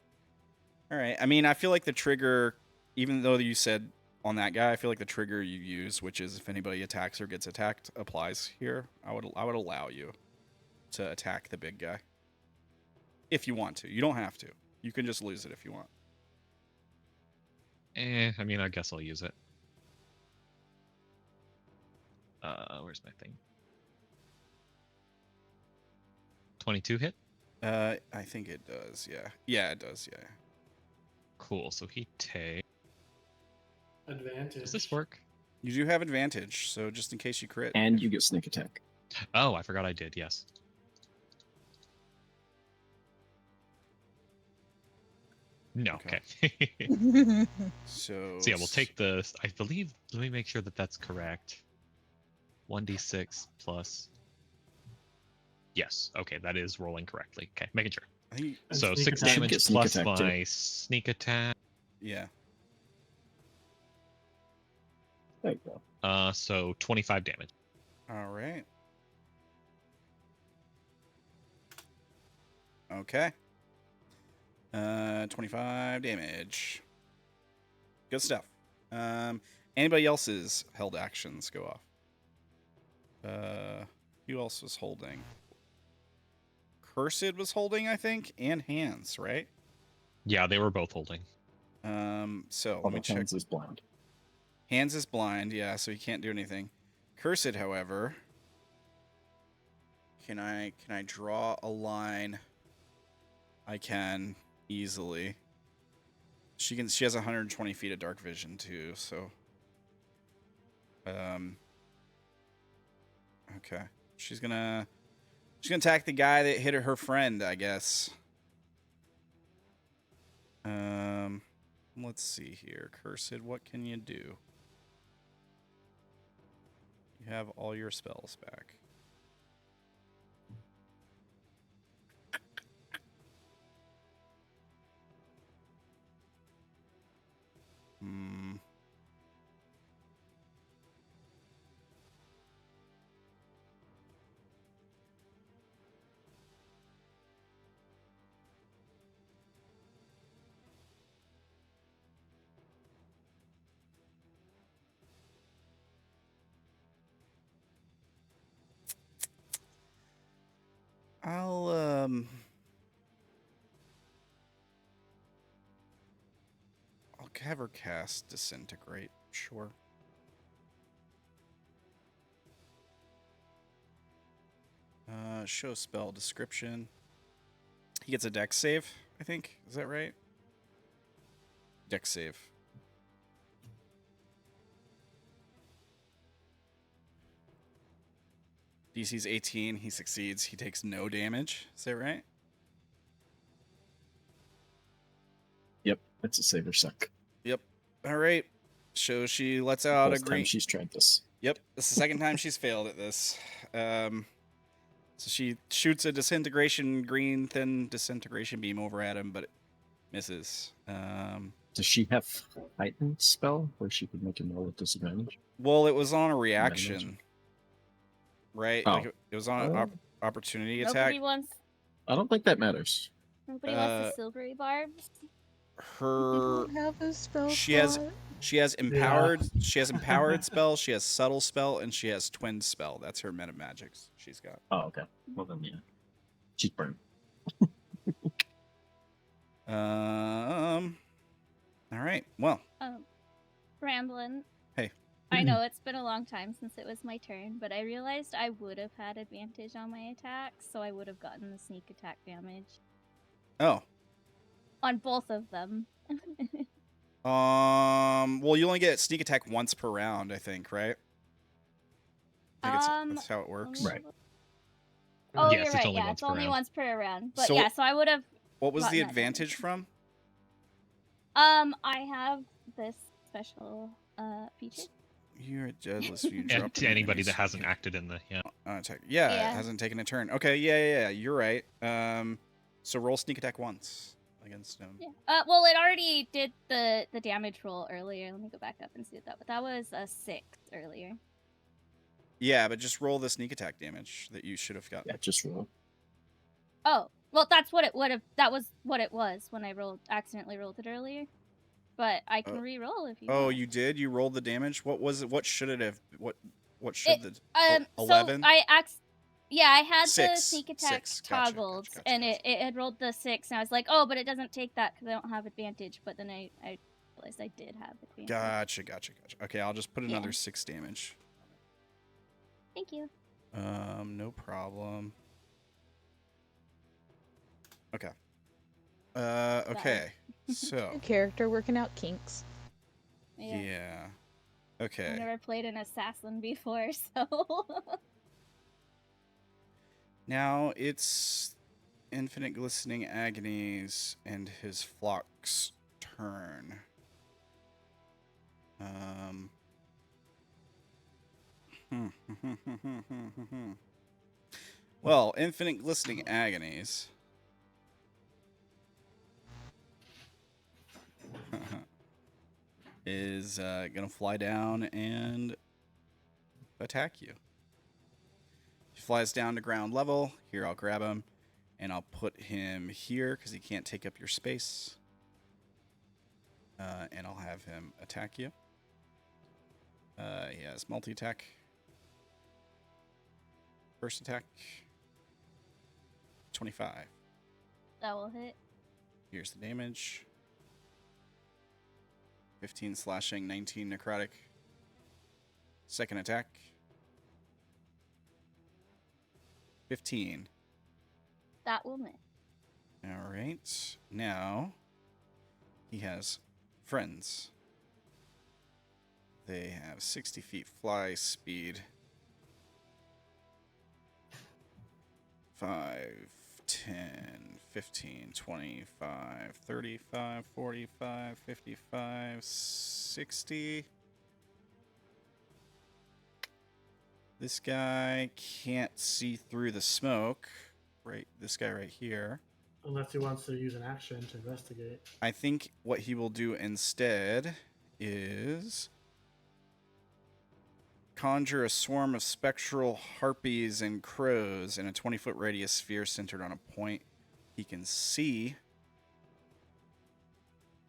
A: right. I mean, I feel like the trigger, even though you said on that guy, I feel like the trigger you use, which is if anybody attacks or gets attacked, applies here. I would allow you to attack the big guy if you want to. You don't have to. You can just lose it if you want.
B: I mean, I guess I'll use it. Where's my thing? 22 hit?
A: I think it does. Yeah. Yeah, it does. Yeah.
B: Cool. So he takes.
D: Advantage.
B: Does this work?
A: You do have advantage, so just in case you crit.
E: And you get sneak attack.
B: Oh, I forgot I did. Yes. No.
A: Okay.
B: Okay.
A: So
B: So yeah, we'll take the. I believe. Let me make sure that that's correct. 1d6 plus. Yes. Okay, that is rolling correctly. Okay, making sure.
A: I think,
D: And
B: So
D: sneak
B: 6
D: attack.
E: Get
B: damage
E: sneak
B: plus
E: attack, too.
B: my sneak attack.
A: yeah.
E: There you go.
B: So 25 damage.
A: All right. Okay. 25 damage. Good stuff. Anybody else's held actions go off? Who else was holding? Cursed was holding, I think, and Hands, right?
B: Yeah, they were both holding.
A: So let
E: Although
A: me check.
E: Hands is blind.
A: Hands is blind, yeah, so he can't do anything. Cursed, however, can I draw a line? I can easily. She has 120 feet of dark vision too, so okay. She's gonna attack the guy that hit her friend, I guess. Let's see here. Cursed, what can you do? You have all your spells back. I'll have her cast Disintegrate, sure. Show spell description. He gets a dex save, I think. Is that right? Dex save. DC's 18. He succeeds. He takes no damage. Is that right?
E: Yep, that's a saver suck.
A: Yep. All right. So she lets out a
E: Both
A: green.
E: times she's tried this.
A: Yep, this is the second time she's failed at this. So she shoots a green thin disintegration beam over at him, but it misses.
E: Does she have heightened spell where she could make him roll with disadvantage?
A: Well, it was on a reaction, right?
E: Oh.
A: Like it was on an opportunity attack.
H: Nobody wants.
E: I don't think that matters.
H: Nobody wants the silvery barbs.
A: Her
C: Don't have a spell
A: she has
C: slot.
A: she has empowered spell, she has subtle spell, and she has twin spell. That's her meta magics she's got.
E: Oh, okay. Well then, yeah, she's burned.
A: All right. Well.
H: Ramblin'.
A: Hey.
H: I know it's been a long time since it was my turn, but I realized I would have had advantage on my attacks, so I would have gotten the sneak attack damage.
A: Oh.
H: On both of them.
A: Well, you only get sneak attack once per round, I think, right? I think that's how it works.
E: Right.
H: Oh,
B: Yes,
H: you're
B: it's
H: right.
B: only
H: Yeah,
B: once
H: it's
B: per
H: only
B: round.
H: once per round. But
A: So
H: yeah, so I would have.
A: What was the
H: gotten that
A: advantage
H: damage.
A: from?
H: I have this special feature.
A: You're a deadless. You
B: And
A: drop
B: to
A: an
B: anybody
A: enemy's
B: that hasn't acted in the
A: attack. Yeah,
H: Yeah.
A: it hasn't taken a turn. Okay, yeah. You're right. So roll sneak attack once against him.
H: Yeah. Well, it already did the damage roll earlier. Let me go back up and see what that. But that was a 6 earlier.
A: Yeah, but just roll the sneak attack damage that you should have gotten.
E: Yeah, just roll.
H: Oh, well, that's what it would have. That was what it was when I accidentally rolled it earlier. But I can re-roll if you.
A: Oh,
H: want.
A: you did? You rolled the damage? What was it? What should it have? What should the
H: So
A: 11?
H: I had the
A: 6.
H: sneak attack
A: 6. Gotcha,
H: toggled,
A: gotcha.
H: and it had rolled the 6, and I was like, oh, but it doesn't take that because I don't have advantage. But then I realized I did have advantage.
A: Gotcha. Okay, I'll just put another 6 damage.
H: Thank you.
A: No problem. Okay. Okay. So.
C: New character working out kinks.
A: Yeah.
H: I've
A: Okay.
H: never played an assassin before, so.
A: Now it's Infinite Glistening Agonies and his flock's turn. Well, Infinite Glistening Agonies is gonna fly down and attack you. He flies down to ground level. Here, I'll grab him, and I'll put him here because he can't take up your space. And I'll have him attack you. He has multi-attack. First attack. 25.
H: That will hit.
A: Here's the damage. 15 slashing, 19 necrotic. Second attack. 15.
H: That will miss.
A: All right. Now he has friends. They have 60 feet fly speed. 5, 10, 15, 25, 35, 45, 55, 60. This guy can't see through the smoke. Right, this guy right here.
D: Unless he wants to use an action to investigate.
A: I think what he will do instead is conjure a swarm of spectral harpies and crows in a 20-foot radius sphere centered on a point he can see,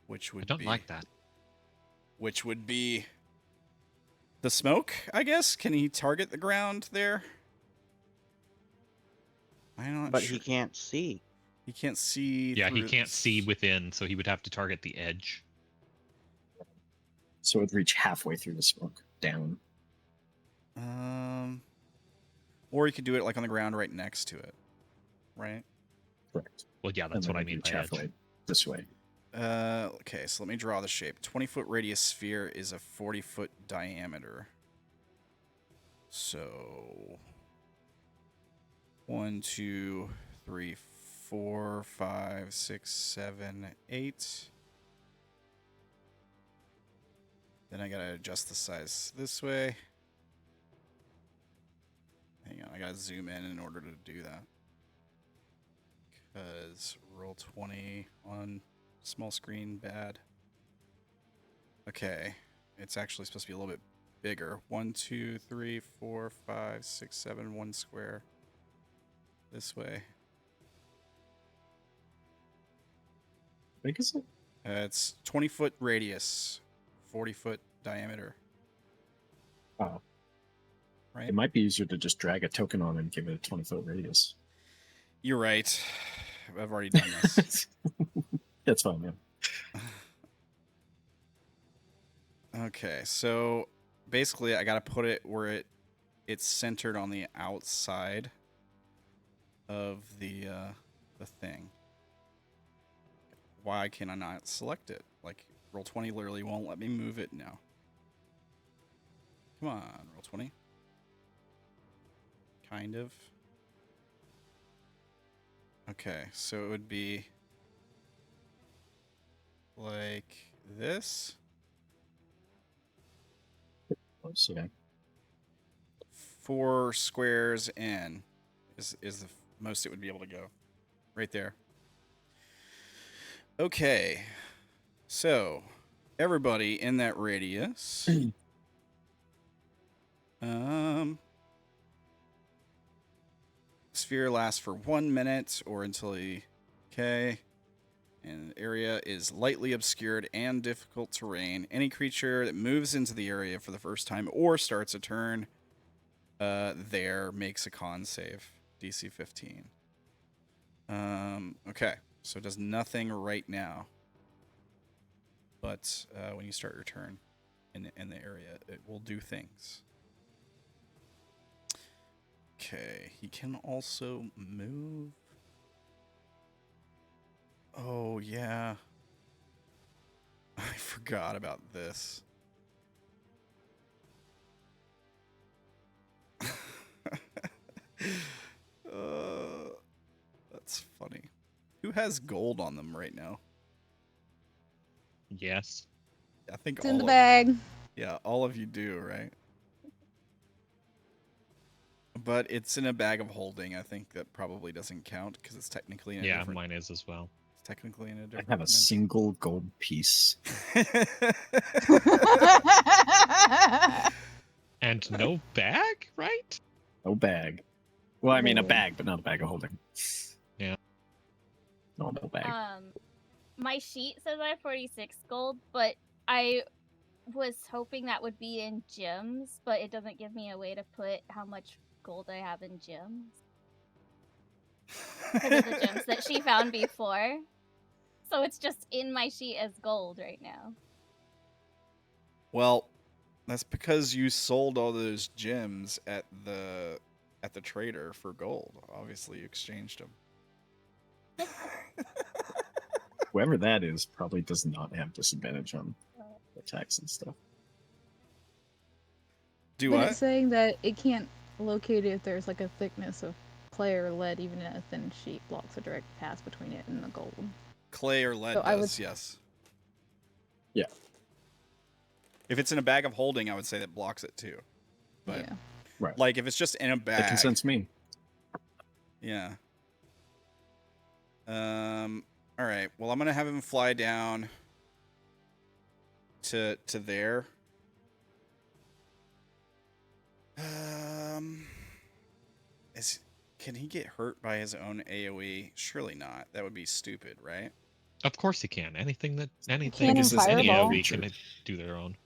A: which would
B: I don't like that.
A: Which would be the smoke, I guess. Can he target the ground there? I'm not
F: But
A: sure.
F: he can't see.
A: He can't see.
B: Yeah, he
A: through
B: can't see within, so he would have to target the edge.
E: So it'd reach halfway through the smoke down.
A: Or he could do it like on the ground right next to it, right?
E: Correct.
B: Well, yeah, that's
E: And
B: what I
E: then
B: mean
E: reach
B: by edge.
E: halfway this way.
A: Okay, so let me draw the shape. 20-foot radius sphere is a 40-foot diameter. So 1, 2, 3, 4, 5, 6, 7, 8. Then I gotta adjust the size this way. on. I gotta zoom in order to do that. Because roll 20 on small screen, bad. Okay. It's actually supposed to be a little bit bigger. 1, 2, 3, 4, 5, 6, 7, 1 square. This way.
E: How big is it?
A: It's 20-foot radius, 40-foot diameter.
E: Oh.
A: Right?
E: It might be easier to just drag a token on and give it a 20-foot radius.
A: You're right. I've already done this.
E: That's fine, yeah.
A: Okay, so basically I gotta put it where it's centered on the outside of the thing. Why can I not select it? Like, roll 20 literally won't let me move it now. Come on, roll 20. Kind of. Okay, so it would be like this.
E: Close, yeah.
A: 4 squares in is the most it would be able to go. Right there. Okay. So, everybody in that radius. Sphere lasts for 1 minute or until he. Okay. And the area is lightly obscured and difficult terrain. Any creature that moves into the area for the first time or starts a turn there makes a con save. DC 15. Okay. So it does nothing right now. But when you start your turn in the area, it will do things. Okay. He can also move. Oh, yeah. I forgot about this. That's funny. Who has gold on them right now?
B: Yes.
A: I think
C: It's in the
A: all
C: bag.
A: Yeah, all of you do, right? But it's in a bag of holding. I think that probably doesn't count because it's technically in a
B: Yeah,
A: different.
B: mine is as well.
A: It's technically in a
E: I
A: different.
E: have a single gold piece.
B: And no bag, right?
E: No bag. Well, I mean a
C: Whoa.
E: bag, but not a bag of holding.
B: Yeah.
E: No bag.
H: My sheet says I have 46 gold, but I was hoping that would be in gems, but it doesn't give me a way to put how much gold I have in gems. Because of the gems that she found before. So it's just in my sheet as gold right now.
A: Well, that's because you sold all those gems at the trader for gold. Obviously, you exchanged them.
E: Whoever that is probably does not have disadvantage on attacks and stuff.
A: Do
C: But
A: what?
C: it's saying that it can't locate it if there's like a thickness of clay or lead, even a thin sheet blocks a direct path between it and the gold.
A: Clay or lead
C: So I would-
A: does, yes.
E: Yeah.
A: If it's in a bag of holding, I would say that blocks it too. But
C: Yeah.
E: Right.
A: like if it's just in a bag.
E: That consents me.
A: Yeah. All right. Well, I'm gonna have him fly down to there. Can he get hurt by his own AoE? Surely not. That would be stupid, right?
B: Of course he can. Anything
C: Cannon
B: any
C: fireball.
B: AoE can do their own.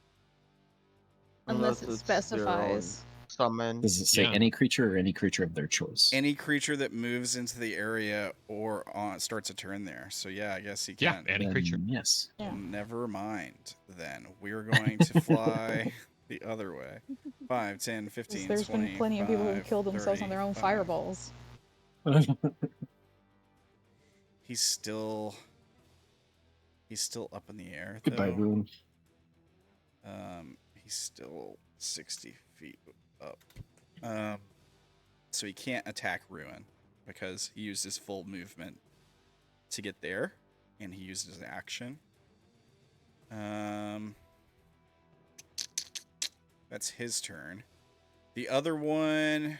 C: Unless it
F: their own
C: specifies.
F: summon.
E: Does it say
B: Yeah.
E: any creature or any creature of their choice?
A: Any creature that moves into the area or starts a turn there. So yeah, I guess he
B: Yeah,
A: can.
B: any creature.
E: Yes.
C: Yeah.
A: Never mind, then. We're going to fly the other way. 5, 10, 15,
C: There's
A: 20,
C: been plenty of people who
A: 5,
C: kill themselves on their own
A: 35.
C: fireballs.
A: He's still up in the air,
E: Goodbye,
A: though.
E: Rune.
A: He's still 60 feet up. So he can't attack Ruin because he used his full movement to get there, and he used his action. That's his turn. The other one,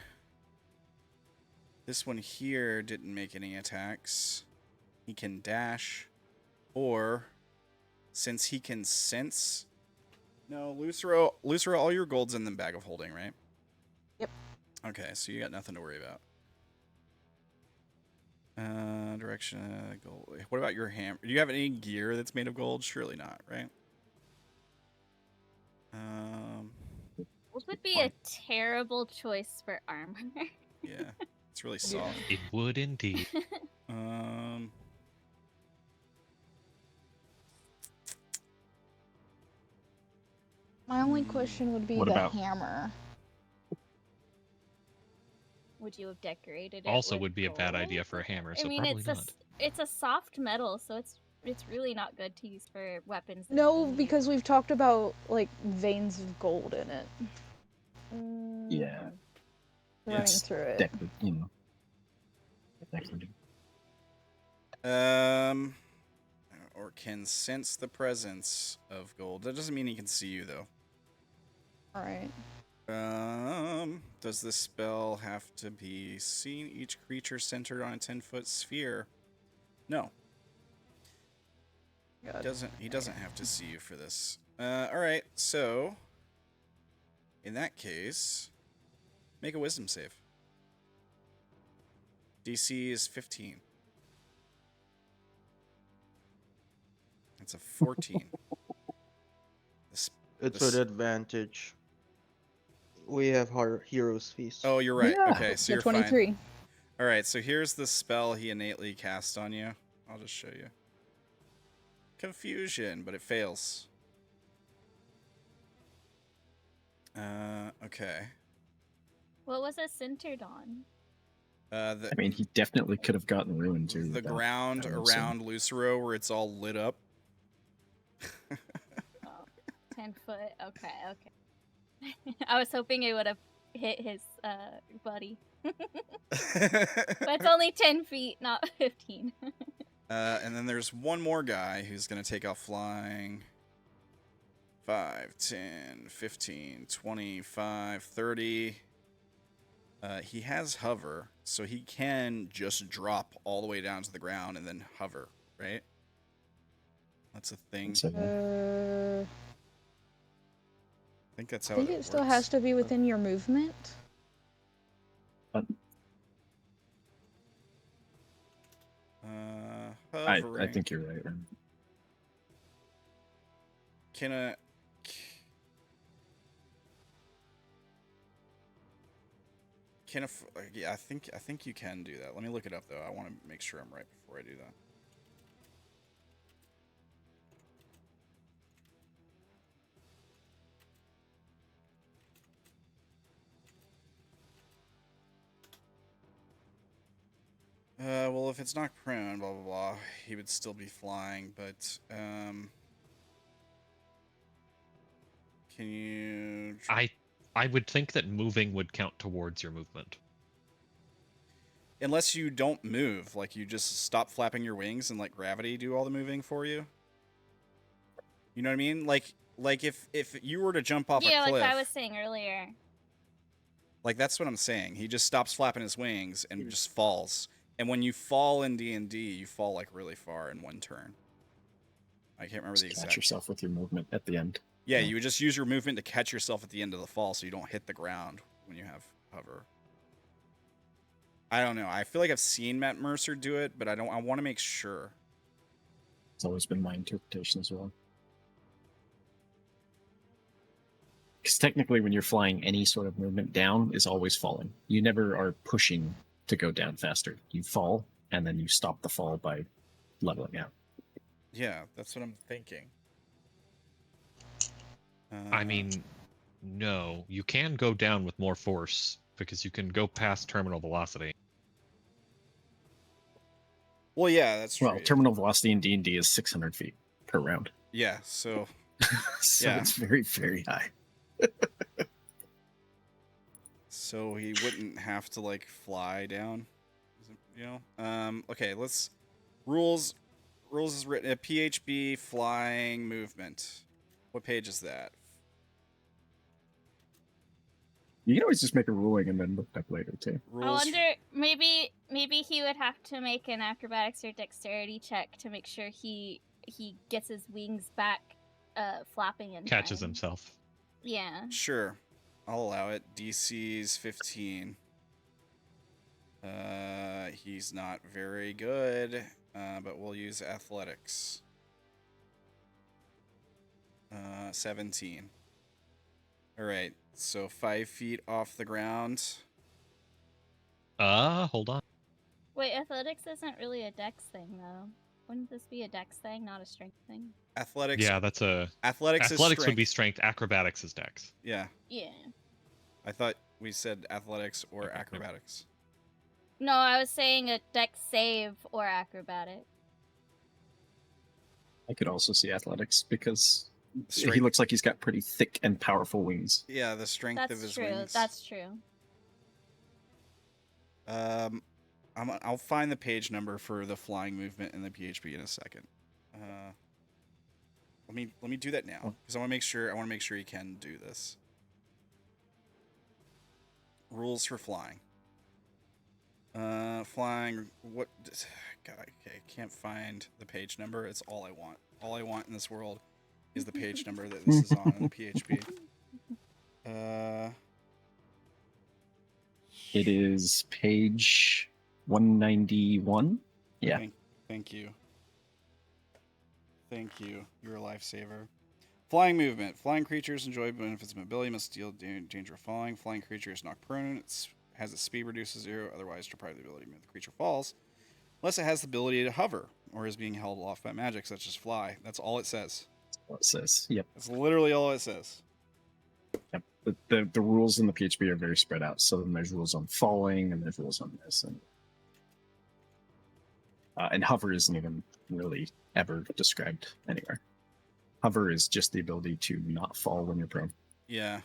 A: This one here didn't make any attacks. He can dash, or since he can sense. No, Lucero, all your gold's in the bag of holding, right?
C: Yep.
A: Okay, so you got nothing to worry about. Direction, gold. What about your hammer? Do you have any gear that's made of gold? Surely not, right?
H: Gold would be a terrible choice for armor.
A: Yeah, it's really soft.
B: It would indeed.
C: My only question would be
E: What
C: the
E: about-
C: hammer.
H: Would you have decorated it?
B: Also
H: with
B: would be a bad
H: gold?
B: idea for a hammer,
H: I
B: so
H: mean,
B: probably
H: it's
B: not.
H: it's a soft metal, so it's really not good to use for weapons. that
C: No,
H: need-
C: because we've talked about like veins of gold in it.
E: Yeah.
C: Running
E: It's
C: through it.
E: definitely, you know. Definitely.
A: Or can sense the presence of gold. That doesn't mean he can see you though.
C: Alright.
A: Does this spell have to be seen? Each creature centered on a 10-foot sphere. No. He doesn't have to see you for this. Alright, so in that case, make a wisdom save. DC is 15. That's a 14.
F: It's
A: This-
F: with advantage. We have Heroes Feast.
A: Oh, you're right.
C: Yeah.
A: Okay, so
C: So
A: you're fine.
C: 23.
A: All right, so here's the spell he innately cast on you. I'll just show you. Confusion, but it fails. Okay.
H: What was it centered on?
E: I mean, he definitely could have gotten ruined too.
A: The
E: without
A: ground
E: having some-
A: around Lucero where it's all lit up.
H: Oh, 10 foot. Okay. I was hoping it would have hit his buddy. But it's only 10 feet, not 15.
A: And then there's one more guy who's going to take off flying. 5, 10, 15, 25, 30. He has hover, so he can just drop all the way down to the ground and then hover, right? That's a thing.
E: So,
A: I think that's
C: I
A: how
C: think
A: it
C: it still
A: works.
C: has to be within your movement.
E: I
A: Hovering.
E: think you're right. Ren.
A: Can a yeah, I think you can do that. Let me look it up though. I want to make sure I'm right before I do that. Well, if it's not prone, blah blah blah, he would still be flying. But can you?
B: I would think that moving would count towards your movement.
A: Unless you don't move, like you just stop flapping your wings and let gravity do all the moving for you. You know what I mean? Like if you were to jump off
H: Yeah,
A: a cliff,
H: like I was saying earlier.
A: like that's what I'm saying. He just stops flapping his wings and just falls. And when you fall in D&D, you fall like really far in one turn. I can't remember the
E: Just catch
A: exact.
E: yourself with your movement at the end.
A: Yeah, you would just use your movement to catch yourself at the end of the fall so you don't hit the ground when you have hover. I don't know. I feel like I've seen Matt Mercer do it, but I want to make sure.
E: It's always been my interpretation as well. Because technically, when you're flying, any sort of movement down is always falling. You never are pushing to go down faster. You fall, and then you stop the fall by leveling out.
A: Yeah, that's what I'm thinking.
B: I mean, no. You can go down with more force because you can go past terminal velocity.
A: Well, yeah, that's true.
E: Well, terminal velocity in D&D is 600 feet per round.
A: Yeah, so
E: So
A: Yeah.
E: it's very, very high.
A: so he wouldn't have to like fly down, you know. Okay, let's rules is written at PHB flying movement. What page is that?
E: You can always just make a ruling and then look it up later too.
H: I
A: Rules.
H: wonder, maybe he would have to make an acrobatics or dexterity check to make sure he gets his wings back, flapping in
B: Catches
H: time.
B: himself.
H: Yeah.
A: Sure, I'll allow it. DC's 15. He's not very good, but we'll use athletics. 17. All right, so 5 feet off the ground.
B: Hold on.
H: Wait, athletics isn't really a dex thing, though. Wouldn't this be a dex thing, not a strength thing?
A: Athletics.
B: Yeah, that's a
A: Athletics is
B: athletics would
A: strength.
B: be strength. Acrobatics is dex.
A: Yeah,
H: Yeah.
A: I thought we said athletics or acrobatics.
H: No, I was saying a dex save or acrobatic.
E: I could also see athletics because he
A: Strength.
E: looks like he's got pretty thick and powerful wings.
A: Yeah, the strength of
H: That's
A: his
H: true.
A: wings.
H: That's true.
A: I'll find the page number for the flying movement in the PHP in a second. Let me do that now because I want to make sure he can do this. Rules for flying. Flying. What? God, I can't find the page number. It's all I want. All I want in this world is the page number that this is on in the PHP.
E: It is page 191. Yeah.
A: Thank you. Thank you. You're a lifesaver. Flying movement. Flying creatures enjoy benefits of mobility, must deal danger of falling. Flying creature is knocked prone. It has its speed reduced to 0, otherwise deprived of the ability to move. The creature falls. Unless it has the ability to hover, or is being held aloft by magic, such as fly. That's all it says.
E: That's what it says. Yep.
A: That's literally all it says.
E: Yep. The rules in the PHP are very spread out. So then there's rules on falling, and there's rules on this, and hover isn't even really ever described anywhere. Hover is just the ability to not fall when you're prone,
A: Yeah.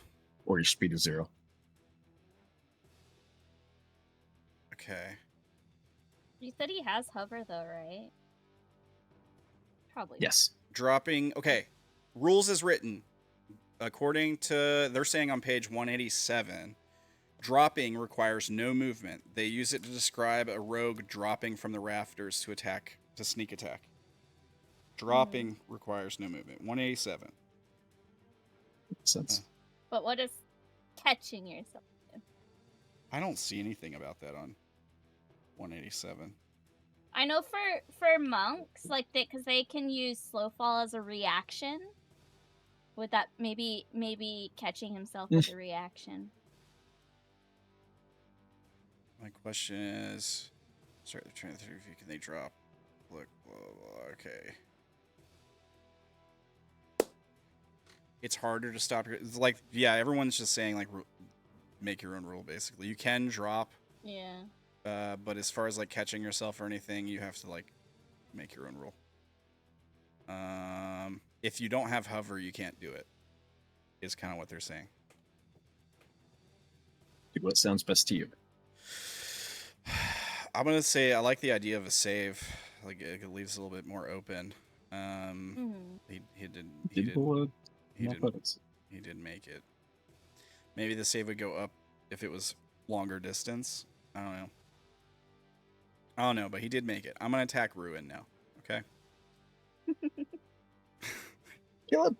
E: or your speed is 0.
A: Okay.
H: You said he has hover, though, right? Probably.
E: Yes.
A: Dropping. Okay. Rules as written. According to, they're saying on page 187, dropping requires no movement. They use it to describe a rogue dropping from the rafters to sneak attack. Dropping requires no movement. 187.
E: Makes sense.
H: But what is catching yourself?
A: I don't see anything about that on 187.
H: I know for monks, like because they can use slow fall as a reaction. Would that maybe catching himself as a reaction?
A: My question is, start the train through. Can they drop? Look, blah, blah, blah. Okay. It's harder to stop. It's like, yeah, everyone's just saying like, make your own rule. Basically, you can drop.
H: Yeah.
A: But as far as like catching yourself or anything, you have to like make your own rule. If you don't have hover, you can't do it. Is kind of what they're saying.
E: Do what sounds best to you.
A: I'm gonna say I like the idea of a save. Like it leaves a little bit more open. He did make it. Maybe the save would go up if it was longer distance. I don't know, but he did make it. I'm gonna attack Ruin now. Okay.
E: Kill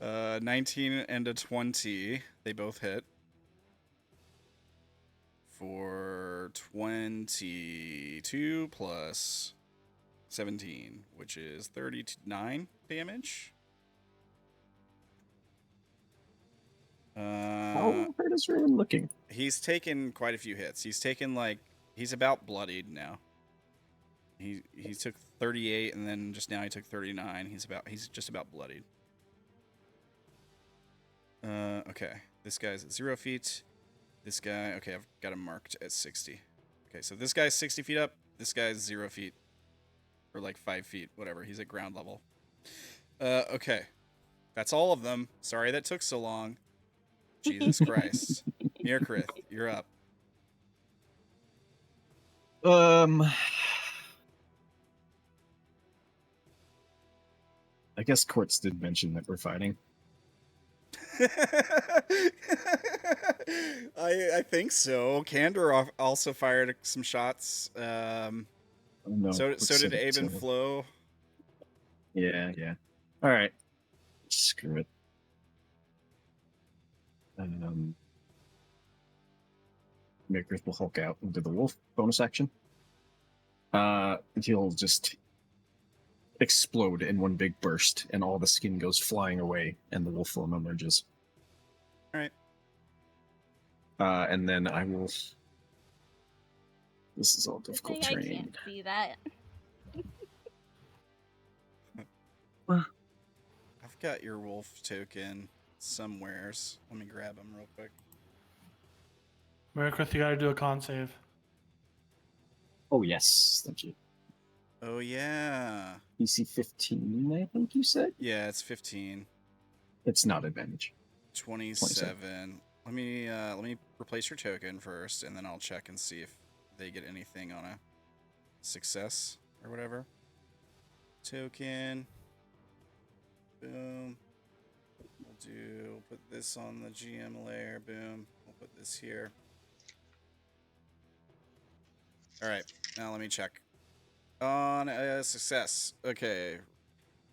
E: him.
A: 19 and a 20. They both hit. For 22 plus 17, which is 39 damage.
E: How hurt is Ruin looking?
A: He's taken quite a few hits. He's about bloodied now. He took 38 and then just now he took 39. He's just about bloodied. Okay. This guy's at 0 feet. This guy, okay, I've got him marked at 60. Okay, so this guy's 60 feet up. This guy's 0 feet. Or like 5 feet, whatever. He's at ground level. Okay. That's all of them. Sorry that took so long. Jesus Christ. Myrkrið, you're up.
E: I guess Quartz did mention that we're fighting.
A: I think so. Candor also fired some shots.
E: Oh, no,
A: So
E: looks
A: did
E: like
A: Abe and
E: it's,
A: Flo.
E: Yeah. All right. Screw it. Myrkrið will Hulk out into the wolf bonus action. He'll just explode in one big burst, and all the skin goes flying away, and the wolf form emerges.
A: All right.
E: And then I will. This is all
H: Good
E: difficult
H: thing I
E: terrain.
H: can't see that.
A: I've got your wolf token somewheres. Let me grab him real quick.
D: Myrkrið, you gotta do a con save.
E: Oh yes, thank you.
A: Oh yeah.
E: DC 15, I think you said.
A: Yeah, it's 15.
E: It's not advantage.
A: 27. Let me replace your token first, and then I'll check and see if they get anything on a success or whatever. Token. Boom. We'll put this on the GM layer. Boom. We'll put this here. All right. Now let me check. On a success. Okay.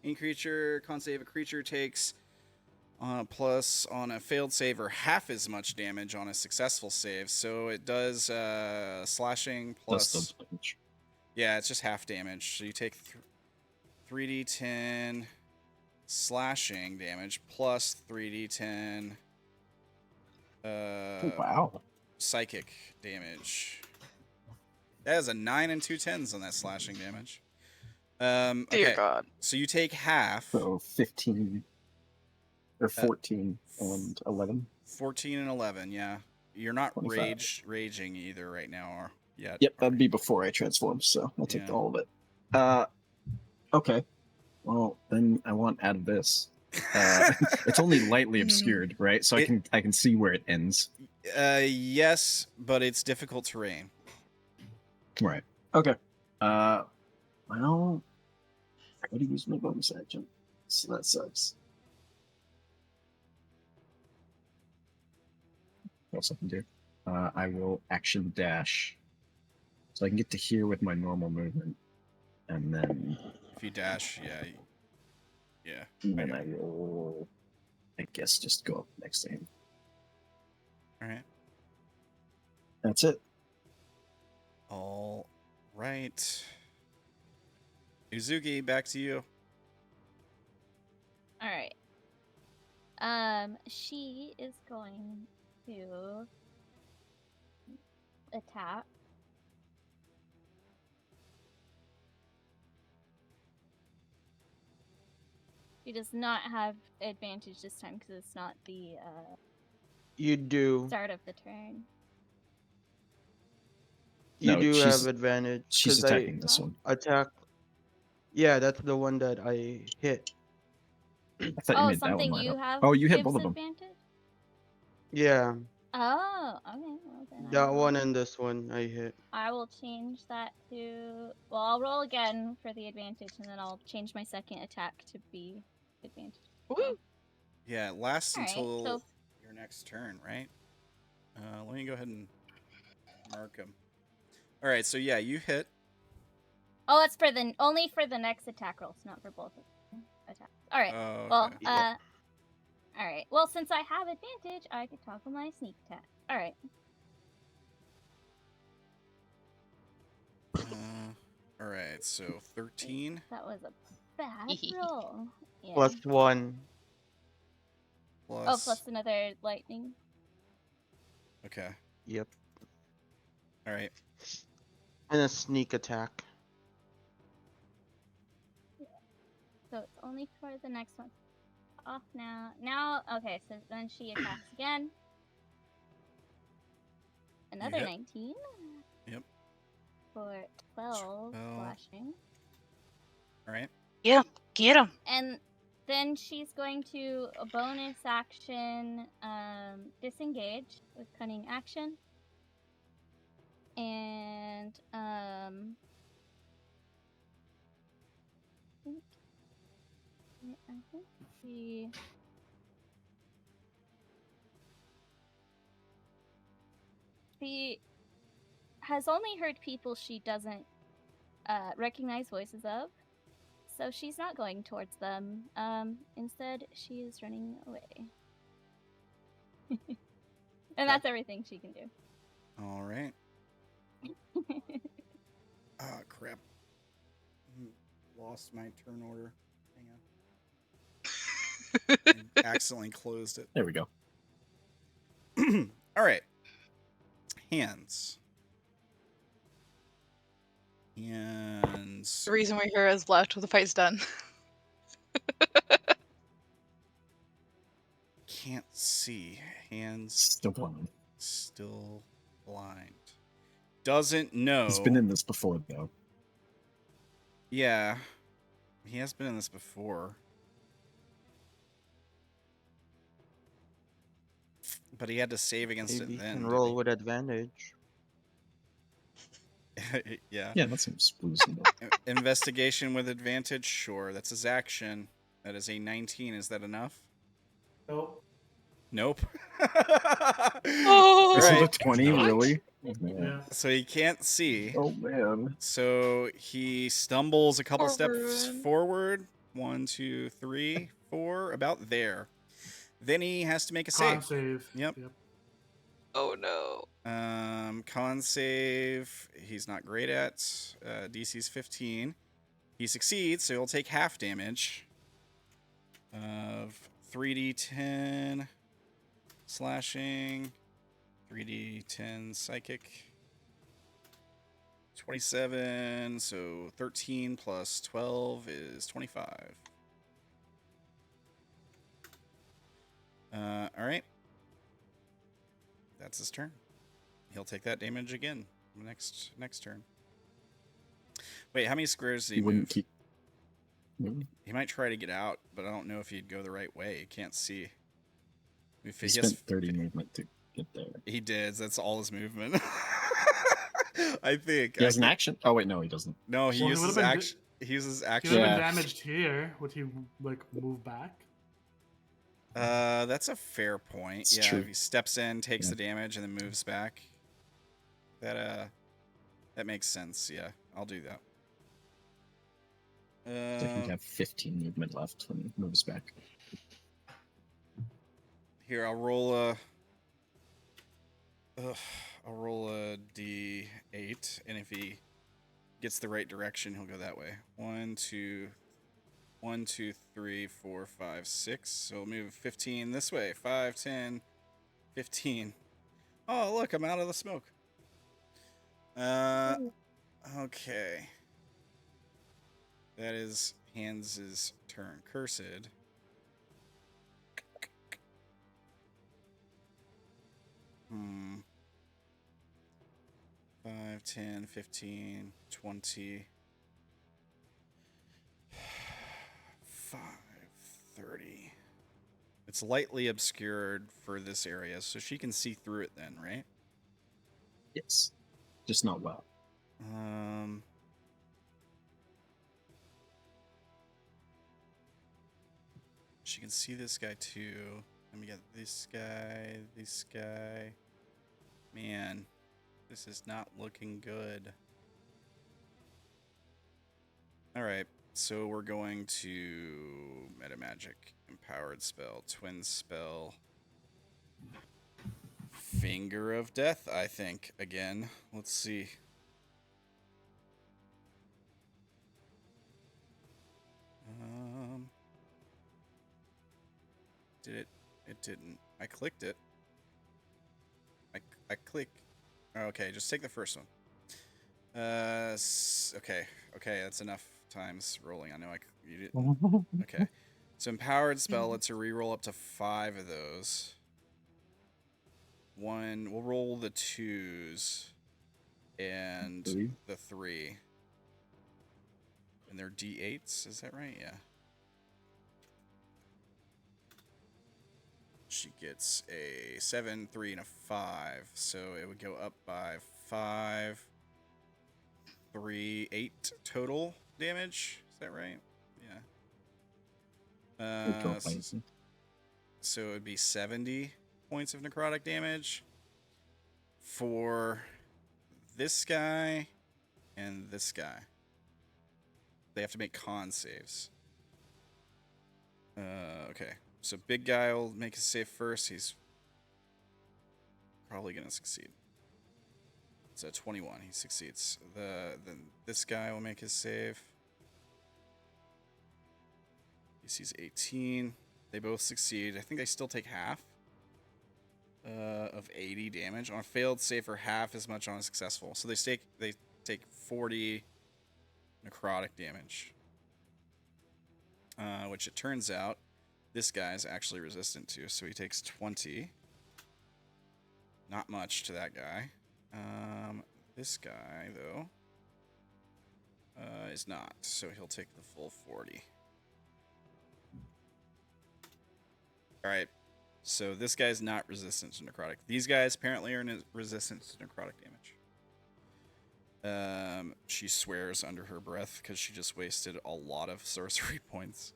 A: Any creature, con save, a creature takes plus on a failed save or half as much damage on a successful save. So it does slashing plus.
E: That's the damage.
A: Yeah, it's just half damage. So you take 3d10 slashing damage plus 3d10
E: Wow.
A: psychic damage. That is a 9 and 2 10s on that slashing damage.
I: Dear
A: Okay,
I: God.
A: so you take half.
E: So 15 or 14 and 11.
A: 14 and 11, yeah. You're not
E: 25.
A: raging either right now or yet.
E: Yep, that'd be before I transform, so I'll take
A: Yeah.
E: all of it. Okay. Well, then I want out of this. It's only lightly obscured, right? So I can see where it ends.
A: Yes, but it's difficult terrain.
E: Right. Okay. Well, I gotta use my bonus action, so that sucks. What else I can do? I will action dash, so I can get to here with my normal movement, and then
A: If you dash, yeah.
E: and then I will, I guess, just go up next to him.
A: All right.
E: That's it.
A: All right. Uzuki, back to you.
H: All right. She is going to attack. She does not have advantage this time because it's not the
F: You do.
H: start of the turn.
F: You
E: No,
F: do
E: she's-
F: have advantage.
E: She's
F: 'cause
E: attacking this one.
F: Attack. Yeah, that's the one that I hit.
E: I thought you
H: Oh,
E: made that one
H: something
E: line
H: you
E: up.
H: have.
E: Oh, you hit
H: gives
E: both of them.
H: advantage?
F: Yeah,
H: Oh, okay. Well, then
F: that one and this one I hit.
H: I will change that to. Well, I'll roll again for the advantage, and then I'll change my second attack to be advantage.
I: Woo!
A: Yeah, it lasts
H: All right,
A: until
H: so-
A: your next turn, right? Let me go ahead and mark them. All right, so yeah, you hit.
H: Oh, it's for the only for the next attack rolls, not for both attacks. All right.
A: Oh,
H: Well,
A: okay.
F: Yeah.
H: all right. Well, since I have advantage, I could toggle my sneak attack. All right.
A: All right, so 13
H: That was a bad roll. Yeah.
F: +1.
A: plus.
H: Oh, plus another lightning.
A: Okay.
F: Yep.
A: All right.
F: And a sneak attack.
H: So it's only for the next one. Off now. Now, okay. So then she attacks again. Another
A: hit.
H: 19.
A: Yep.
H: For 12
A: 12.
H: slashing.
A: All right.
I: Get him.
H: And then she's going to a bonus action disengage with cunning action. And I think she She has only heard people she doesn't recognize voices of, so she's not going towards them. Instead, she is running away. And that's everything she can do.
A: All right. Ah, crap. Lost my turn order. Hang on. I accidentally closed it.
E: There we go.
A: All right. Hands. Hands.
J: The reason we're here is left till the fight's done.
A: Can't see. Hands
E: Still blind.
A: still blind. Doesn't know.
E: He's been in this before, though.
A: Yeah. He has been in this before. But he had to save against
F: Maybe
A: it then.
F: can
A: didn't
F: roll with advantage.
A: he? Yeah.
E: Yeah, that seems reasonable.
A: Investigation with advantage? Sure. That's his action. That is a 19. Is that enough?
D: Nope.
A: Nope.
J: Oh,
E: Is it a
A: Right.
E: 20, really?
D: Yeah.
A: So he can't see.
E: Oh, man.
A: So he stumbles a couple
J: Poor
A: steps
J: Ruin.
A: forward. 1, 2, 3, 4. About there. Then he has to make a
D: Con
A: save.
D: save.
A: Yep.
J: oh no.
A: Con save. He's not great at. DC's 15. He succeeds, so he'll take half damage of 3d10 slashing, 3d10 psychic. 27, so 13 plus 12 is 25. All right. That's his turn. He'll take that damage again next turn. Wait, how many squares did he
E: He wouldn't
A: move?
E: keep. Really?
A: He might try to get out, but I don't know if he'd go the right way. He can't see. If
E: He
A: he
E: spent
A: has-
E: 30 movement to get there.
A: He did. That's all his movement. I think.
E: He has an action? Oh, wait, no, he doesn't.
A: No, he
D: Well, he
A: uses
D: would've been
A: action. He uses
D: He
A: action.
D: would have
E: Yeah.
D: been damaged here. Would he like move back?
A: That's a fair point.
E: It's
A: Yeah,
E: true.
A: if he steps in, takes
E: Yeah.
A: the damage, and then moves back. That makes sense. Yeah, I'll do that.
E: So he'd have 15 movement left when he moves back.
A: Here, I'll roll a. I'll roll a d8, and if he gets the right direction, he'll go that way. 1, 2, 3, 4, 5, 6. So we'll move 15 this way. 5, 10, 15. Oh, look, I'm out of the smoke. Okay. That is Hans' turn. Cursed. Hmm. 5, 10, 15, 20. 5, 30. It's lightly obscured for this area, so she can see through it then, right?
E: Yes. Just not well.
A: She can see this guy too. Let me get this guy. Man, this is not looking good. Alright, so we're going to Meta Magic, Empowered Spell, Twin Spell, Finger of Death, I think, again. Let's see. Did it? It didn't. I clicked it. I click. Okay, just take the first one. Okay, that's enough times rolling. I know you didn't. Okay, so empowered spell lets her reroll up to 5 of those. We'll roll the 2s and
E: 3.
A: the 3, and they're d8s. Is that right? Yeah. She gets a 7, 3, and a 5, so it would go up by 5, 3, 8 total damage. Is that right? Yeah. So it would be 70 points of necrotic damage. For this guy and this guy, they have to make con saves. Okay. So big guy will make a save first. He's probably gonna succeed. It's a 21. He succeeds. Then this guy will make his save. He sees 18. They both succeed. I think they still take half of 80 damage on a failed save, or half as much on a successful. So they take 40 necrotic damage, which it turns out this guy's actually resistant to. So he takes 20. Not much to that guy. This guy though is not. So he'll take the full 40. All right. So this guy's not resistant to necrotic. These guys apparently are resistant to necrotic damage. She swears under her breath because she just wasted a lot of sorcery points.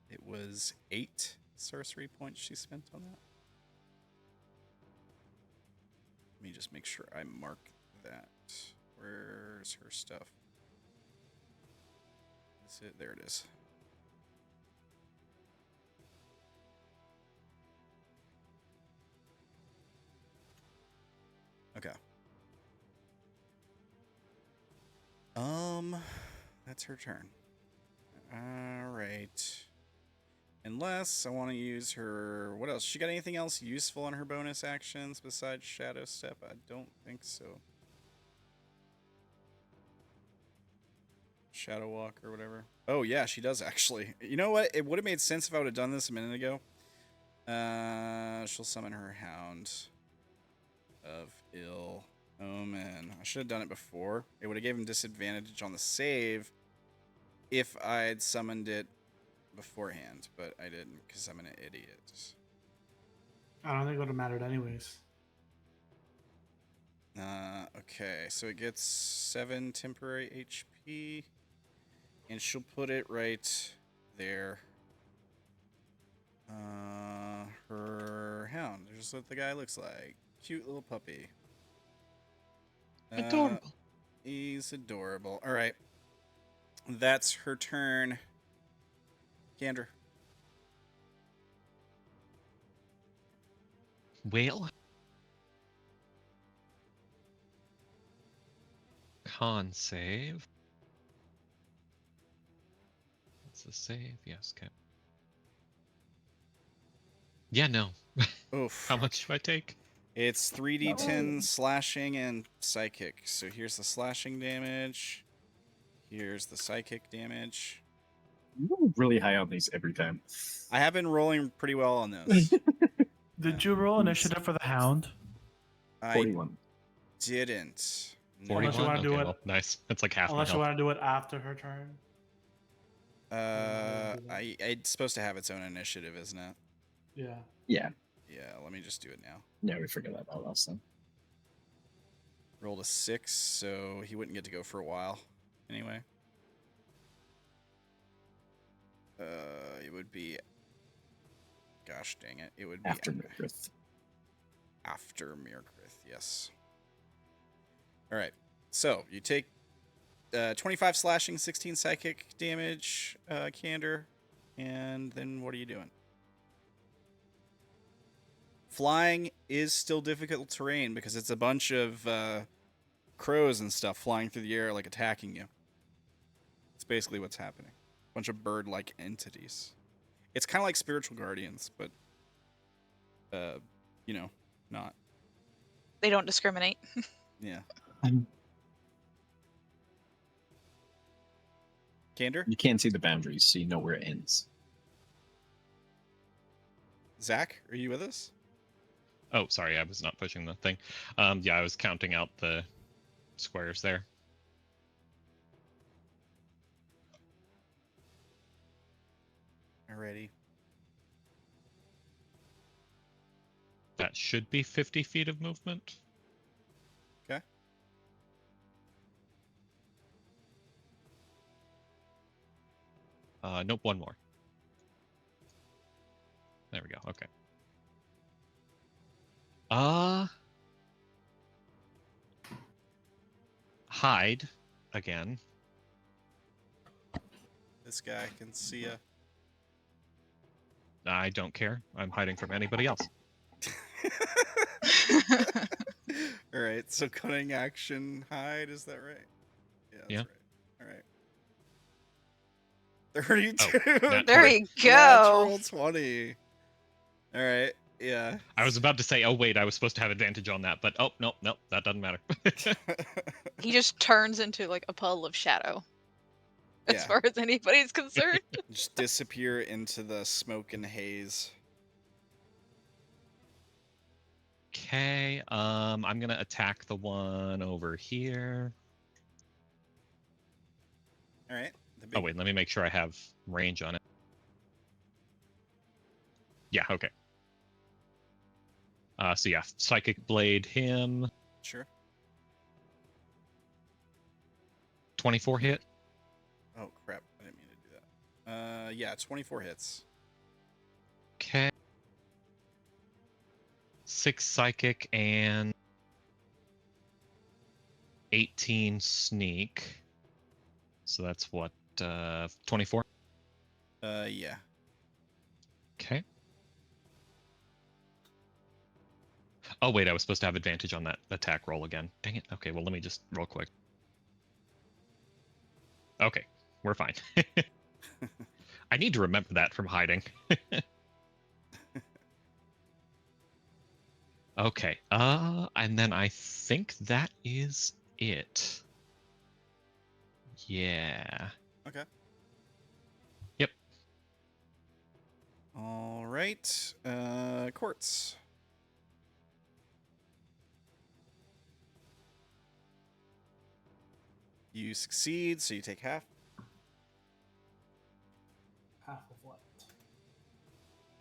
A: It was 8 sorcery points she spent on that. Let me just make sure I mark that. Where's her stuff? Is it? There it is. Okay. That's her turn. All right. Unless I want to use her... What else? She got anything else useful on her bonus actions besides Shadow Step? I don't think so. Shadow Walk or whatever. Oh, yeah, she does, actually. You know what? It would have made sense if I would have done this a minute ago. She'll summon her Hound of Ill Omen. I should have done it before. It would have given disadvantage on the save if I had summoned it beforehand, but I didn't because I'm an idiot.
D: I don't think it would have mattered anyways.
A: Okay, so it gets 7 temporary HP, and she'll put it right there. Her Hound. Just what the guy looks like. Cute little puppy.
B: Adorable.
A: He's adorable. All right. That's her turn. Candor.
B: Well. Con save. That's the save. Yes, okay. Yeah, no.
A: Oof.
B: How much do I take?
A: It's 3d10 slashing and psychic. So here's the slashing damage. Here's the psychic damage.
E: You're really high on these every time.
A: I have been rolling pretty well on those.
D: Did you roll initiative for the Hound?
A: I
E: 41.
A: didn't. No.
D: Unless you
B: 41?
D: wanna do
B: Okay,
D: it-
B: well, nice. That's like half my
D: Unless you
B: health.
D: want to do it after her turn.
A: It's supposed to have its own initiative, isn't it?
D: Yeah.
E: Yeah.
A: Yeah, let me just do it now.
E: Yeah, we figured that out last time.
A: Rolled a 6, so he wouldn't get to go for a while. Anyway. It would be... Gosh dang it. It would be...
E: After Myrkrið.
A: After Myrkrið, yes. Alright, so you take 25 slashing, 16 psychic damage, Candor, and then what are you doing? Flying is still difficult terrain because it's a bunch of crows and stuff flying through the air, like attacking you. It's basically what's happening. A bunch of bird-like entities. It's kind of like spiritual guardians, but, you know, not.
J: They don't discriminate.
A: Yeah. Candor?
E: You can't see the boundaries, so you know where it ends.
A: Zach, are you with us?
B: Oh, sorry, I was not pushing the thing. Yeah, I was counting out the squares there.
A: Alrighty.
B: That should be 50 feet of movement.
A: Okay.
B: Nope, one more. There we go. Okay. Hide again.
A: This guy can see ya.
B: I don't care. I'm hiding from anybody else.
A: All right, so cunning action hide, is that right? Yeah, that's right. All right. 32.
J: There you go.
A: Natural 20. All right. Yeah.
B: I was about to say, oh wait, I was supposed to have advantage on that, but oh nope, that doesn't matter.
J: He just turns into like a puddle of shadow. As
A: Yeah.
J: far as anybody's concerned.
A: Just disappear into the smoke and haze.
B: Okay, I'm gonna attack the one over here.
A: All right.
B: Oh wait, let me make sure I have range on it. Yeah, okay. So yeah, Psychic Blade him.
A: Sure.
B: 24 hit.
A: Oh crap! I didn't mean to do that. Yeah, 24 hits.
B: Okay. 6 Psychic and 18 Sneak. So that's what, 24?
A: Yeah.
B: Okay. Oh wait, I was supposed to have advantage on that attack roll again. Dang it. Okay, well let me just roll quick. Okay, we're fine. I need to remember that from hiding. Okay, and then I think that is it. Yeah.
A: Okay.
B: Yep.
A: All right. Quartz. You succeed, so you take half.
D: Half of what?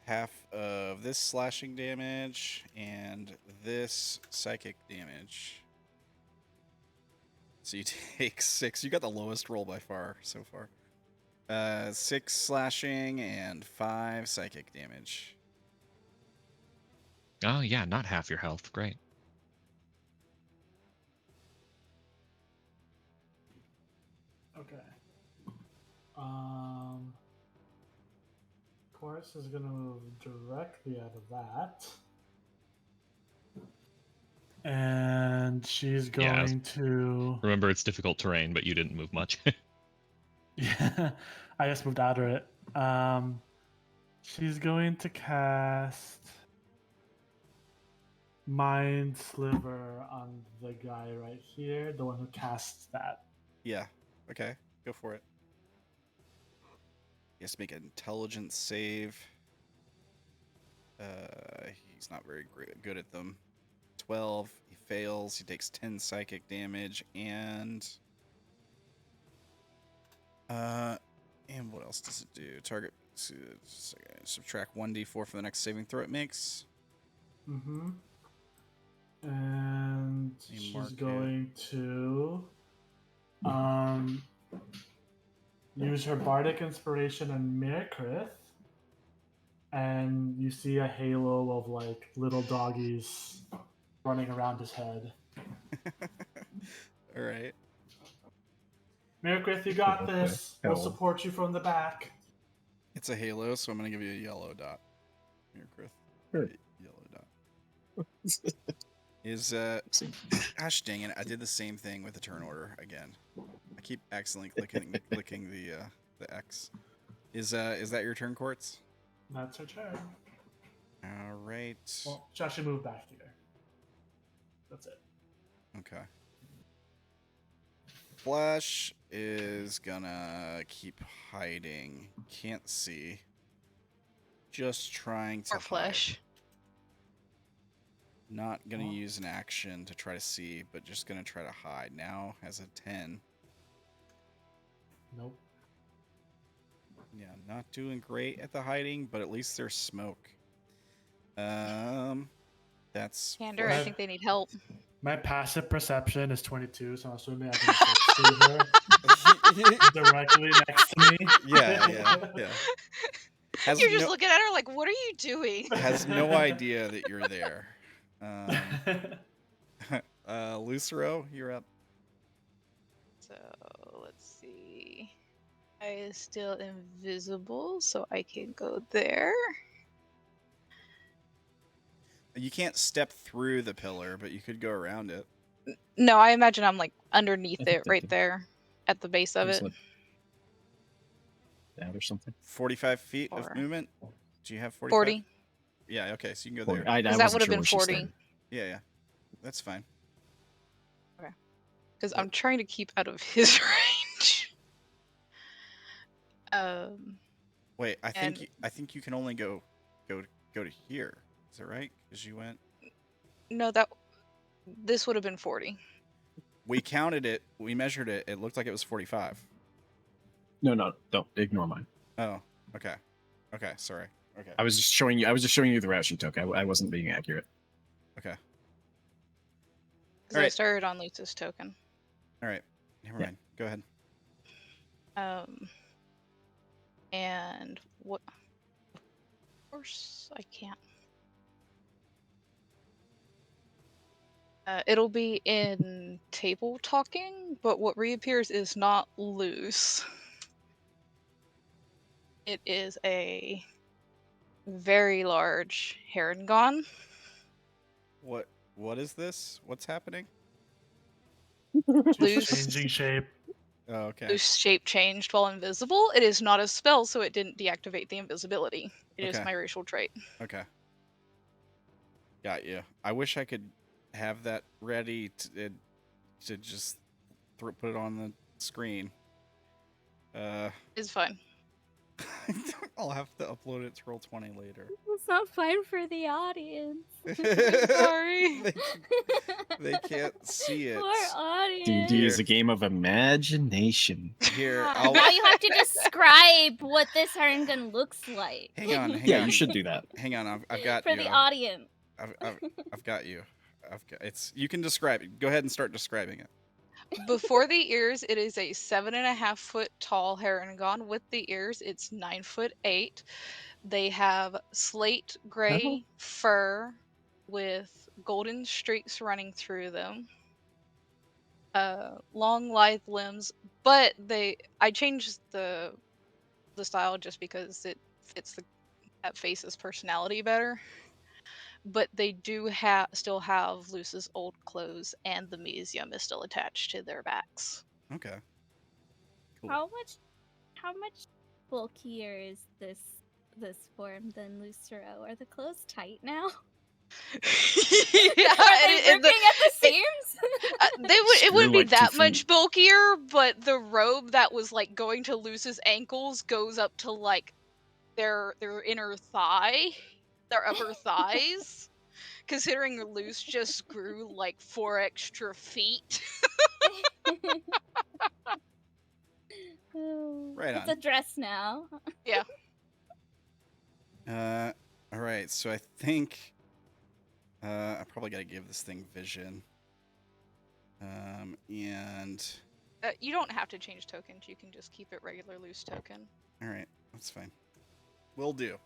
A: Half of this slashing damage and this psychic damage. So you take 6. You got the lowest roll by far so far. 6 slashing and 5 psychic damage.
B: Oh yeah, not half your health. Great.
D: Okay. Quartz is gonna move directly out of that. And she's going to...
B: Remember, it's difficult terrain, but you didn't move much.
D: Yeah, I just moved out of it. She's going to cast Mind Sliver on the guy right here, the one who casts that.
A: Yeah. Okay. Go for it. He has to make an intelligence save. He's not very good at them. 12. He fails. He takes 10 psychic damage and what else does it do? Target subtract 1d4 for the next saving throw it makes.
D: Mm-hmm. And she's going to use her bardic inspiration on Myrkrið, and you see a halo of like little doggies running around his head.
A: All right.
D: Myrkrið, you got this. We'll support you from the back.
A: It's a halo, so I'm gonna give you a yellow dot. Myrkrið.
E: Sure.
A: Yellow dot. Is gosh dang it! I did the same thing with the turn order again. I keep accidentally clicking the X. Is that your turn, Quartz?
D: That's her turn.
A: All right.
D: Well, she should move back here. That's it.
A: Okay. Flash is gonna keep hiding. Can't see. Just trying to
J: Or Flash.
A: hide. Not gonna use an action to try to see, but just gonna try to hide. Now has a 10.
D: Nope.
A: Yeah, not doing great at the hiding, but at least there's smoke. That's
J: Candor, I think they need help.
D: My passive perception is 22, so I'm assuming I can see her directly next to me.
A: Yeah. Has
J: You're just
A: no,
J: looking at her like, what are you doing?
A: has no idea that you're there. Lucero, you're up.
J: So let's see. I is still invisible, so I can go there.
A: You can't step through the pillar, but you could go around it.
J: No, I imagine I'm like underneath
E: I think
J: it,
E: they
J: right
E: can-
J: there, at the base of
E: It's
J: it.
E: like that or something.
A: 45 feet of
J: Or-
A: movement. Do you have 45?
J: 40.
A: Yeah. Okay. So you can go
E: Or-
A: there.
E: I
J: Because that
E: wasn't
J: would have
E: sure
J: been
E: where she
J: 40.
E: started.
A: Yeah. That's fine.
J: Because
A: What-
J: I'm trying to keep out of his range.
A: Wait. I
J: And-
A: think you can only go to here. Is that right? Because you went.
J: No, this would have been 40.
A: We counted it. We measured it. It looked like it was 45.
E: No, don't ignore mine.
A: Oh. Okay. Okay. Sorry. Okay.
E: I was just showing you the route you took. I wasn't being accurate.
A: Okay.
J: Because I
A: Alright.
J: started on Lutz's token.
A: All right. Never
E: Yeah.
A: mind. Go ahead.
J: And what? Of course, I can't. It'll be in table talking, but what reappears is not loose. It is a very large Herringon.
A: What is this? What's happening?
J: Loose.
D: Changing shape.
A: Oh, okay.
J: Loose shape changed while invisible. It is not a spell, so it didn't deactivate the invisibility. It is
A: Okay.
J: my racial trait.
A: Okay. Got you. I wish I could have that ready to just put it on the screen.
J: It's fine.
A: I'll have to upload it to Roll20 later.
H: It's not fine for the audience.
J: Sorry.
A: They can't see it.
H: Poor audience.
E: D&D is a game of imagination.
A: Here,
H: Now
A: I'll
H: you have to describe what this Herringon looks like.
A: hang on.
E: Yeah, you should do that.
A: Hang on. I've got
H: For
A: you.
H: the audience.
A: I've got you. It's. You can describe it. Go ahead and start describing it.
J: Before the ears, it is a 7.5 foot tall Herringon. With the ears, it's 9'8". They have slate gray fur with golden streaks running through them. Long lithe limbs, but I changed the style just because it fits that face's personality better. But they do still have Luce's old clothes, and the Mesium is still attached to their backs.
A: Okay. Cool.
H: How much bulkier is this form than Lucero? Are the clothes tight now?
J: Yeah,
H: Are they
J: and
H: ripping at the seams?
J: it wouldn't be
E: like 2
J: that
E: feet.
J: much bulkier, but the robe that was like going to Luce's ankles goes up to like their inner thigh, their upper thighs. Considering Luce just grew like 4 extra feet.
A: Right
H: It's
A: on.
H: a dress now.
J: Yeah.
A: All right. So I think I probably got to give this thing vision. And
J: You don't have to change tokens. You can just keep it regular Luce token.
A: all right, that's fine. Will do.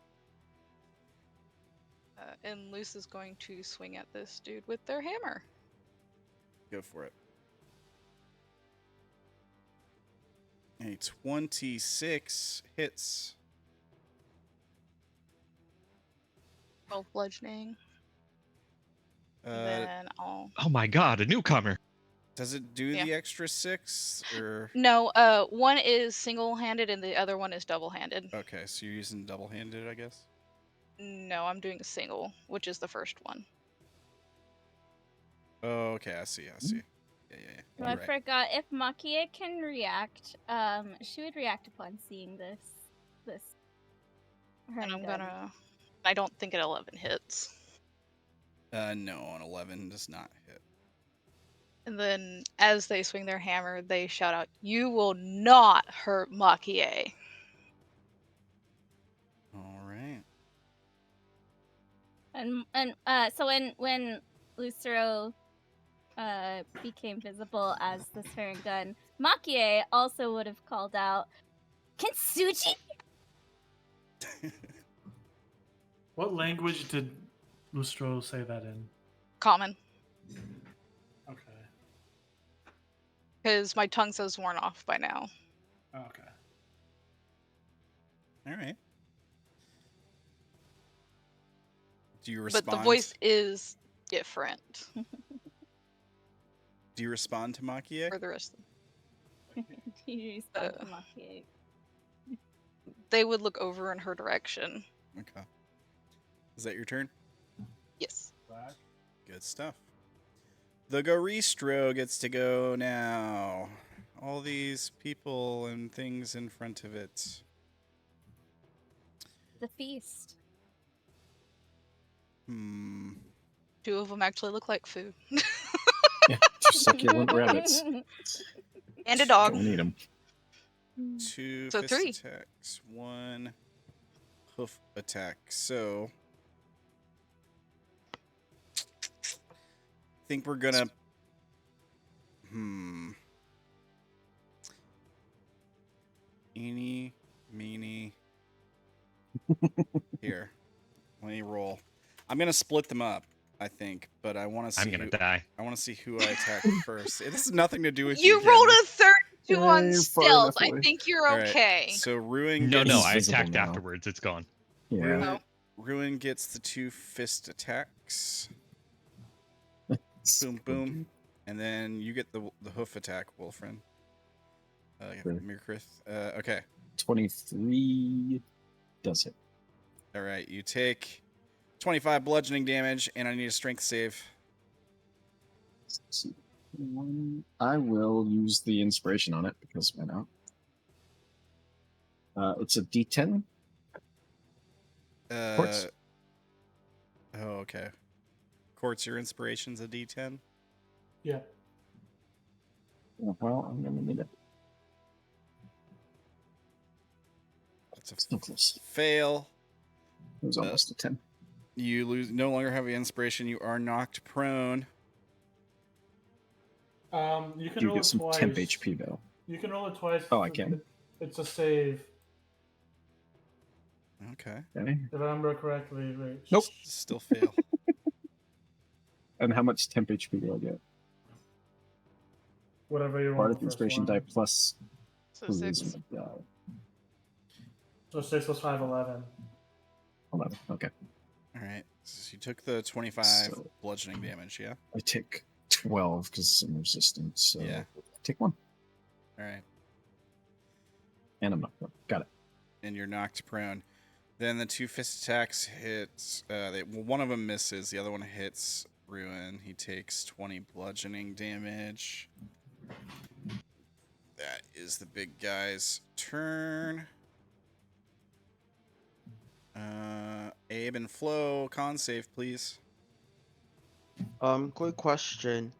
J: And Luce is going to swing at this dude with their hammer.
A: Go for it. A 26 hits.
J: 12 bludgeoning.
A: Uh,
J: Then I'll...
B: Oh my god, a newcomer!
A: does it do
J: Yeah.
A: the extra 6 or?
J: No, one is single-handed and the other one is double-handed.
A: Okay, so you're using double-handed, I guess.
J: No, I'm doing a single, which is the first one.
A: Oh, okay, I see. Yeah.
H: I
A: You're right.
H: forgot if Maki-e can react. She would react upon seeing this.
J: And I'm
H: Herringon.
J: gonna... I don't think an 11 hits.
A: No, an 11 does not hit.
J: And then, as they swing their hammer, they shout out, "You will not hurt Maki-e."
A: All right.
H: And so when Lucero became visible as this Herringon, Maki-e also would have called out, "Kintsugi!"
D: What language did Lucero say that in?
J: Common,
D: Okay.
J: because my tongue says worn off by now.
D: Okay.
A: All right. Do you respond?
J: But the voice is different
A: Do you respond to Maki-e?
J: for the rest of them.
H: You respond to Maki-e.
J: They would look over in her direction.
A: Okay. Is that your turn?
J: Yes.
A: Good stuff. The Goristro gets to go now. All these people and things in front of it.
H: The feast.
J: Two of them actually look like food.
E: Yeah, two succulent rabbits.
J: And a dog.
E: Don't eat them.
A: 2
J: So
A: fist
J: 3.
A: attacks, 1 hoof attack. So I think we're gonna Eeny, meeny. Here. Let me roll. I'm gonna split them up, I think, but I want to see.
B: I'm gonna die.
A: I want to see who I attack first. This has nothing to do with
J: You
A: you.
J: rolled
A: Candy.
J: a 32 on
E: You're far
J: stealth.
E: enough
J: I
E: away.
J: think you're
A: All right,
J: okay.
A: So Ruin
B: No,
A: gets
B: no, I
E: visible
B: attacked
E: now.
B: afterwards. It's gone.
E: Yeah.
A: Ruin gets the 2 fist attacks. Boom, boom. And then you get the hoof attack, Wolfrin.
E: Sure.
A: Myrkrið. Okay.
E: 23 does it.
A: All right. You take 25 bludgeoning damage, and I need a strength save.
E: Let's see. I will use the inspiration on it because why not? It's a D10. Quartz.
A: Oh, okay. Quartz, your inspiration's a D10?
D: Yeah.
E: Well, I'm gonna need it.
A: That's a
E: Still close.
A: fail.
E: It was almost a 10.
A: You no longer have the inspiration. You are knocked prone.
D: You can
E: Do
D: roll
E: get
D: it
E: some
D: twice.
E: temp HP though.
D: You can roll it twice.
E: Oh, I can.
D: It's a save.
A: Okay.
E: Okay.
D: If I remember correctly. Wait.
E: Nope.
A: Still fail.
E: And how much temp HP do I get?
D: Whatever you
E: Part
D: want.
E: of the inspiration die plus
J: So
E: who is
J: 6.
E: my die?
D: So 6 plus 5, 11.
E: 11. Okay.
A: All right. So you took the 25
E: So-
A: bludgeoning damage, yeah?
E: I take 12 because I'm resistant. So
A: Yeah.
E: take 1.
A: All right.
E: And I'm not. Got it.
A: And you're knocked prone. Then the 2 fist attacks hits. One of them misses. The other one hits Ruin. He takes 20 bludgeoning damage. That is the big guy's turn. Abe and Flo, con save, please.
F: Quick question.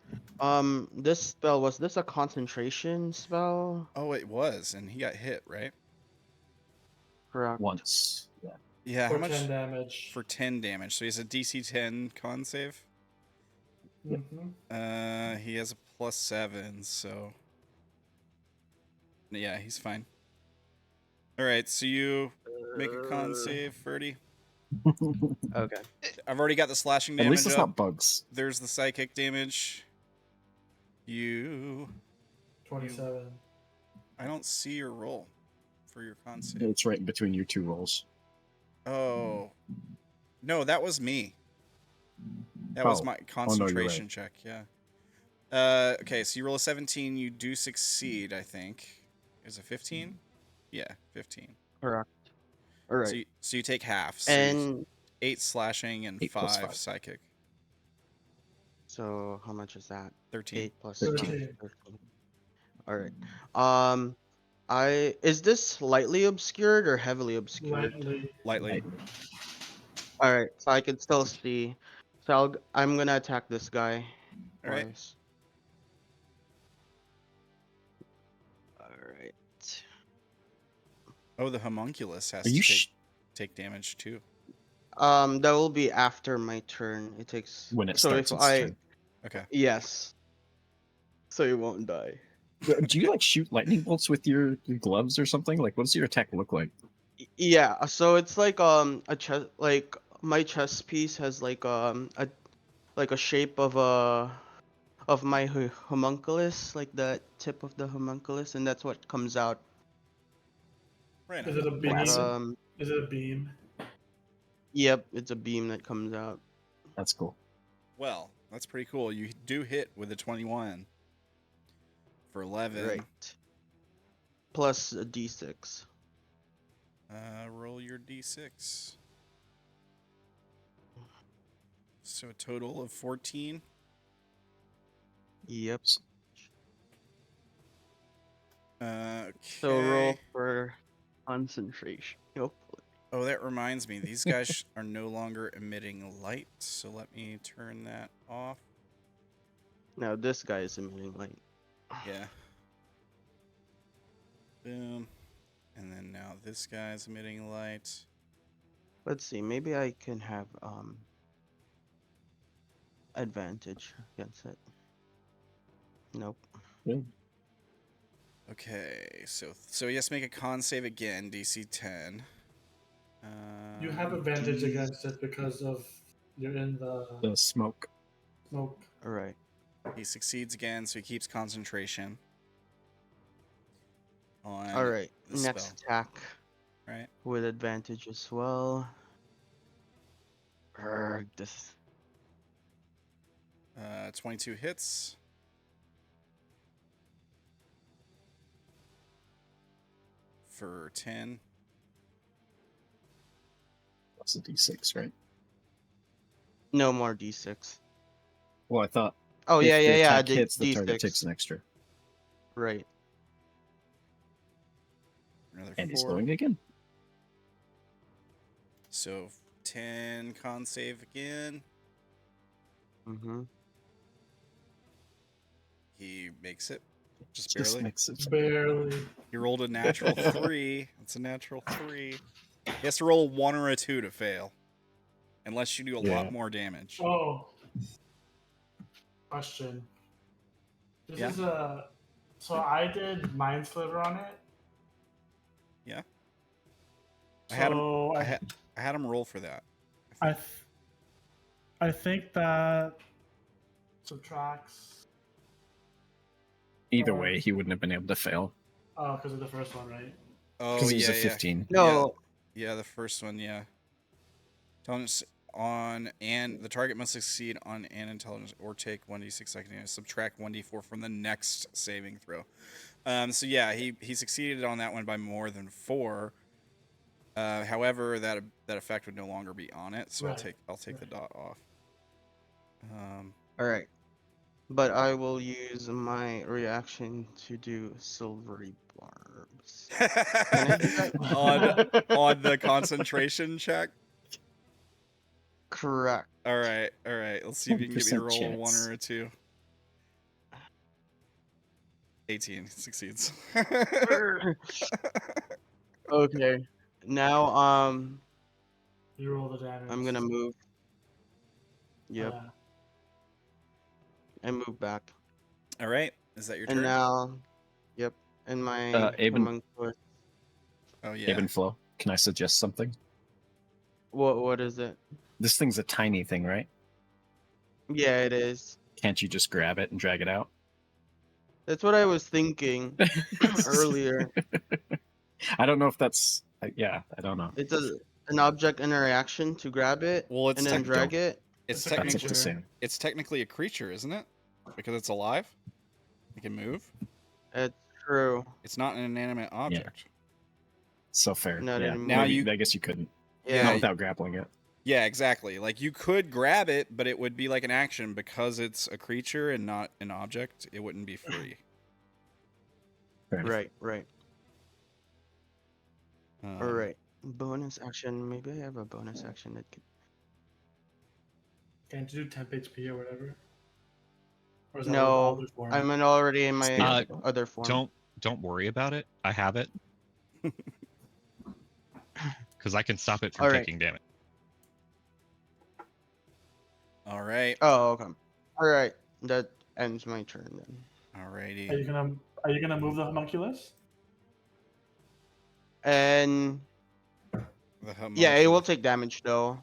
F: This spell, was this a concentration spell?
A: Oh, it was, and he got hit, right?
F: Correct.
E: Once. Yeah.
A: Yeah,
D: For
A: how much?
D: 10 damage.
A: For 10 damage. So he has a DC 10 con save.
D: Mm-hmm.
A: He has a +7, so yeah, he's fine. All right, so you make a con save, Ferdy.
F: Okay.
A: I've already got the slashing
E: At
A: damage
E: least it's
A: up.
E: not bugs.
A: There's the psychic damage. You
D: 27.
A: I don't see your roll for your con save.
E: It's right in between your 2 rolls.
A: Oh. No, that was me. That was
E: Oh.
A: my
E: Oh, no,
A: concentration
E: you're
A: check, yeah. Okay, so you roll a 17, you do succeed, I think. Is it 15? Yeah, 15.
F: Correct. All right.
A: So you take half. So
F: And
A: 8 slashing and
E: 8 plus
A: 5
E: 5.
A: psychic.
F: so how much is that?
A: 13.
F: 8 plus
D: 13.
F: 5. 13. All right. Is this lightly obscured or heavily obscured?
A: Lightly.
F: All right, so I can still see. So I'm gonna attack this guy.
A: All right.
F: Twice. All right.
A: Oh, the homunculus has
E: Are
A: to
E: you
A: take damage too.
F: That will be after my turn. It takes
E: When it
F: so
E: starts
F: if
E: its
F: I
E: turn.
A: Okay.
F: yes. So you won't die.
E: Do you like shoot lightning bolts with your gloves or something? Like, what does your attack look like?
F: Yeah, so it's like a chest, like my chest piece has like a shape of my homunculus, like the tip of the homunculus, and that's what comes out.
A: Right
D: Is
A: on.
D: it a beam?
F: Um,
D: Is it a beam?
F: yep, it's a beam that comes out.
E: That's cool.
A: Well, that's pretty cool. You do hit with a 21 for 11.
F: Right. Plus a d6.
A: Roll your d6. So a total of 14.
F: Yep.
A: Okay.
F: So roll for concentration. Hopefully.
A: Oh, that reminds me. These guys are no longer emitting light, so let me turn that off.
F: Now this guy is emitting light.
A: Yeah. Boom. And then now this guy's emitting light.
F: Let's see. Maybe I can have advantage against it. Nope.
A: Okay, so he has to make a con save again, DC 10.
D: You have advantage against it because of you're in
E: The smoke.
D: smoke.
F: All right.
A: He succeeds again, so he keeps concentration on
F: All right.
A: the
F: Next
A: spell.
F: attack
A: Right?
F: with advantage as well. This
A: 22 hits. For 10.
E: That's a d6, right?
F: no more d6.
E: Well, I thought.
F: Oh
E: if
F: yeah,
E: the
F: yeah, yeah.
E: attack hits, the target
F: d6.
E: takes an extra.
F: Right.
A: Another
E: And he's
A: 4.
E: going again.
A: So 10 con save again.
F: Mm-hmm.
A: He makes it. Just
E: Just
A: barely.
E: makes it.
D: Barely.
A: He rolled a natural 3. It's a natural 3. He has to roll 1 or a 2 to fail. Unless you do a
E: Yeah.
A: lot more damage.
D: Oh. Question. This
A: Yeah?
D: is a. So I did Mind Sliver on it.
A: Yeah.
D: So
A: I had him roll for that.
D: I think that subtracts.
E: Either way, he wouldn't have been able to fail.
D: Oh, because of the first one, right?
A: Oh,
E: Because he's
A: yeah,
E: a 15.
F: No.
A: Yeah, the first one, yeah. Intelligence on and the target must succeed on an intelligence or take 1d6 second damage. Subtract 1d4 from the next saving throw. So yeah, he succeeded on that one by more than 4. However, that effect would no longer be on it, so
D: Right.
A: I'll take the dot off.
F: All right. But I will use my reaction to do silvery barbs. Can I do that?
A: on the concentration check.
F: Correct.
A: All right. Let's see if you can get me to
E: 1%
A: roll a 1
E: chance.
A: or a 2. 18 succeeds.
F: Okay. Now
D: You roll the damage.
F: I'm gonna move. Yep. And move back.
A: All right. Is that your
F: And
A: turn?
F: now, yep. And my
E: Aben-
F: homunculus.
A: Oh yeah.
E: Abe Flo, can I suggest something?
F: What is it?
E: This thing's a tiny thing, right?
F: Yeah, it is.
E: Can't you just grab it and drag it out?
F: That's what I was thinking earlier.
E: I don't know if that's. Yeah, I don't know.
F: It's an object interaction to grab it
A: Well, it's
F: and then drag it.
A: It's
D: It's a
E: That's
A: technically
E: it to say.
A: it's technically a creature, isn't it? Because it's alive. It can move.
F: It's true.
A: It's not an inanimate object.
E: So fair.
F: Not
E: Yeah.
F: anymore.
A: Now
E: Maybe, I guess you couldn't.
F: Yeah.
E: Not without grappling it.
A: Yeah, exactly. Like you could grab it, but it would be like an action because it's a creature and not an object. It wouldn't be free.
E: Fair enough.
F: Right. All right. Bonus action. Maybe I have a bonus action that could.
D: Can't you do temp HP or whatever? Or is that
F: No,
D: what the other form?
F: I'm already in my
E: Uh,
F: other form.
B: Don't worry about it. I have it. Because I can stop it from
F: Alright.
B: taking damage.
A: All right.
F: Oh, okay. All right. That ends my turn then.
A: Alrighty.
D: Are you gonna move the homunculus?
F: And
A: The
F: yeah, it will
A: homunculus.
F: take damage though.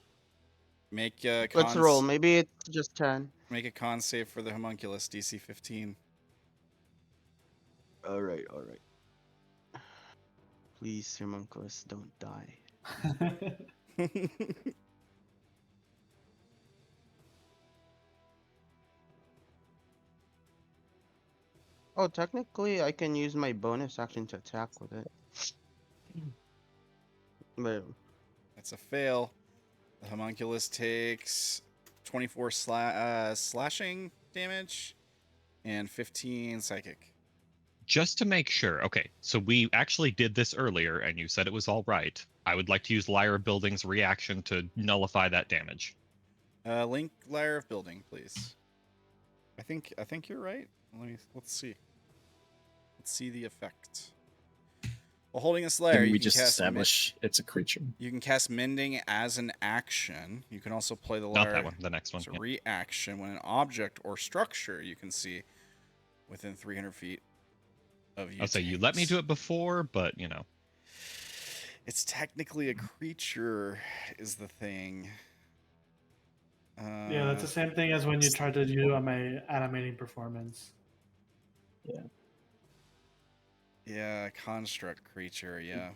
A: Make a
F: Let's roll. Maybe it's just 10.
A: Make a con save for the homunculus, DC 15.
F: All right. Please, homunculus, don't die. Oh, technically, I can use my bonus action to attack with it. But
A: That's a fail. The homunculus takes 24 slashing damage and 15 psychic.
B: Just to make sure, okay, so we actually did this earlier, and you said it was all right. I would like to use Lyre of Building's reaction to nullify that damage.
A: Link Lyre of Building, please. I think you're right. Let's see. Let's see the effect. While holding this Lyre,
E: Can we just establish it's a creature?
A: You can cast Mending as an action. You can also play the
B: Not
A: Lyre
B: that one, the next one.
A: as a
B: Yeah.
A: reaction when an object or structure you can see within 300 feet of you.
B: I'll say you let me do it before, but you know.
A: It's technically a creature, is the thing.
D: Yeah, that's the same thing as when you try to do my animating performance.
A: Yeah, construct creature. Yeah,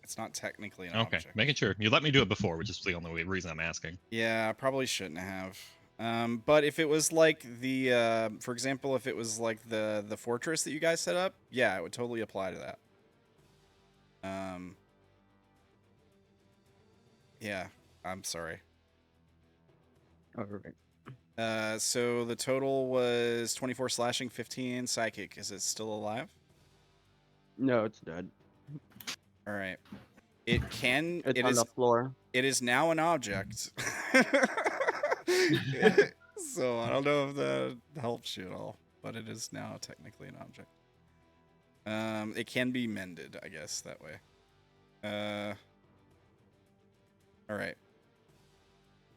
A: it's not technically an
B: Okay,
A: object.
B: making sure. You let me do it before, which is the only reason I'm asking.
A: Yeah, I probably shouldn't have. But if it was like the, for example, if it was like the fortress that you guys set up, yeah, it would totally apply to that. Yeah, I'm sorry.
F: all right.
A: So the total was 24 slashing, 15 psychic. Is it still alive?
F: No, it's dead.
A: All right. It can.
F: It's
A: It
F: on
A: is.
F: the floor.
A: It is now an object. So I don't know if that helps you at all, but it is now technically an object. It can be mended, I guess, that way. All right.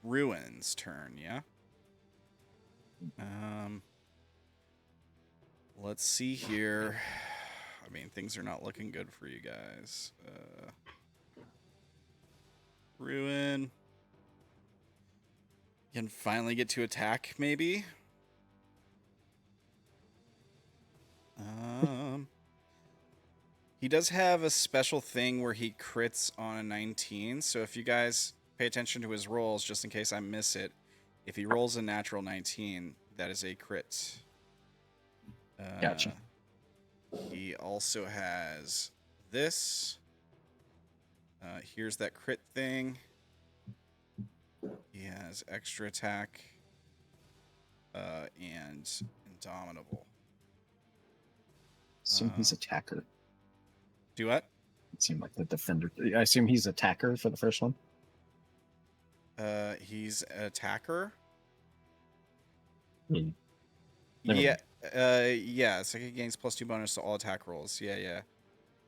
A: Ruin's turn, yeah? Let's see here. I mean, things are not looking good for you guys. Ruin. You can finally get to attack, maybe? He does have a special thing where he crits on a 19, so if you guys pay attention to his rolls, just in case I miss it, if he rolls a natural 19, that is a crit.
E: Gotcha.
A: He also has this. Here's that crit thing. He has extra attack and indomitable.
E: Assume he's attacker.
A: Do what?
E: It seemed like the defender. I assume he's attacker for the first one.
A: He's attacker.
E: Never
A: Yeah. Yeah. Psychic gains +2 bonus to all attack rolls. Yeah.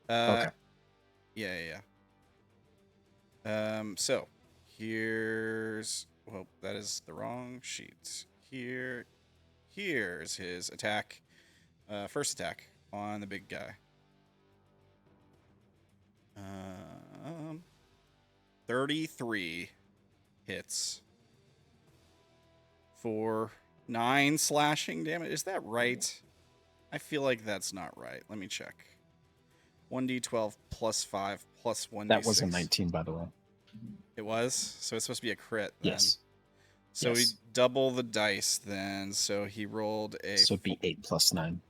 E: Okay.
A: Yeah. So here's. Well, that is the wrong sheet. Here's his attack. First attack on the big guy. 33 hits for 9 slashing damage. Is that right? I feel like that's not right. Let me check. 1d12 plus 5 plus 1d6.
E: That was a 19, by the way.
A: It was? So it's supposed to be a crit then.
E: Yes.
A: So
E: Yes.
A: we double the dice then. So he rolled a
E: So it'd be 8 plus 9.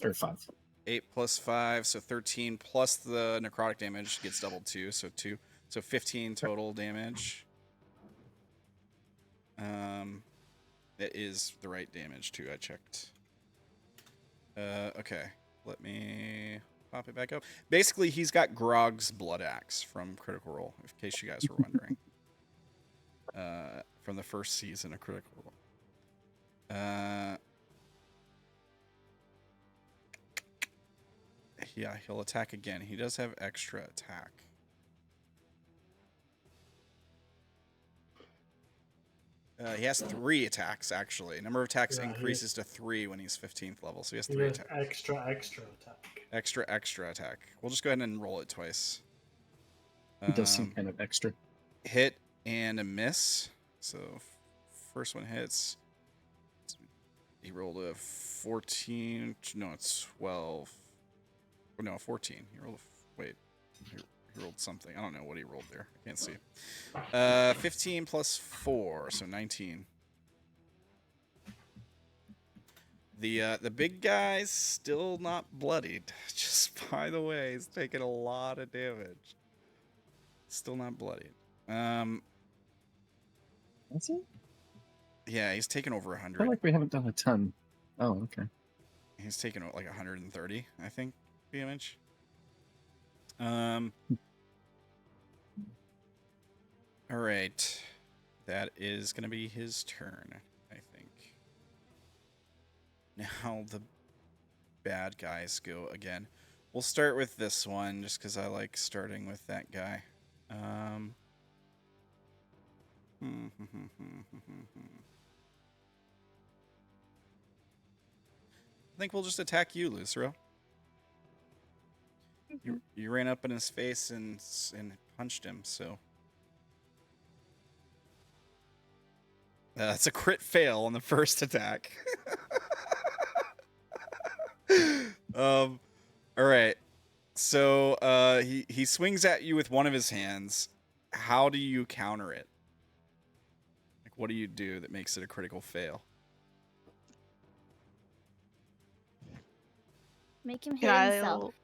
E: Or 5.
A: 8 plus 5, so 13 plus the necrotic damage gets doubled too, so 2. So 15 total damage. That is the right damage too, I checked. Okay, let me pop it back up. Basically, he's got Grog's Blood Axe from Critical Role, in case you guys were wondering. From the first season of Critical Role. Yeah, he'll attack again. He does have extra attack. He has 3 attacks, actually. Number of attacks increases to 3 when he's 15th level, so he has 3 attacks.
D: Extra attack.
A: Extra attack. We'll just go ahead and roll it twice.
E: He does seem kind of extra.
A: Hit and a miss So first one hits. He rolled a 14. No, it's 12. No, 14. He rolled wait. He rolled something. I don't know what he rolled there. I can't see. 15 plus 4, so 19. The big guy's still not bloodied. Just by the way, he's taking a lot of damage. Still not bloodied.
E: That's it?
A: Yeah, he's taken over
E: I
A: 100.
E: feel like we haven't done a ton. Oh, okay.
A: He's taken like 130, I think, damage. All right. That is going to be his turn, I think. Now the bad guys go again. We'll start with this one just because I like starting with that guy. I think we'll just attack you, Lucero. You ran up in his face and punched him, so. That's a crit fail on the first attack. All right. So he swings at you with one of his hands. How do you counter it? Like, what do you do that makes it a critical fail?
H: Make him hit himself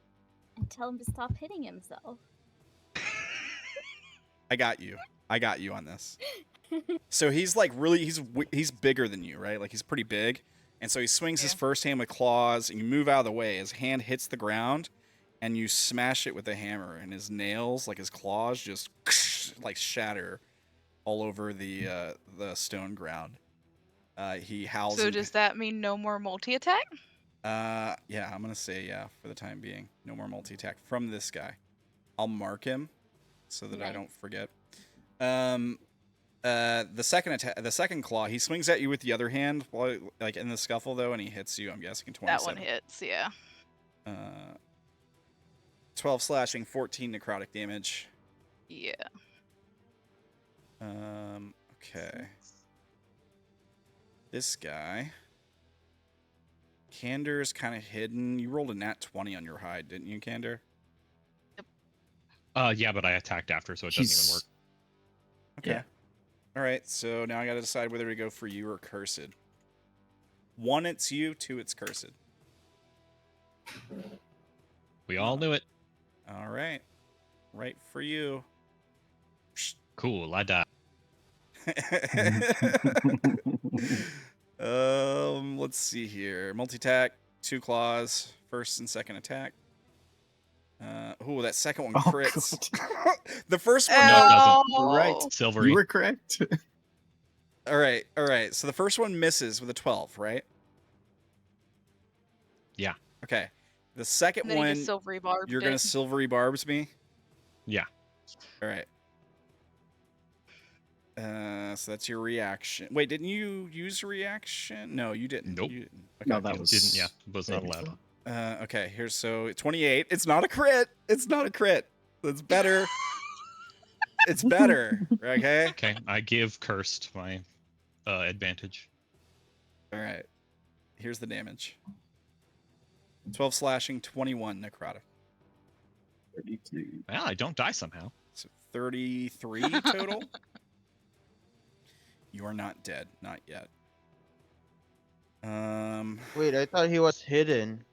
H: and tell him to stop hitting himself.
A: I got you. I got you on this. So he's like really, he's bigger than you, right? Like he's pretty big. And so he swings his first hand with claws and you move out of the way. His hand hits the ground and you smash it with a hammer and his nails, like his claws, just like shatter all over the stone ground. He howls.
J: So does that mean no more multi-attack?
A: Yeah, I'm going to say yeah for the time being. No more multi-attack from this guy. I'll mark him so that I don't forget. The second claw, he swings at you with the other hand, like in the scuffle though, and he hits you. I'm guessing 27.
J: That one hits, yeah.
A: 12 slashing, 14 necrotic damage.
J: Yeah.
A: Okay. This guy, Candor's kind of hidden. You rolled a nat 20 on your hide, didn't you, Candor?
B: Yep. Yeah, but I attacked after, so it doesn't even work.
A: Okay. Yeah. All right, so now I got to decide whether to go for you or Cursed. 1, it's you. 2, it's Cursed.
B: We all knew it.
A: All right. Right for you.
B: Cool, I died.
A: Let's see here. Multi-attack, 2 claws, first and second attack. Ooh, that second one crits. The first one,
B: no, it doesn't.
E: You're right.
B: Silvery.
E: You were correct.
A: All right. So the first one misses with a 12, right?
B: Yeah.
A: Okay. The second one,
J: silvery barbed
A: you're gonna silvery barbs me.
B: Yeah.
A: All right. So that's your reaction. Wait, didn't you use a reaction? No, you didn't.
B: Nope.
A: You didn't. Okay.
E: No, that was
B: Didn't. Yeah, was not allowed.
A: Okay, here's so 28. It's not a crit. It's not a crit. It's better. It's better. Okay.
B: Okay, I give cursed my advantage.
A: All right. Here's the damage. 12 slashing, 21 necrotic.
E: 32.
B: Well, I don't die somehow.
A: So 33 total. You are not dead. Not yet.
F: Wait, I thought he was hidden.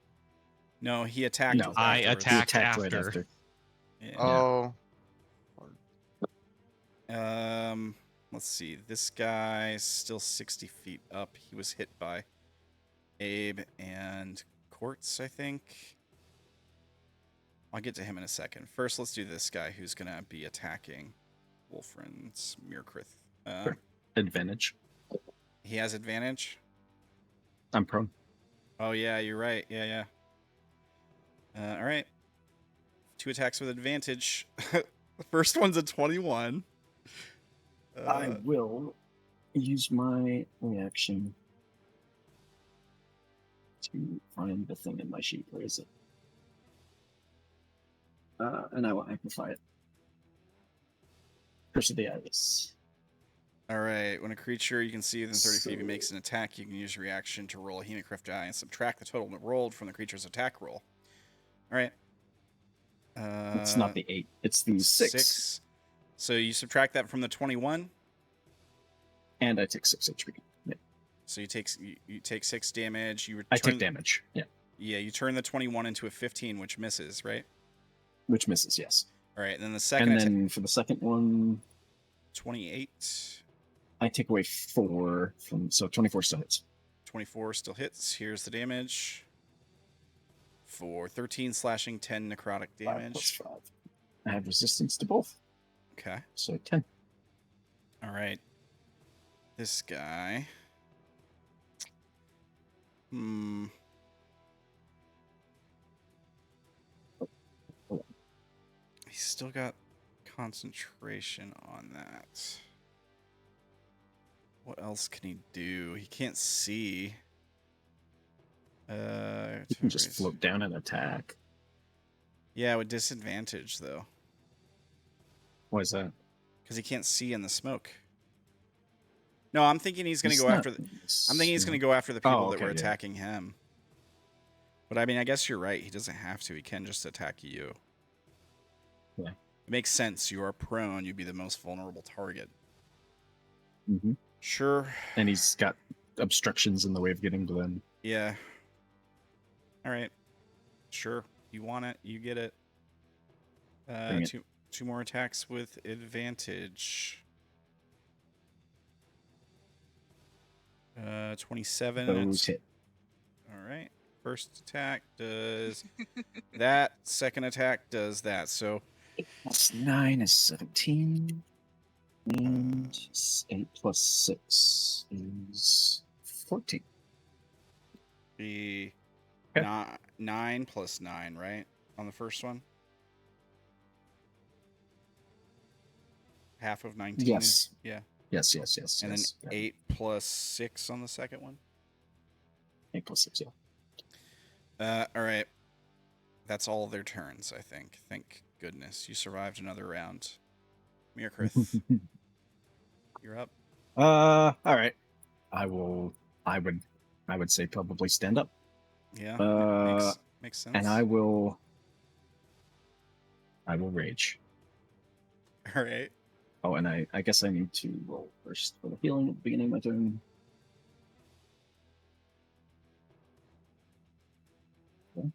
A: No, he attacked.
E: No,
B: I
A: afterwards.
B: attacked
E: right
B: after.
E: after.
A: Yeah.
F: Oh.
A: Let's see. This guy's still 60 feet up. He was hit by Abe and Quartz, I think. I'll get to him in a second. First, let's do this guy who's gonna be attacking Wolfrin's Myrkrið.
E: Advantage.
A: He has advantage.
E: I'm prone.
A: Oh yeah, you're right. Yeah. All right. 2 attacks with advantage. The first one's a 21.
E: I will use my reaction to find the thing in my sheet. Where is it? And I will amplify it. Curse of the Iris.
A: All right. When a creature you can see within 30 feet of you makes an attack, you can use your reaction to roll a Hemocrypt die and subtract the total rolled from the creature's attack roll. All right.
E: It's not the 8. It's the 6.
A: So you subtract that from the 21.
E: And I take 6 HP. Yeah.
A: So you take 6 damage.
E: I take damage. Yeah.
A: Yeah. You turn the 21 into a 15, which misses, right?
E: Which misses, yes.
A: All right. And then the second.
E: And then for the second one,
A: 28.
E: I take away 4 from, so 24 still hits.
A: 24 still hits. Here's the damage. For 13 slashing, 10 necrotic
E: 5
A: damage.
E: plus 5. I have resistance to both.
A: Okay.
E: So 10.
A: All right. This guy. He's still got concentration on that. What else can he do? He can't see.
E: You can just float down and attack.
A: Yeah, with disadvantage though.
E: Why is that?
A: Because he can't see in the smoke. No, I'm thinking he's going to go after. I'm thinking he's going to go after the people that were attacking him. But I mean, I guess you're right. He doesn't have to. He can just attack you.
E: Yeah.
A: It makes sense. You are prone. You'd be the most vulnerable target.
E: Mm-hmm.
A: Sure.
E: And he's got obstructions in the way of getting to them.
A: Yeah. All right. Sure. You want it. You get it. Two more attacks with advantage. 27.
E: Those hit.
A: All right. First attack does that. Second attack does that. So
E: 8 plus 9 is 17. And 8 plus 6 is 14.
A: The
E: Okay.
A: 9 plus 9, right? On the first one? Half of 19?
E: Yes.
A: Yeah.
E: Yes.
A: And then 8 plus 6 on the second one?
E: 8 plus 6, yeah.
A: All right. That's all their turns, I think. Thank goodness. You survived another round. Myrkrið, you're up.
E: All right. I would say probably stand up.
A: Yeah. Makes sense.
E: And I will rage.
A: All right.
E: Oh, and I guess I need to roll first for the healing at the beginning of my turn. Okay.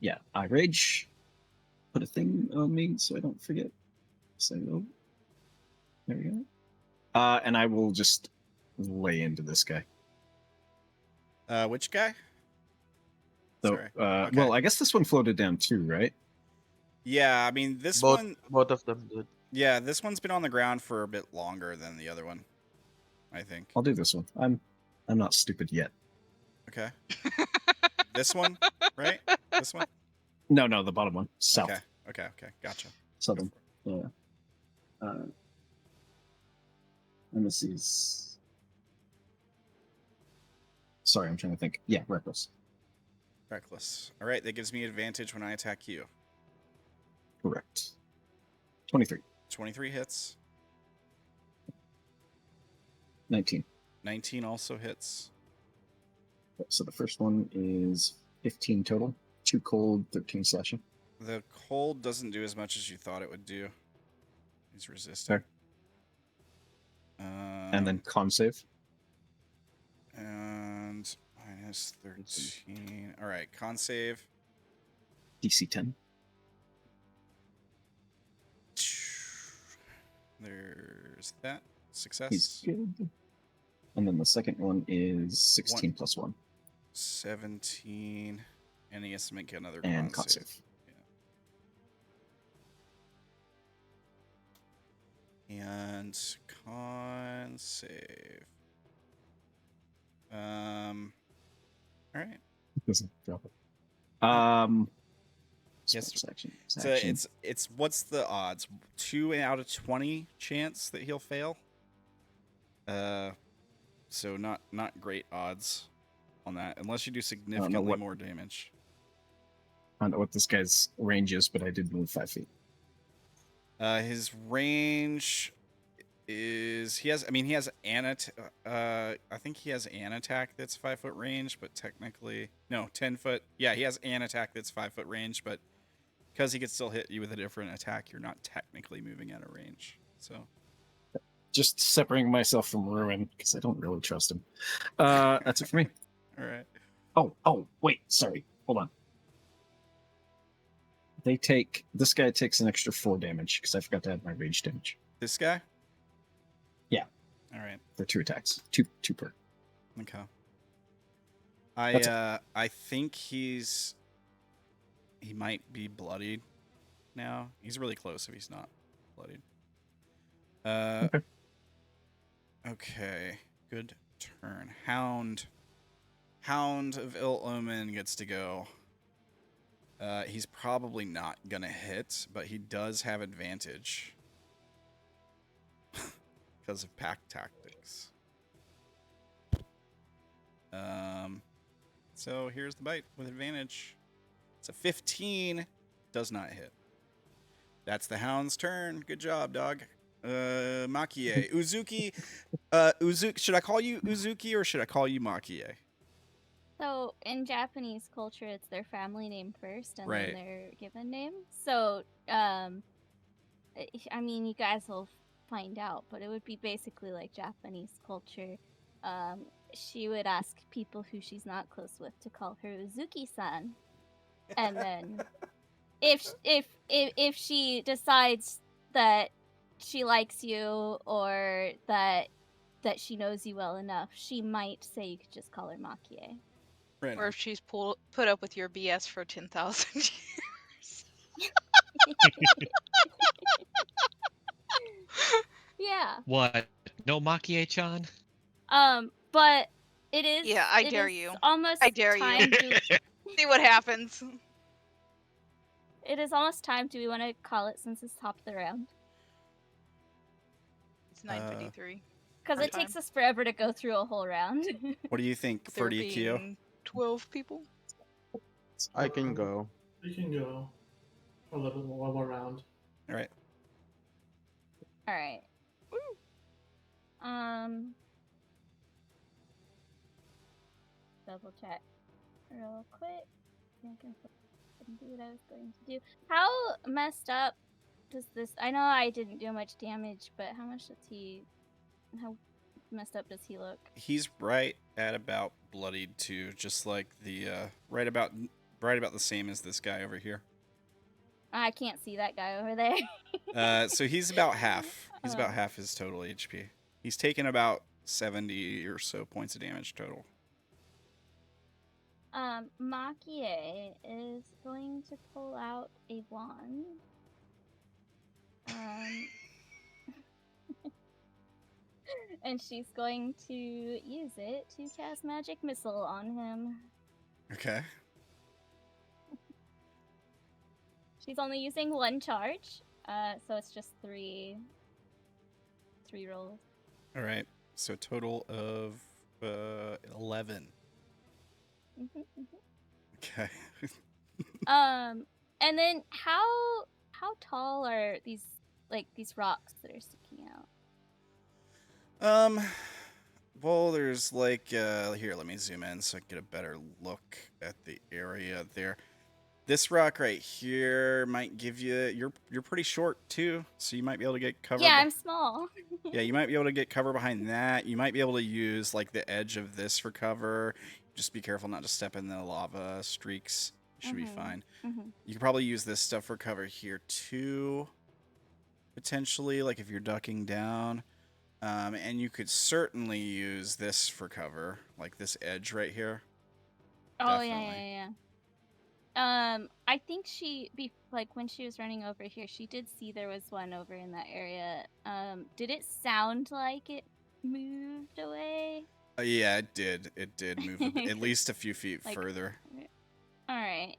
E: Yeah, I rage. Put a thing on me so I don't forget. So there we go. And I will just lay into this guy.
A: Which guy?
E: So,
A: Sorry. Okay.
E: Well, I guess this one floated down too, right?
A: Yeah, I mean this
F: both,
A: one.
F: Both of them did.
A: Yeah, this one's been on the ground for a bit longer than the other one, I think.
E: I'll do this one. I'm not stupid yet.
A: Okay. This one, right? This one?
E: No, the bottom one. South.
A: Okay. Gotcha.
E: Southern. Yeah. And this is. Sorry, I'm trying to think. Yeah, reckless.
A: Reckless. All right, that gives me advantage when I attack you.
E: Correct. 23.
A: 23 hits.
E: 19.
A: 19 also hits.
E: So the first one is 15 total. 2 cold, 13 slashing.
A: The cold doesn't do as much as you thought it would do. He's resistant.
E: And then con save.
A: And minus 13. All right, con save.
E: DC 10.
A: There's that. Success.
E: He's good. And then the second one is 16 plus 1.
A: 17. And he has to make another
E: And
A: con save. Yeah. And con save. All right.
E: Doesn't drop it.
A: Yes.
E: Section.
A: So it's what's the odds? 2 out of 20 chance that he'll fail. So not great odds on that, unless you do significantly more damage.
E: I don't know what this guy's range is, but I did move 5 feet.
A: His range is he has I think he has an attack that's 5-foot range, but technically no 10-foot. Yeah, he has an attack that's 5-foot range, but because he could still hit you with a different attack, you're not technically moving out of range. So
E: Just separating myself from Ruin because I don't really trust him. That's it for me.
A: all right.
E: Oh, wait, sorry. Hold on. This guy takes an extra 4 damage because I forgot to add my rage damage.
A: This guy.
E: Yeah.
A: All right.
E: For 2 attacks. Two per.
A: Okay.
E: That's
A: I think he might be bloodied now. He's really close if he's not bloodied. Okay. Good turn. Hound of Ill Omen gets to go. He's probably not gonna hit, but he does have advantage because of pack tactics. So here's the bite with advantage. It's a 15. Does not hit. That's the Hound's turn. Good job, dog. Maki-e. Uzuki. Uzuki. Should I call you Uzuki or should I call you Maki-e?
H: So in Japanese culture, it's their family name first and
A: Right.
H: then their given name. So, I mean, you guys will find out, but it would be basically like Japanese culture. She would ask people who she's not close with to call her Uzuki-san, and then if she decides that she likes you or that she knows you well enough, she might say you could just call her Maki-e.
A: Right.
J: Or if she's put up with your BS for 10,000 years.
H: Yeah.
B: What? No Maki-e-chan?
H: But it is.
J: Yeah, I
H: it
J: dare
H: is
J: you.
H: Almost
J: I dare you.
H: time to.
J: See what happens.
H: It is almost time. Do we want to call it since it's top of the round?
J: It's 9:53.
H: Because it takes us forever to go through a whole round.
A: What do you think,
J: There
A: Ferdikio?
J: being 12 people.
F: I can go.
D: You can go. A little one more round.
A: All right.
H: All right. Double check real quick. I can do what I was going to do. How messed up does this? I know I didn't do much damage, but how much does he? How messed up does he look?
A: He's right at about bloodied too, just like the right about the same as this guy over here.
H: I can't see that guy over there.
A: So he's about half. He's about half his total HP. He's taken about 70 or so points of damage total.
H: Maki-e is going to pull out a wand. And she's going to use it to cast Magic Missile on him.
A: Okay.
H: She's only using 1 charge, so it's just 3 rolls.
A: All right. So total of 11. Okay.
H: And then how tall are these rocks that are sticking out?
A: Well, there's like here, let me zoom in so I can get a better look at the area there. This rock right here might give you you're pretty short too, so you might be able to get cover.
H: Yeah, I'm small.
A: Yeah, you might be able to get cover behind that. You might be able to use like the edge of this for cover. Just be careful not to step in the lava streaks. You should be fine. You could probably use this stuff for cover here too, potentially, like if you're ducking down. And you could certainly use this for cover, like this edge right here.
H: Oh, yeah. I think when she was running over here, she did see there was one over in that area. Did it sound like it moved away?
A: Yeah, it did. It did move a bit, at least a few feet further.
H: All right.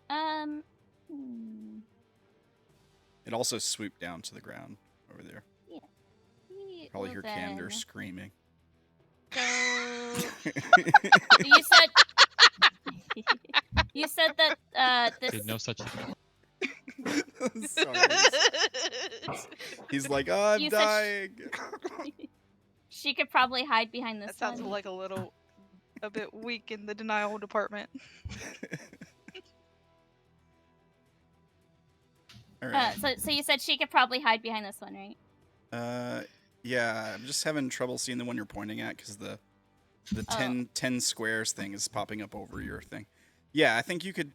A: It also swooped down to the ground over there.
H: Yeah.
A: Probably
H: Well
A: hear
H: then.
A: Candor screaming.
H: So you said that this
B: Did no such thing.
A: Sorry. He's like, oh, I'm
H: You said
A: dying.
H: She could probably hide behind the
J: That
H: sun.
J: sounds like a bit weak in the denial department.
A: All right.
H: So you said she could probably hide behind this one, right?
A: Yeah, I'm just having trouble seeing the one you're pointing at because the
H: Oh.
A: 10 squares thing is popping up over your thing. Yeah, I think you could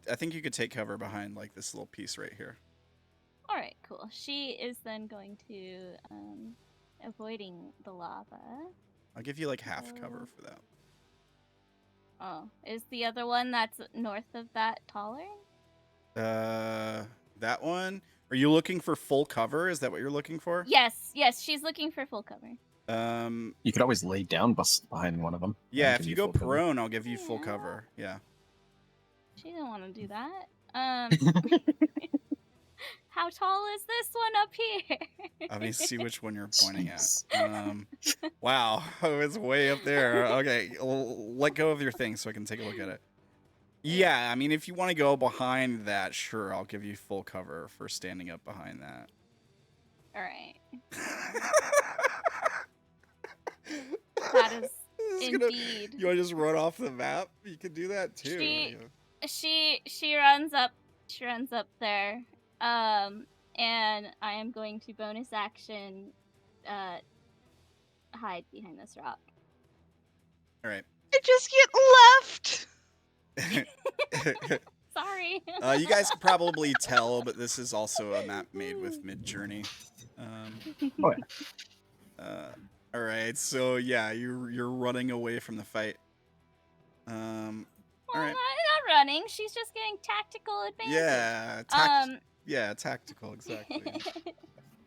A: take cover behind like this little piece right here.
H: All right, cool. She is then going to avoiding the lava.
A: I'll give you like half cover for that.
H: Oh, is the other one that's north of that taller?
A: That one? Are you looking for full cover? Is that what you're looking for?
H: Yes, she's looking for full cover.
E: You could always lay down behind one of them.
A: Yeah, if you go prone, I'll give you full cover. Yeah.
H: She didn't want to do that. How tall is this one up here?
A: Let me see which one you're pointing at. Wow, it's way up there. Okay, let go of your thing so I can take a look at it. Yeah, I mean, if you want to go behind that, sure, I'll give you full cover for standing up behind that.
H: All right. That is indeed.
A: You want to just run off the map? You can do that too.
H: She runs up. She runs up there. And I am going to bonus action, hide behind this rock.
A: All right.
J: I just get left.
H: Sorry.
A: You guys can probably tell, but this is also a map made with Midjourney. All right, so yeah, you're running away from the fight. All right.
H: Not running. She's just getting tactical advantage.
A: Yeah, tactical, exactly.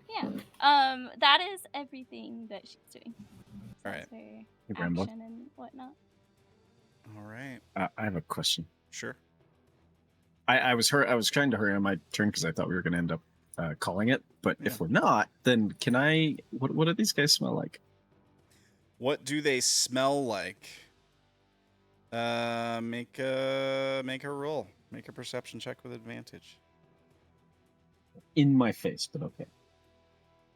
H: Yeah. That is everything that she's doing.
A: All right.
H: Her action and whatnot.
A: All right.
E: I have a question.
A: Sure.
E: I was trying to hurry on my turn because I thought we were going to end up calling it, but if we're not, then can I? What do these guys smell like?
A: What do they smell like? Make a roll. Make a perception check with advantage.
E: In my face, but okay.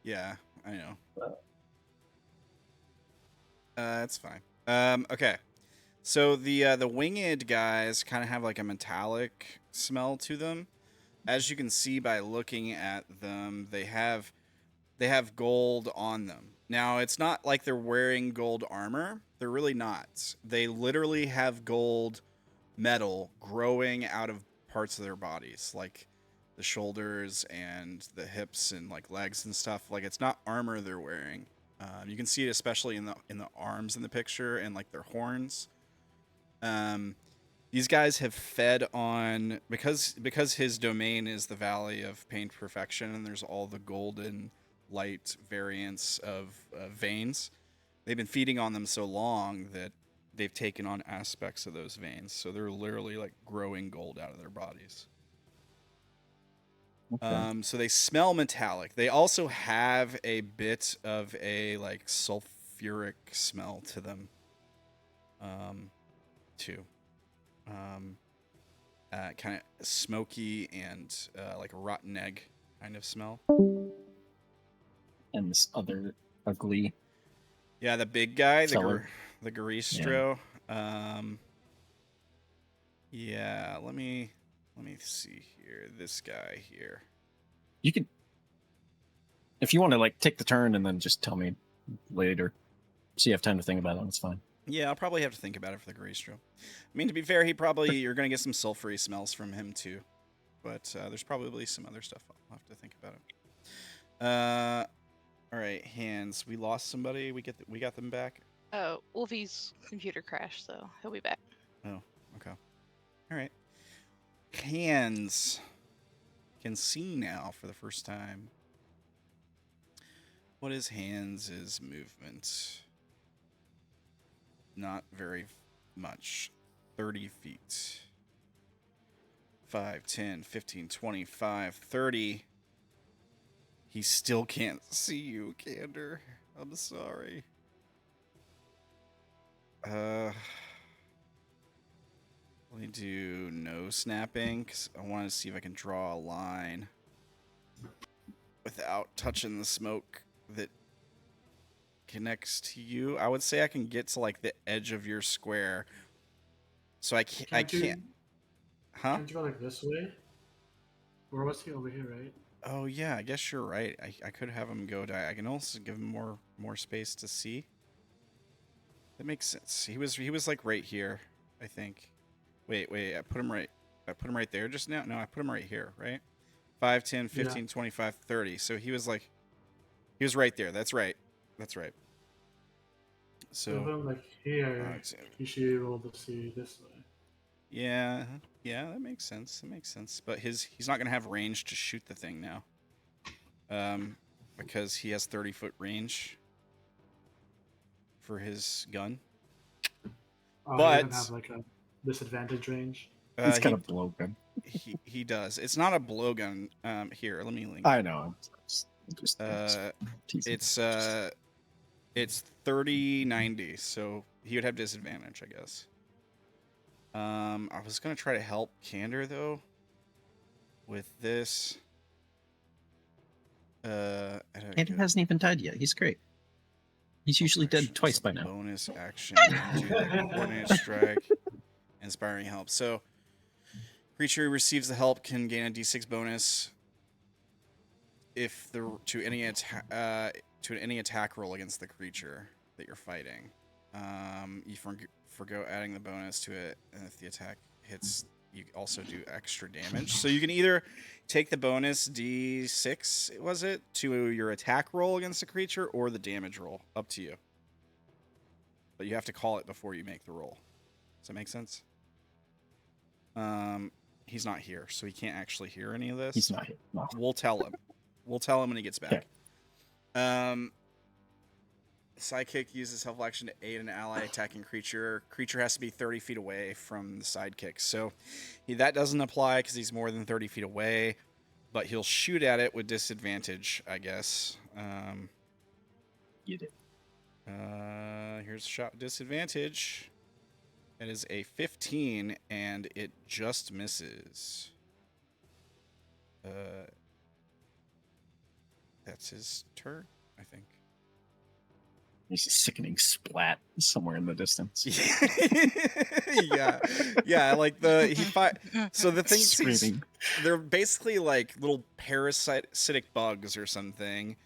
A: Yeah, I know. That's fine. Okay. So the winged guys kind of have like a metallic smell to them. As you can see by looking at them, they have gold on them. Now, it's not like they're wearing gold armor. They're really not. They literally have gold metal growing out of parts of their bodies, like the shoulders and the hips and like legs and stuff. Like, it's not armor they're wearing. You can see it especially in the arms in the picture and like their horns. These guys have fed on because his domain is the Valley of Pained Perfection, and there's all the golden light variants of veins. They've been feeding on them so long that they've taken on aspects of those veins. So they're literally like growing gold out of their bodies. Okay. So they smell metallic. They also have a bit of a like sulfuric smell to them, too. Kind of smoky and like a rotten egg kind of smell.
E: And this other ugly.
A: Yeah, the big guy, the Garistro. Yeah, let me see here. This guy here.
E: You can, if you want to like take the turn and then just tell me later, so you have time to think about it. It's fine.
A: Yeah, I'll probably have to think about it for the Garistro. I mean, to be fair, you're gonna get some sulfury smells from him too, but there's probably some other stuff I'll have to think about it. All right, hands. We lost somebody. We got them back.
J: Wolfie's computer crashed, so he'll be back.
A: Oh, okay. All right. Hands can see now for the first time. What is Hands' movement? Not very much. 30 feet. 5, 10, 15, 25, 30. He still can't see you, Candor. I'm sorry. Let me do no snapping, because I want to see if I can draw a line. without touching the smoke that connects to you. I would say I can get to like the edge of your square. So I can't. Huh?
D: Can't you go like this way? Or was he over here, right?
A: Oh yeah, I guess you're right. I could have him go diagonal, so give him more space to see. That makes sense. He was like right here, I think. Wait, I put him right there just now? No, I put him right here, right? 5, 10, 15,
D: Yeah.
A: 25, 30. So he was right there. That's right.
D: So
A: So
D: him like here, he should be able to see this way.
A: yeah, that makes sense. But he's not gonna have range to shoot the thing now. Because he has 30-foot range for his gun.
D: Oh,
A: But
D: he doesn't have like a disadvantage range.
E: It's kind of blowgun.
A: he does. It's not a blowgun. Here, let me link.
E: I know. Just
A: it's 30-90, so he would have disadvantage, I guess. I was gonna try to help Candor though with this.
E: Candor hasn't even died yet. He's great. He's usually dead twice by now.
A: Bonus action, do the coordinate strike, inspiring help. So, creature who receives the help can gain a D6 bonus if to any attack roll against the creature that you're fighting. You forgo adding the bonus to it, and if the attack hits, you also do extra damage. So you can either take the bonus D6, was it, to your attack roll against the creature, or the damage roll. Up to you. But you have to call it before you make the roll. Does that make sense? He's not here, so he can't actually hear any of this.
E: He's not here. No.
A: We'll tell him. We'll tell him when he gets back. Okay. Sidekick uses helpful action to aid an ally attacking creature. Creature has to be 30 feet away from the sidekick. So that doesn't apply because he's more than 30 feet away, but he'll shoot at it with disadvantage, I guess.
E: You did.
A: Here's a shot with disadvantage. It is a 15, and it just misses. That's his turn, I think.
E: There's a sickening splat somewhere in the distance.
A: yeah. Like so the things they're basically like little parasitic bugs or something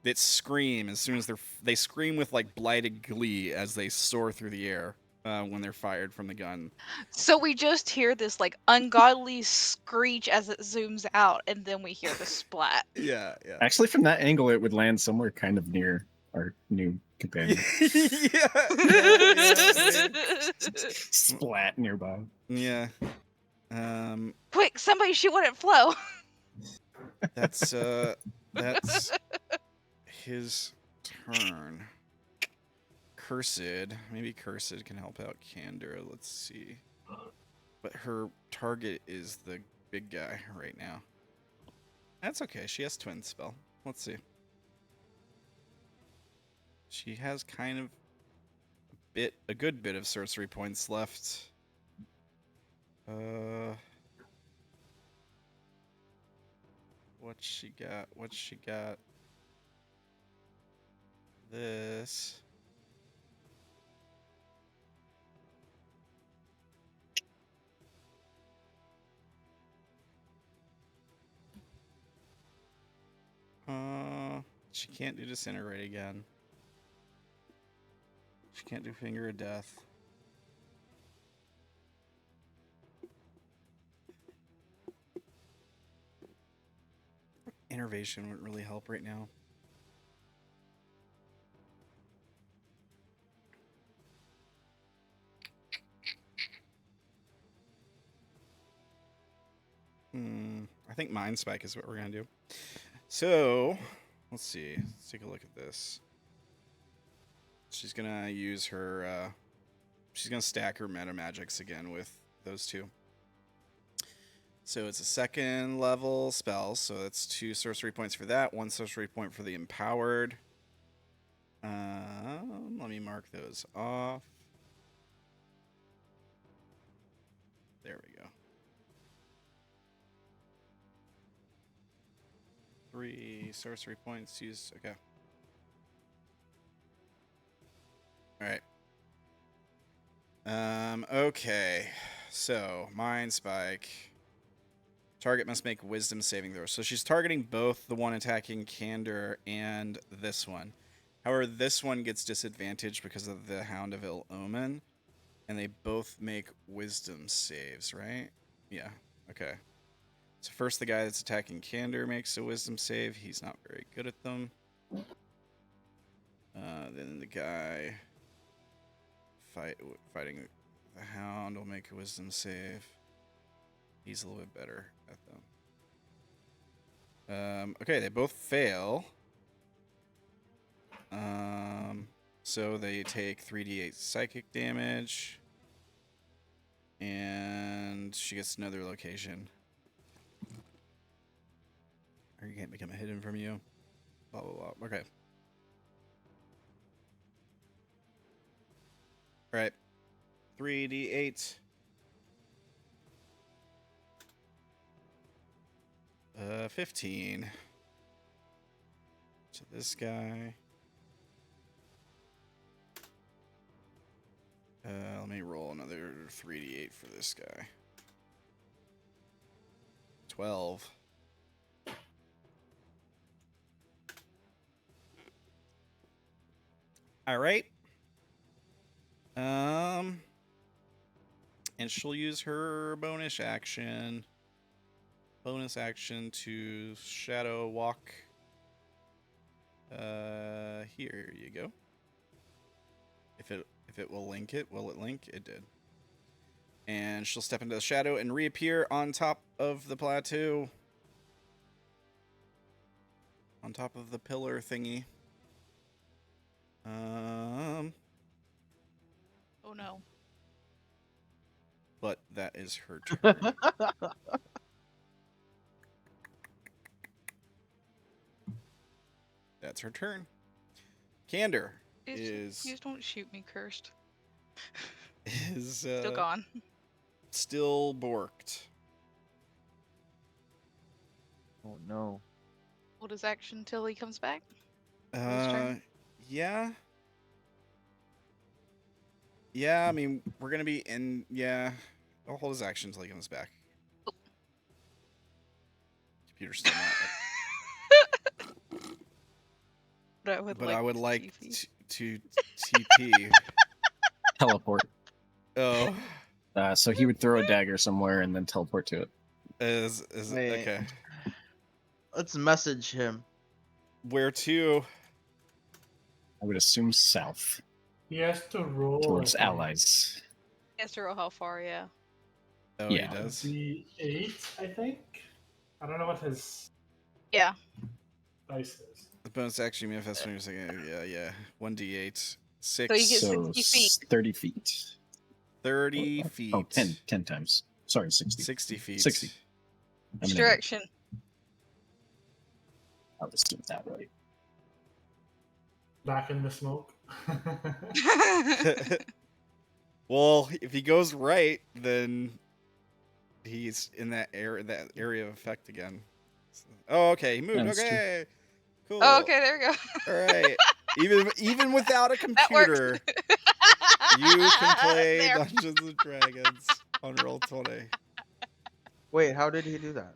A: that scream as soon as they scream with like blighted glee as they soar through the air when they're fired from the gun.
J: So we just hear this like ungodly screech as it zooms out, and then we hear the splat.
A: Yeah.
E: Actually, from that angle, it would land somewhere kind of near our new companion. Splat nearby.
A: Yeah.
J: Quick, somebody shoot one at Flo.
A: That's his turn. Maybe Cursed can help out Candor. Let's see. But her target is the big guy right now. That's okay. She has twin spell. Let's see. She has kind of a good bit of sorcery points left. What's she got? This. She can't do Disintegrate again. She can't do Finger of Death. Innervation wouldn't really help right now. I think Mind Spike is what we're going to do. So, let's see. Let's take a look at this. She's going to use her... she's going to stack her meta magics again with those two. So it's a second level spell, so that's 2 sorcery points for that, 1 sorcery point for the empowered. Let me mark those off. There we go. 3 sorcery points. Use. Okay. All right. Okay. So Mind Spike. Target must make Wisdom saving throws. So she's targeting both the one attacking Candor and this one. However, this one gets disadvantaged because of the Hound of Ill Omen, and they both make Wisdom saves, right? Yeah. Okay. So first, the guy that's attacking Candor makes a Wisdom save. He's not very good at them. Then the guy fighting the Hound will make a Wisdom save. He's a little bit better at them. Okay, they both fail. So they take 3d8 psychic damage. And she gets another location. Or you can't become a hidden from you. Blah, blah, blah. Okay. Alright. 3d8. 15. To this guy. Let me roll another 3d8 for this guy. 12. All right. And she'll use her bonus action to shadow walk. Here you go. If it will link it, will it link? It did. And she'll step into the shadow and reappear on top of the plateau. On top of the pillar thingy.
J: Oh no.
A: But that is her turn. That's her turn. Candor is...
J: Please don't shoot me, cursed.
A: Is
J: Still gone.
A: Still borked.
K: Oh no.
J: Hold his action till he comes back. His turn?
A: Yeah. Yeah, I mean, we're gonna be in... Yeah. I'll hold his action until he comes back.
J: Oh.
A: Computer's still not...
J: But
A: I would like
J: TP.
A: to TP.
E: Teleport.
A: Oh.
E: So he would throw a dagger somewhere and then teleport to it.
A: Is
F: Wait.
A: okay.
F: Let's message him.
A: Where to?
E: I would assume south,
D: He has to roll
E: towards
D: I think,
E: allies.
J: He has to roll how far, yeah.
A: Oh,
E: Yeah.
A: he does.
D: D8, I think. I don't know what his
J: Yeah.
D: dice is.
A: The bonus action manifests when you're saying, yeah. 1d8. 6.
J: So you get
E: So
J: 60 feet.
E: 30 feet.
A: 30 feet.
E: Oh, 10 times. Sorry, 60.
A: 60 feet.
E: 60.
J: Which
E: I'm an
J: direction?
E: I'll assume that right.
D: Back in the smoke.
A: Well, if he goes right, then he's in that area of effect again. Oh, okay. He moved.
E: That's true.
A: Okay. Cool.
J: Oh, okay, there we go.
A: All right. Even without a
J: That works.
A: computer, you can play
J: There.
A: Dungeons and Dragons on Roll20.
F: Wait, how did he do that?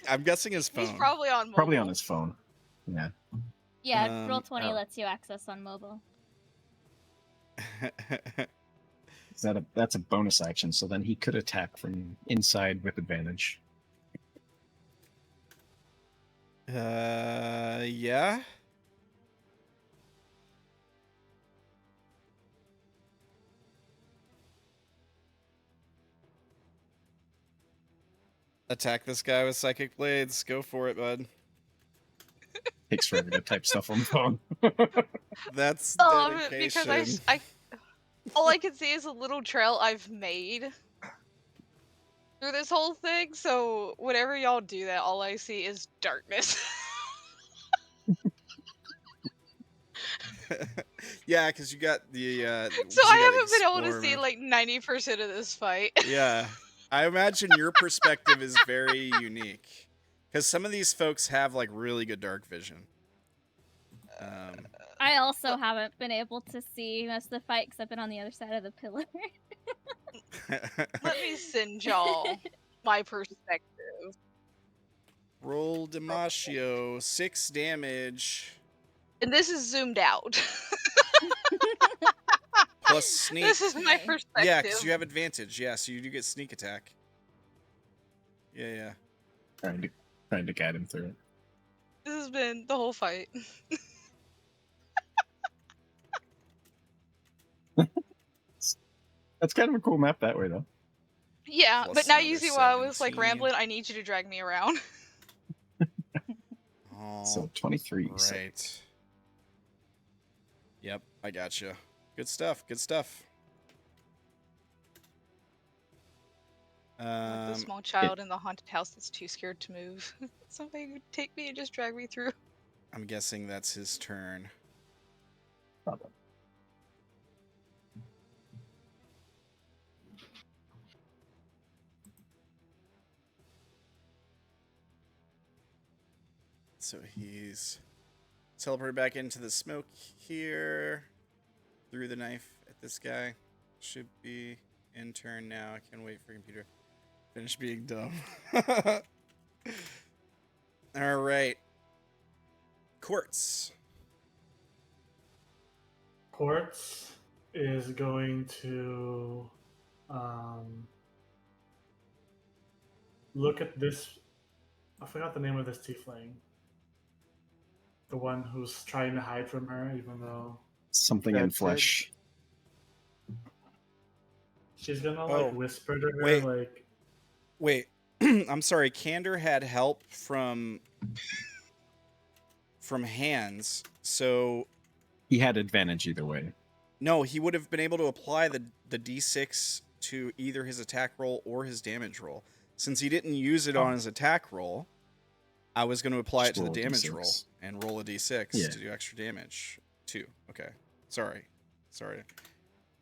A: I'm guessing his phone.
J: He's probably on mobile.
E: Probably on his phone. Yeah.
H: Yeah,
A: Um,
H: Roll20
F: oh.
H: lets you access on mobile.
E: That's a bonus action, so then he could attack from inside with advantage.
A: Yeah. Attack this guy with psychic blades. Go for it, bud.
E: Takes forever to type stuff on the phone.
A: That's
J: Because
A: dedication.
J: I all I can see is a little trail I've made through this whole thing. So whenever y'all do that, all I see is darkness.
A: Yeah, because you got the.
J: So I haven't been able to see like 90% of this fight.
A: Yeah, I imagine your perspective is very unique Because some of these folks have like really good dark vision.
H: I also haven't been able to see most of the fight because I've been on the other side of the pillar.
J: Let me send y'all my perspective.
A: Roll Damasio, 6 damage.
J: And this is zoomed out.
A: Plus sneak.
J: This is my perspective.
A: Yeah, because you have advantage. Yeah, so you do get sneak attack. Yeah.
E: Trying to guide him through it.
J: This has been the whole fight.
E: That's kind of a cool map that way, though.
J: Yeah,
A: Plus
J: but now you
A: another
J: see why I was like
A: 17.
J: rambling. I need you to drag me around.
A: Oh,
E: So 23. So
A: right. Yep, I gotcha. Good stuff. Good stuff.
J: Like the small child in the haunted house that's too scared to move. Somebody would take me and just drag me through.
A: I'm guessing that's his turn.
E: probably.
A: So he's teleported back into the smoke here. Threw the knife at this guy. Should be in turn now. I can't wait for computer. Finish being dumb. All right. Quartz.
D: Quartz is going to look at this. I forgot the name of this tiefling. The one who's trying to hide from her, even though
E: Something in
F: That's it.
E: flesh.
D: she's gonna
A: Oh,
D: like whisper to her,
A: wait.
D: like,
A: Wait. I'm sorry. Candor had help from hands. So
E: He had advantage either way.
A: no, he would have been able to apply the D6 to either his attack roll or his damage roll. Since he didn't use it on his attack roll, I was going to apply
E: Just
A: it to the
E: roll a
A: damage
E: D6.
A: roll and roll a D6
E: Yeah.
A: to do extra damage too. Okay. Sorry.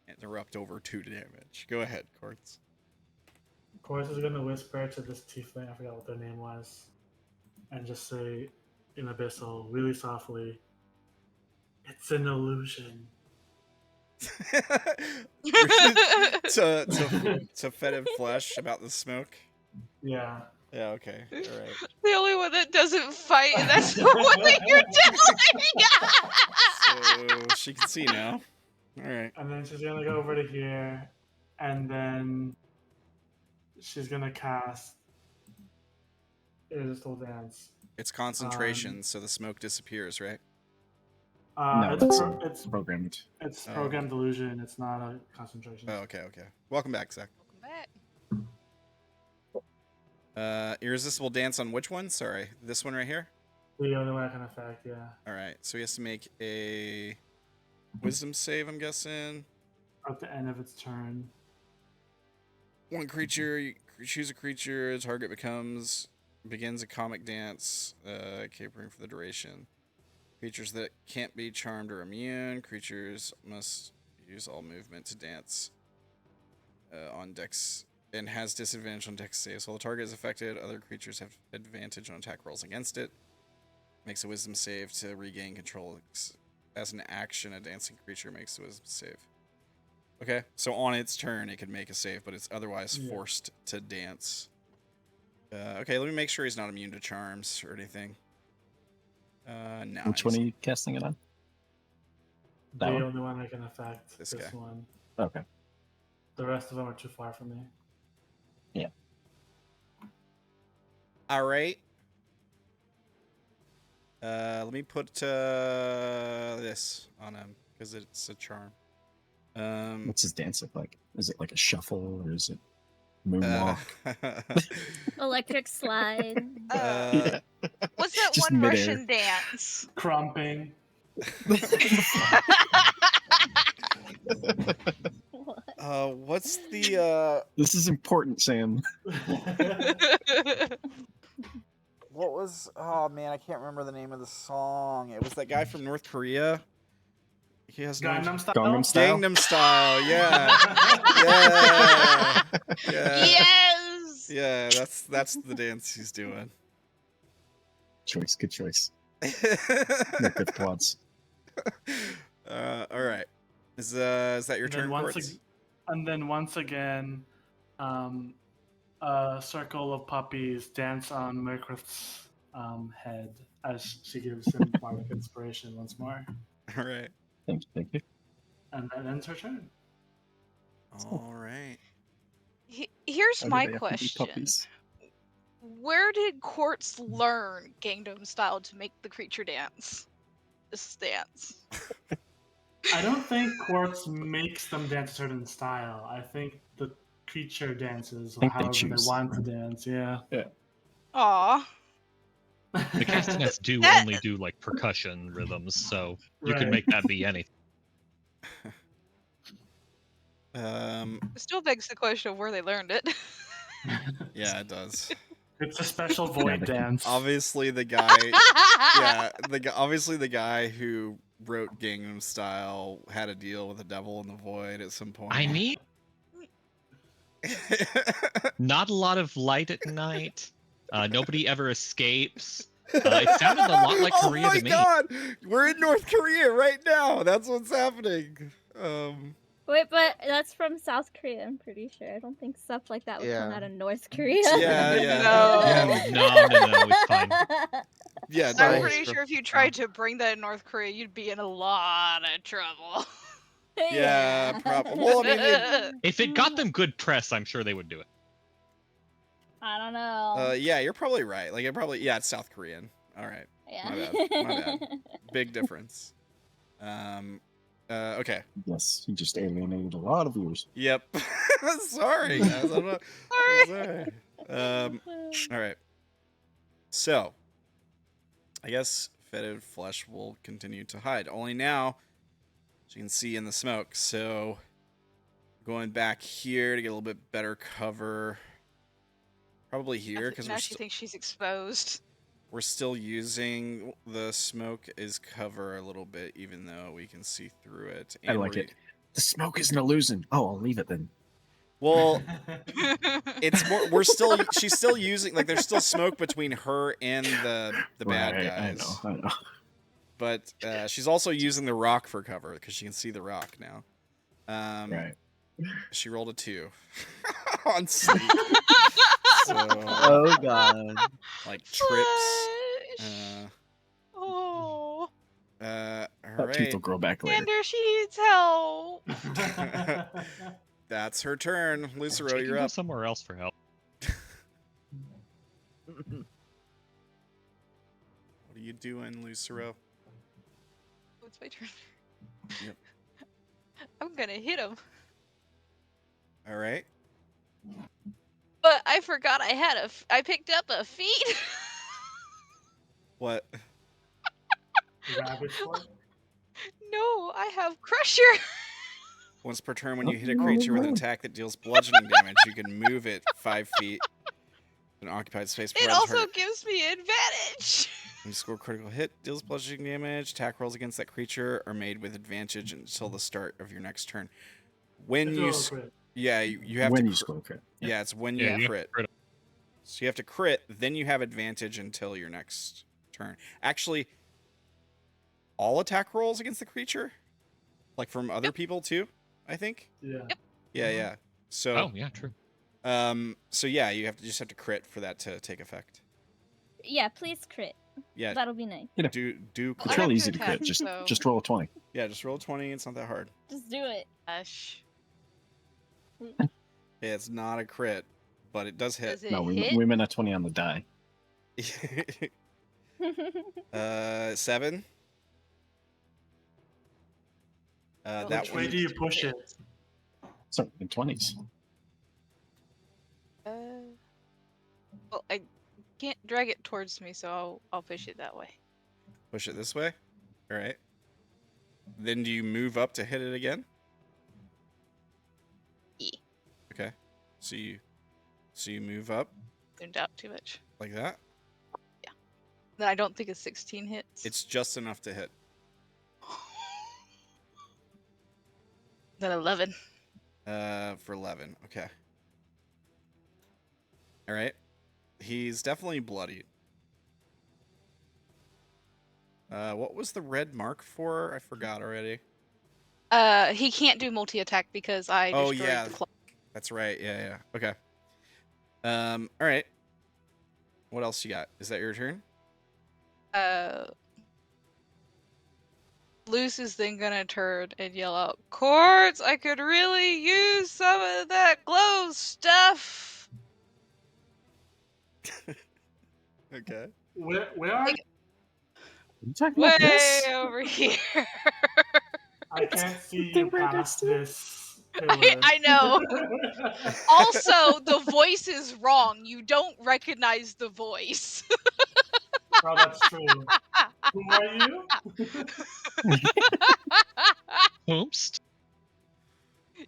A: Interrupt over 2 damage. Go ahead, Quartz.
D: Quartz is gonna whisper to this tiefling, I forgot what their name was, and just say in Abyssal, really softly, "It's an illusion."
A: to fetid flesh about the smoke.
D: Yeah.
A: Yeah, okay. All right.
J: The only one that doesn't fight, and that's the one that you're telling.
A: So she can see now. All right.
D: And then she's gonna go over to here, and then she's gonna cast Irresistible Dance.
A: It's concentration, so the smoke disappears, right?
E: No,
D: It's
E: programmed.
D: it's
A: Oh.
D: programmed illusion. It's not a concentration.
A: Oh, okay. Welcome back, Zach.
J: Welcome back.
A: Irresistible dance on which one? Sorry, this one right here?
D: The only one that can affect, yeah.
A: All right, so he has to make a wisdom save, I'm guessing.
D: At the end of its turn.
A: One creature, you choose a creature, target begins a comic dance, capering for the duration. Creatures that can't be charmed or immune. Creatures must use all movement to dance on dex and has disadvantage on dex saves. While the target is affected, other creatures have advantage on attack rolls against it. Makes a wisdom save to regain control. As an action, a dancing creature makes a wisdom save. Okay, so on its turn, it can make a save, but it's otherwise forced to dance. Okay, let me make sure he's not immune to charms or anything. No.
E: Which one are you casting it on? That
D: The
E: one?
D: only one that can affect
A: This
D: this
A: guy.
D: one.
E: Okay.
D: The rest of them are too far from me.
E: Yeah.
A: All right. Let me put this on him because it's a charm.
E: What's his dance look like? Is it like a shuffle or is it moonwalk?
H: Electric slide.
E: Yeah.
J: What's that
E: Just
J: one
E: midair.
J: Russian dance?
D: Crumping.
A: What's the
E: This is important, Sam.
A: what was? Oh man, I can't remember the name of the song. It was that guy from North Korea. He has no
D: Gangnam Style.
E: Gangnam Style?
A: Gangnam Style. Yeah, yeah, yeah.
J: Yes.
A: Yeah, that's the dance he's doing.
E: Choice, good choice.
A: all
E: Good plots.
A: right. Is that your
D: And
A: turn,
D: then once
A: Quartz?
D: and then once again, a circle of puppies dance on Myrkrid's head as she gives him bardic inspiration once more.
A: All right.
E: Thank you.
D: And that ends her turn.
A: All right.
J: Here's
E: Why do
J: my
E: they have to be
J: question.
E: puppies?
J: Where did Quartz learn Gangnam style to make the creature dance? This dance.
D: I don't think Quartz makes them dance a certain style. I think the creature dances
E: I think they
D: however they
E: choose.
D: want to dance. Yeah.
J: Aw.
B: The castanets do
J: That-
B: only do like percussion rhythms, so you
D: Right.
B: can make that be anything.
J: It still begs the question of where they learned it.
A: Yeah, it does.
D: It's a special void
E: they can-
D: dance.
A: Obviously, the guy. Yeah, obviously the guy who wrote Gangnam Style had a deal with the devil in the void at some point.
B: I mean, not a lot of light at night. Nobody ever escapes. It sounded a lot like Korea to me.
A: Oh my god! We're in North Korea right now. That's what's happening.
H: Wait, but that's from South Korea, I'm pretty sure. I don't think stuff like that would come
F: Yeah.
H: out of North Korea.
A: Yeah.
J: No.
B: No, it's fine.
A: Yeah,
J: I'm
F: Sorry.
J: pretty sure if you tried to bring that in North Korea, you'd be in a lot of trouble.
A: Yeah, probably. Well, I mean,
B: If it got them good press, I'm sure they would do it.
H: I don't know.
A: yeah, you're probably right. Like, it's South Korean. All right,
H: Yeah.
A: my bad. Big difference. Okay.
E: Yes, you just alienated a lot of viewers.
A: Yep. Sorry, guys. I'm sorry. All right. So, I guess fetid flesh will continue to hide. Only now, as you can see in the smoke. So, going back here to get a little bit better cover. Probably here because
J: now she thinks she's exposed.
A: we're still using the smoke as cover a little bit, even though we can see through it.
E: I like it. The smoke isn't illusion. Oh, I'll leave it then.
A: Well, it's more. She's still using, like, there's still smoke between her and the bad
E: Right,
A: guys.
E: I know.
A: But she's also using the rock for cover because she can see the rock now.
E: Right.
A: She rolled a 2 on sleep. So,
F: Oh god.
A: like trips.
J: Oh.
A: All
E: That
A: right.
E: tooth will grow back later.
J: Candor, she needs help.
A: That's her turn. Lucero,
B: She can
A: you're
B: go
A: up.
B: somewhere else for help.
A: What are you doing, Lucero?
J: It's my turn.
A: Yep.
J: I'm gonna hit him.
A: All right.
J: But I forgot I picked up a feat.
A: What?
D: Rabbit foot?
J: No, I have Crusher.
A: Once per turn, when you hit a creature with an attack that deals bludgeoning damage, you can move it 5 feet in an occupied space.
J: It also gives me advantage.
A: When you score a critical hit, deals bludgeoning damage. Attack rolls against that creature are made with advantage until the start of your next turn. When
D: It's
A: you,
D: a little crit.
A: yeah, you have
E: When
A: to
E: you score crit.
A: Yeah, it's when
B: Yeah,
A: you
B: you
A: crit.
B: crit.
A: So you have to crit, then you have advantage until your next turn. Actually, all attack rolls against the creature, like from other people too, I think.
D: Yeah.
A: Yeah. So,
B: Oh, yeah, true.
A: so yeah, you just have to crit for that to take effect.
H: Yeah, please crit.
A: Yeah,
H: That'll be nice.
A: do
J: Well,
E: It's
J: I
E: real
J: have
E: easy
J: to
E: to crit.
J: attack,
E: Just
J: so-
E: just roll a 20.
A: yeah, just roll 20. It's not that hard.
H: Just do it.
J: Gosh.
A: Yeah, it's not a crit, but it does hit.
J: Does it
E: No,
J: hit?
E: we meant a 20 on the die.
A: 7.
J: Oh,
A: That
J: which
D: Which way
A: one.
D: do you push it?
E: So in 20s.
J: Well, I can't drag it towards me, so I'll push it that way.
A: Push it this way. All right. Then do you move up to hit it again?
J: E.
A: Okay. So you move up
J: Zoomed out too much.
A: like that.
J: Then I don't think a 16 hits.
A: It's just enough to hit.
J: Then 11.
A: For 11. Okay. All right. He's definitely bloodied. What was the red mark for? I forgot already.
J: He can't do multi-attack because I
A: Oh
J: destroyed
A: yeah,
J: the clock.
A: that's right. Yeah. Okay. All right. What else you got? Is that your turn?
J: Luce is then gonna turn and yell out, Quartz, I could really use some of that glow stuff.
A: Okay.
D: Where are you?
E: Are you talking
J: Way
E: about this?
J: over here.
D: I can't see
E: They
D: you
E: were
D: past
E: distant.
D: this pillar.
J: I know. Also, the voice is wrong. You don't recognize the voice.
D: Oh, that's true. Who are you?
B: Oops.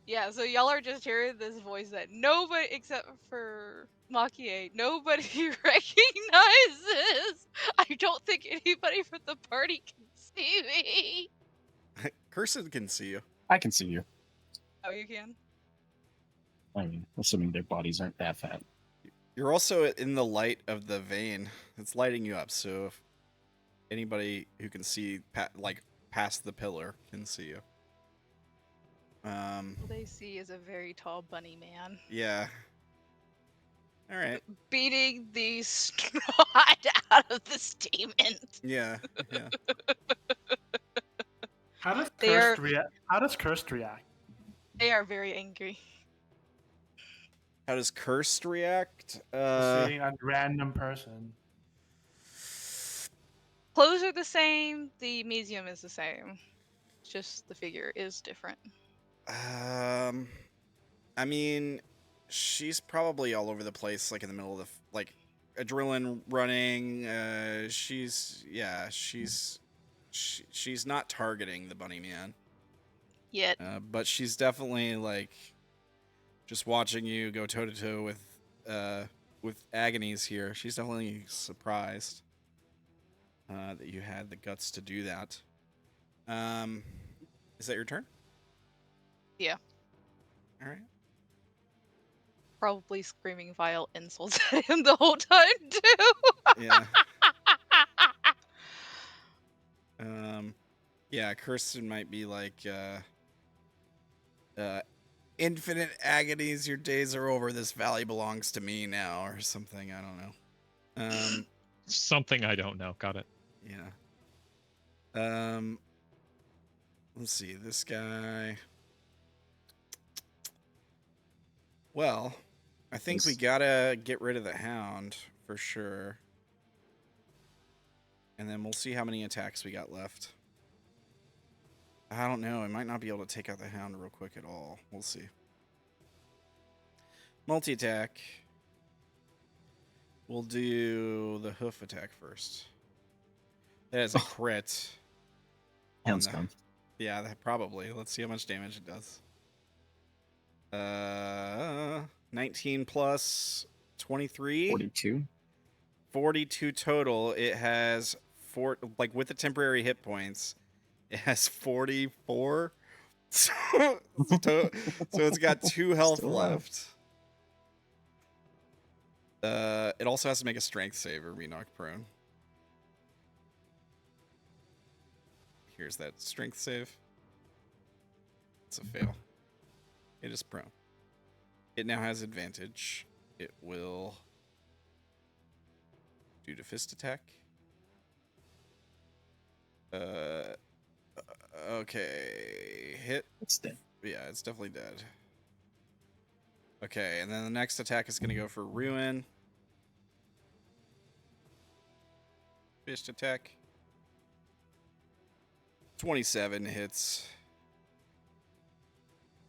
J: Yeah, so y'all are just hearing this voice that nobody, except for Maki-e, nobody recognizes. I don't think anybody from the party can see me.
A: Cursed can see you.
E: I can see you.
J: Oh, you can?
E: I mean, assuming their bodies aren't that fat.
A: You're also in the light of the vein. It's lighting you up, so if anybody who can see past the pillar can see you.
J: All they see is a very tall bunny man.
A: Yeah. All right.
J: Beating the snot out of this demon.
A: Yeah.
D: How does
J: They are
D: Cursed react?
J: they are very angry.
A: How does Cursed react?
D: Seeing a random person.
J: Clothes are the same. The medium is the same. It's just the figure is different.
A: I mean, she's probably all over the place, like in the middle of the adrenaline running. She's not targeting the bunny man
J: Yet.
A: but she's definitely like just watching you go toe to toe with Agonies here. She's definitely surprised that you had the guts to do that. Is that your turn?
J: Yeah.
A: All right.
J: Probably screaming vile insults at him the whole time too.
A: Yeah. Yeah, Kirsten might be like infinite agonies, your days are over, this valley belongs to me now, or something. I don't know.
B: Something I don't know. Got it.
A: Yeah. Let's see, this guy. Well, I think we gotta get rid of the hound for sure. And then we'll see how many attacks we got left. I don't know. I might not be able to take out the hound real quick at all. We'll see. Multi-attack. We'll do the hoof attack first. That is a crit.
E: Hound's gone.
A: Yeah, probably. Let's see how much damage it does. 19 plus 23.
E: 42.
A: 42 total. It has with the temporary hit points, it has 44. So it's got 2 health left. It also has to make a strength save or be knocked prone. Here's that strength save. It's a fail. It is prone. It now has advantage. It will do the fist attack. Okay. Hit.
E: It's dead.
A: Yeah, it's definitely dead. Okay, and then the next attack is going to go for Ruin. Fist attack. 27 hits.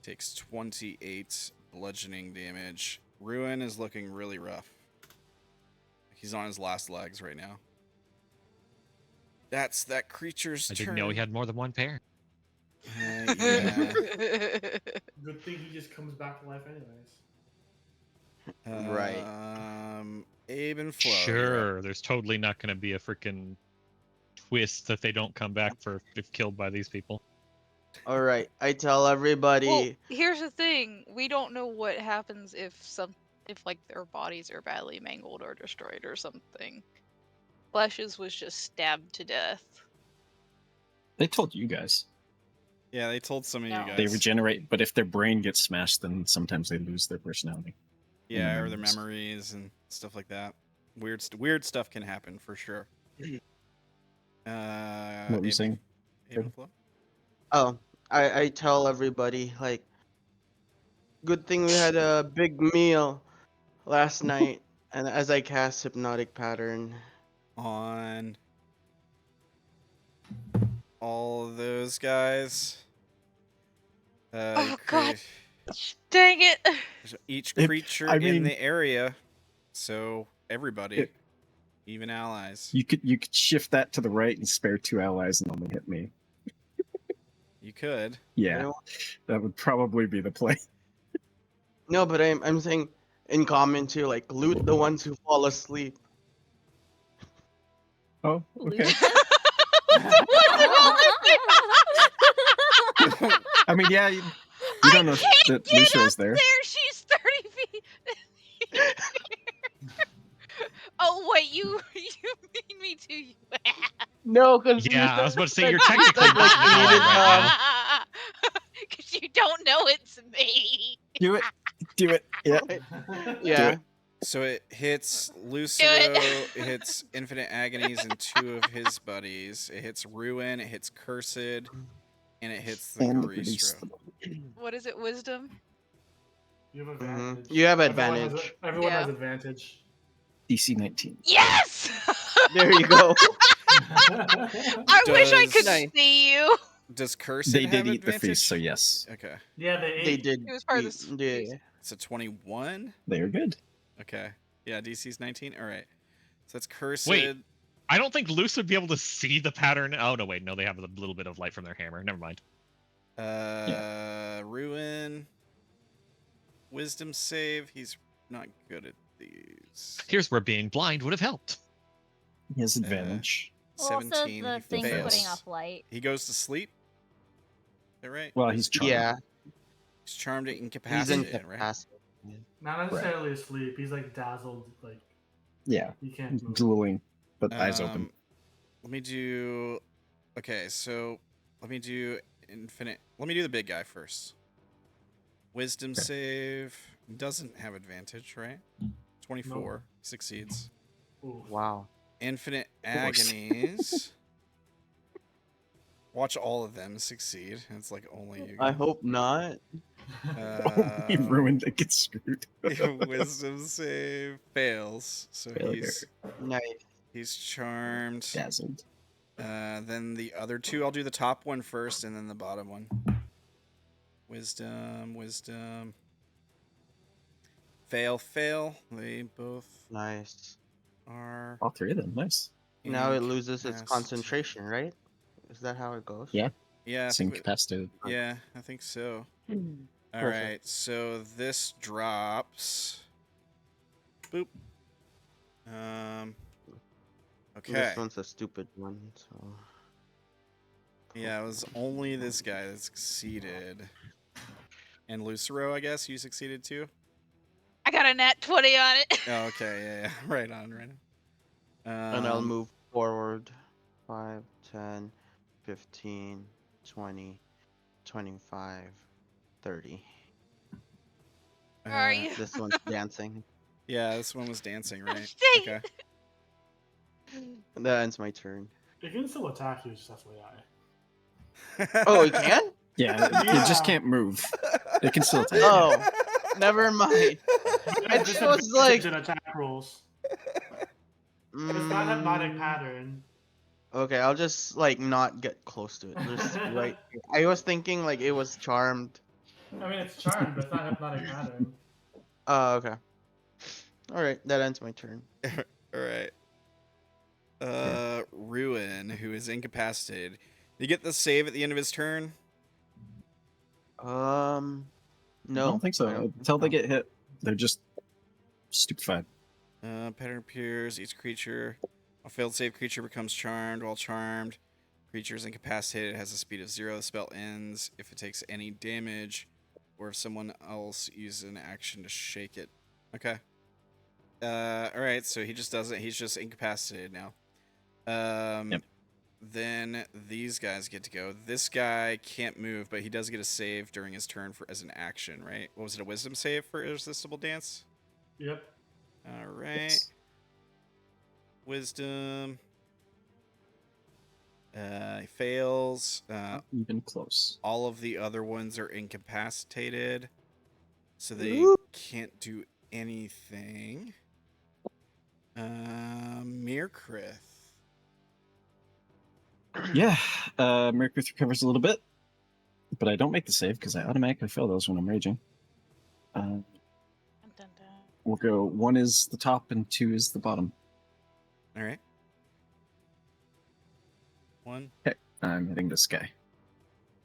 A: Takes 28 bludgeoning damage. Ruin is looking really rough. He's on his last legs right now. That's that creature's turn.
B: I didn't know he had more than one pair.
A: Yeah.
D: Good thing he just comes back to life anyways.
F: Right.
A: Abe and Flo.
B: Sure, there's totally not going to be a freaking twist that they don't come back if killed by these people.
F: All right. I tell everybody.
J: Well, here's the thing: we don't know what happens if like their bodies are badly mangled or destroyed or something. Fleshes was just stabbed to death.
E: They told you guys.
A: Yeah, they told some of you
H: No.
A: guys.
E: They regenerate, but if their brain gets smashed, then sometimes they lose their personality.
A: Yeah,
E: and
A: or their
E: memories.
A: memories and stuff like that. Weird stuff can happen for sure.
E: What were you saying?
A: Abe Flo?
F: Oh, I tell everybody like, good thing we had a big meal last night, and as I cast hypnotic pattern.
A: On all of those guys. You
J: Oh, God.
A: create
J: Dang it!
A: each
E: If-
A: creature
E: I
A: in
E: mean-
A: the area, so everybody,
E: It-
A: even allies.
E: You could shift that to the right and spare 2 allies and only hit me.
A: You could.
E: Yeah,
F: Anyone-
E: that would probably be the play.
F: No, but I'm saying in common too, like loot the ones who fall asleep.
E: Oh, okay. I mean, yeah, you don't know that Lucero's there.
J: She's 30 feet. Oh wait, you mean me too? You
F: No, because
B: Yeah, I was about to say you're
F: said
B: technically
F: like
B: not an ally
F: needed,
B: right now.
J: Because you don't know it's me.
E: Do it. Do it. Yeah.
F: yeah.
E: it.
A: So it hits Lucero, it hits Infinite Agonies and 2 of his buddies. It hits Ruin, it hits Cursed, and it hits the
E: And
A: Garistro.
J: What is it? Wisdom?
D: You have
F: Mhm.
D: advantage.
F: You have
D: Everyone has
F: advantage.
D: Everyone
J: Yeah.
D: has advantage.
E: DC 19.
J: Yes!
F: There you go.
J: I wish I could
A: Does-
J: see you.
A: Does Cursed
E: They
A: have
E: did eat the
A: advantage?
E: feast, so yes,
A: Okay.
D: Yeah, they
F: They
D: ate.
F: did.
J: It was part of
F: eat-
J: this
F: Yeah.
J: feast.
A: It's a 21?
E: they are good.
A: Okay. Yeah, DC's 19? Alright. So that's Cursed.
B: Wait. I don't think Luce would be able to see the pattern. Oh no, wait, no, they have a little bit of light from their hammer. Never mind.
A: Ruin. Wisdom save. He's not good at these.
B: Here's where being blind would have helped.
E: He has advantage.
H: Well, also
A: 17.
H: the
A: he
H: thing
A: fails.
H: putting off light.
A: He goes to sleep? Is that right?
E: Well, he's charmed.
F: Yeah.
A: He's charmed and
F: He's
A: incapacitated, right?
F: incapacitated.
D: Not necessarily asleep. He's like dazzled. Like
E: Yeah,
D: he can't move.
E: drooling, but eyes open.
A: Let me do. Okay, so let me do infinite. Let me do the big guy first. Wisdom
E: Okay.
A: save doesn't have advantage, right? 24 succeeds.
D: Ooh.
F: Wow.
A: Infinite
E: course.
A: agonies. Watch all of them succeed. It's like only you.
F: I
A: guys.
F: hope not.
E: He ruined it. Gets screwed.
A: Wisdom save fails, so
E: Failure.
F: Nice.
A: he's charmed.
E: Dazzled.
A: Then the other 2, I'll do the top one first, and then the bottom one. Wisdom. Fail. They both
F: Nice.
A: are.
E: All 3 of them. Nice.
F: Now it loses its
A: incapacitated.
F: concentration, right? Is that how it goes?
E: Yeah.
A: Yeah, I
E: It's
A: think
E: incapacitated.
A: yeah, I think so. All
F: Perfect.
A: right, so this drops. Boop. Okay.
F: This one's a stupid one, so.
A: Yeah, it was only this guy that succeeded. And Lucero, I guess you succeeded too.
J: I got a nat 20 on it.
A: Oh, okay, yeah. Right on.
F: And I'll move forward 5, 10, 15, 20, 25, 30.
J: Where are you?
F: This one's dancing.
A: Yeah, this one was dancing, right?
J: Dang
A: Okay.
F: That ends my turn.
D: It can still attack you, just FYI.
F: Oh, it can?
E: Yeah, it just can't move. It can still attack.
F: Oh, never mind. I think it was like.
D: in attack rolls.
F: Mm,
D: It's not hypnotic pattern.
F: Okay, I'll just like not get close to it. Just right. I was thinking like it was charmed.
D: I mean, it's charmed, but it's not hypnotic pattern.
F: Oh, okay. All right, that ends my turn.
A: All right. Ruin, who is incapacitated. You get the save at the end of his turn.
F: No.
E: I don't think so. Until they get hit, they're just stupefied.
A: Pattern appears. Each creature, a failed save creature becomes charmed. While charmed, creature is incapacitated. It has a speed of 0. The spell ends if it takes any damage, or if someone else uses an action to shake it. Okay. All right. So he just doesn't. He's just incapacitated now.
E: Yep.
A: then these guys get to go. This guy can't move, but he does get a save during his turn as an action, right? What was it, a wisdom save for Irresistible Dance?
D: Yep.
A: All right.
E: Yes.
A: Wisdom. He fails.
E: Not even close.
A: All of the other ones are incapacitated, so they
F: Ooh.
A: can't do anything. Myrkrið.
E: Yeah, Myrkrið recovers a little bit, but I don't make the save because I automatically fail those when I'm raging.
J: Dun, dun, dun.
E: We'll go 1 is the top and 2 is the bottom.
A: All right. 1.
E: Okay, I'm hitting this guy.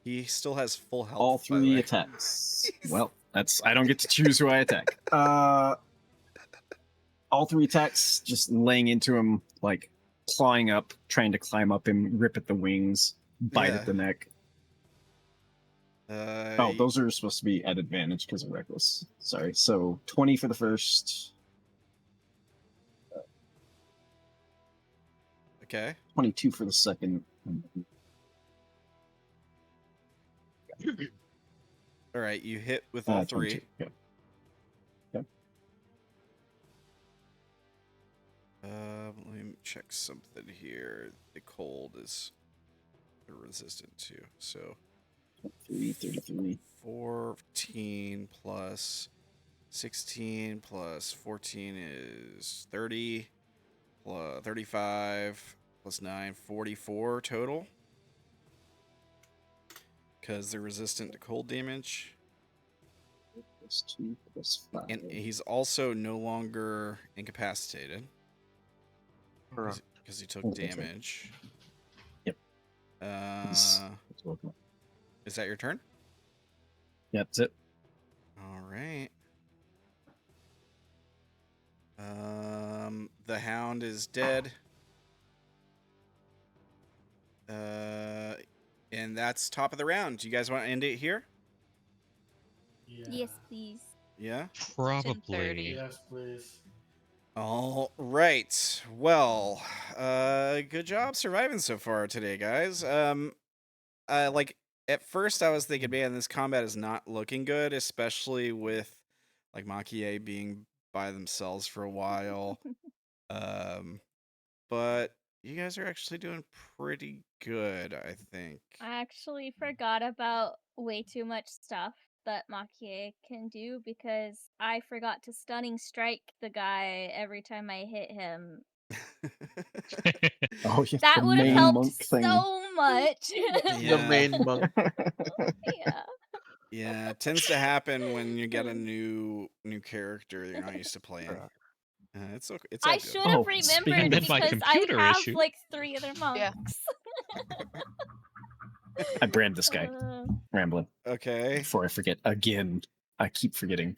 A: He still has full health.
E: All
A: by the
E: 3
A: way.
E: attacks. Well, I don't get to choose who I attack. All 3 attacks, just laying into him, like clawing up, trying to climb up him, rip at the wings, bite
A: Yeah.
E: at the neck. Oh, those are supposed to be at advantage because of reckless. Sorry. So 20 for the first.
A: Okay.
E: 22 for the second.
A: All right. You hit with all 3.
E: 22. Yeah.
A: Let me check something here. The cold is resistant to. So
E: 33.
A: 14 plus 16 plus 14 is 30 plus 35 plus 9, 44 total. Because they're resistant to cold damage.
E: Plus 2 plus 5.
A: And he's also no longer incapacitated.
F: Correct.
A: Because he took
E: Oh, that's right.
A: damage.
E: Yep.
A: Is that your turn?
E: Yeah, that's it.
A: All right. The hound is dead. And that's top of the round. Do you guys want to end it here?
D: Yeah.
H: Yes, please.
A: Yeah?
B: Probably.
D: Yes, please.
A: All right. Well, good job surviving so far today, guys. Like at first I was thinking, man, this combat is not looking good, especially with like Maki-e being by themselves for a while. But you guys are actually doing pretty good, I think.
H: I actually forgot about way too much stuff that Maki-e can do because I forgot to stunning strike the guy every time I hit him.
E: Oh, yeah.
H: That
E: the
H: would have
E: main
H: helped
E: monk thing.
H: so much.
F: The main monk.
H: Yeah.
A: Yeah, it tends to happen when you get a new character that you're not used to playing. It's okay. It's all
H: I
A: good.
H: should have
E: Oh,
H: remembered
B: and then my
H: because I
B: computer
H: have
B: issue.
H: like 3 other monks.
J: Yeah.
E: I brand this guy. Rambling.
A: Okay.
E: Before I forget again. I keep forgetting.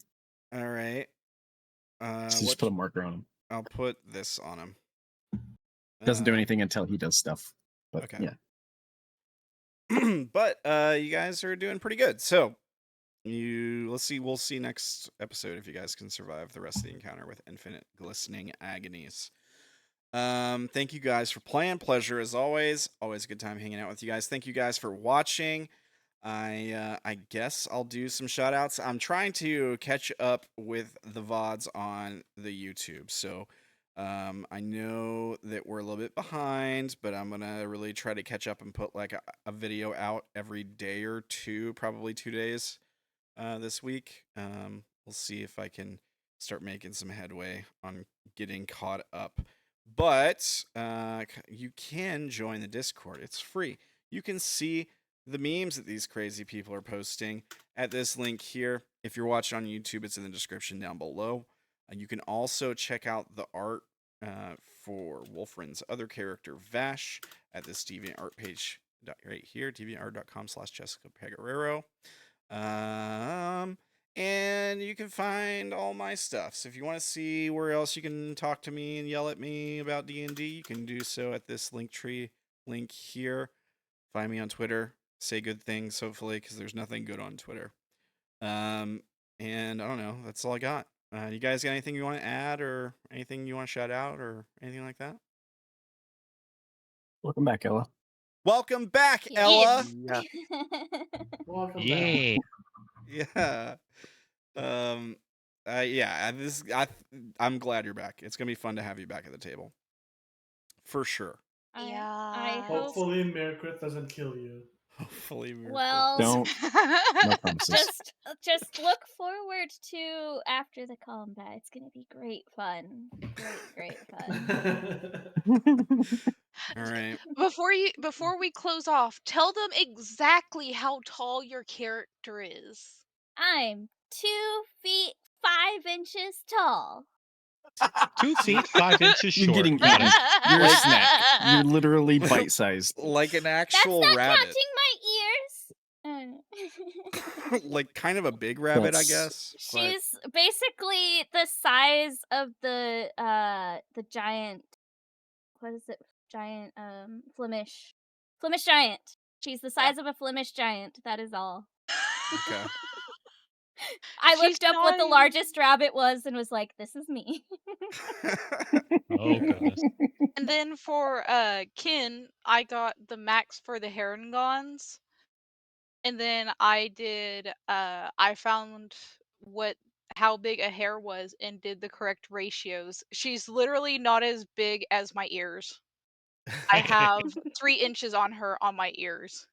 A: All right.
E: Just put a marker on him.
A: I'll put this on him.
E: Doesn't do anything until he does stuff. But
A: Okay.
E: yeah.
A: But you guys are doing pretty good. So we'll see next episode if you guys can survive the rest of the encounter with infinite glistening agonies. Thank you guys for playing. Pleasure as always. Always a good time hanging out with you guys. Thank you guys for watching. I guess I'll do some shout outs. I'm trying to catch up with the VODs on the YouTube. So I know that we're a little bit behind, but I'm gonna really try to catch up and put like a video out every day or two, probably 2 days this week. We'll see if I can start making some headway on getting caught up. But you can join the Discord. It's free. You can see the memes that these crazy people are posting at this link here. If you're watching on YouTube, it's in the description down below. You can also check out the art for Wolfrin's other character, Vash, at this DeviantArt page right here, deviantart.com/Jessica Peguerrero. And you can find all my stuff. So if you want to see where else you can talk to me and yell at me about D&D, you can do so at this Linktree link here. Find me on Twitter. Say good things, hopefully, because there's nothing good on Twitter. And I don't know. That's all I got. You guys got anything you want to add or anything you want to shout out or anything like that?
E: Welcome back, Ella.
A: Welcome back,
H: Yeah.
A: Ella.
F: Yeah.
D: Welcome back.
B: Yeah.
A: Yeah. Yeah. I'm glad you're back. It's gonna be fun to have you back at the table, for sure.
H: I hope.
D: Hopefully, Myrkrið doesn't kill you.
A: Hopefully, we're
H: Well,
E: Don't. No promises.
H: just look forward to after the combat. It's gonna be great fun. Great fun.
A: all right.
J: Before we close off, tell them exactly how tall your character is.
H: I'm 2 feet 5 inches tall.
B: 2 feet 5 inches
E: You're
B: short.
E: getting
B: Got
E: eaten.
B: it.
E: You're a
A: Like-
E: snack. You're literally bite-sized.
A: Like an
H: That's
A: actual
H: not
A: rabbit.
H: counting my ears.
A: Like kind of a big rabbit, I
E: That's-
A: guess. but-
H: She's basically the size of the giant. What is it? Giant Flemish giant. She's the size of a Flemish giant. That is all.
A: Okay.
H: I
J: She's
H: looked up what the
J: not-
H: largest rabbit was and was like, "This is me."
B: Oh goodness.
J: And then for Kin, I got the max for the Herringons. And then I did I found how big a hair was and did the correct ratios. She's literally not as big as my ears. I have 3 inches on her on my ears.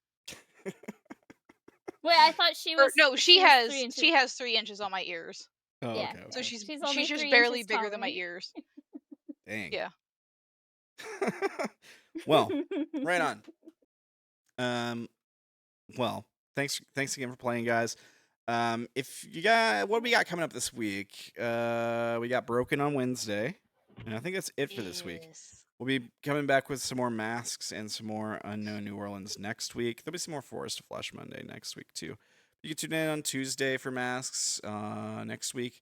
H: Wait, I thought she was.
J: No, she
H: was
J: has
H: 3 inches.
J: she has 3 inches on my ears.
A: Oh,
H: Yeah.
A: okay.
J: So
A: okay.
J: she's
H: only
J: just
H: 3
J: barely
H: inches
J: bigger than my
H: taller.
J: ears.
A: Dang.
J: Yeah.
A: Well, right on. Well, thanks again for playing, guys. If you got what we got coming up this week, we got Broken on Wednesday, and I think that's it for this week.
J: Yes.
A: We'll be coming back with some more masks and some more Unknown New Orleans next week. There'll be some more Forest of Flesh Monday next week too. You can tune in on Tuesday for masks next week.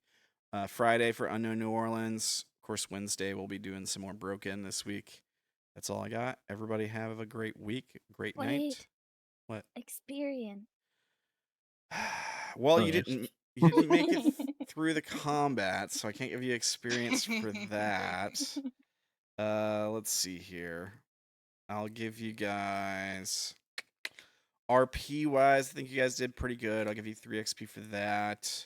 A: Friday for Unknown New Orleans. Of course, Wednesday we'll be doing some more Broken this week. That's all I got. Everybody have a great week, great night.
H: Wait.
A: What?
H: Experience.
A: Well,
E: Oh,
A: you
E: yes.
A: didn't make it through the combat, so I can't give you experience for that. Let's see here. I'll give you guys RP wise. I think you guys did pretty good. I'll give you 3 XP for that.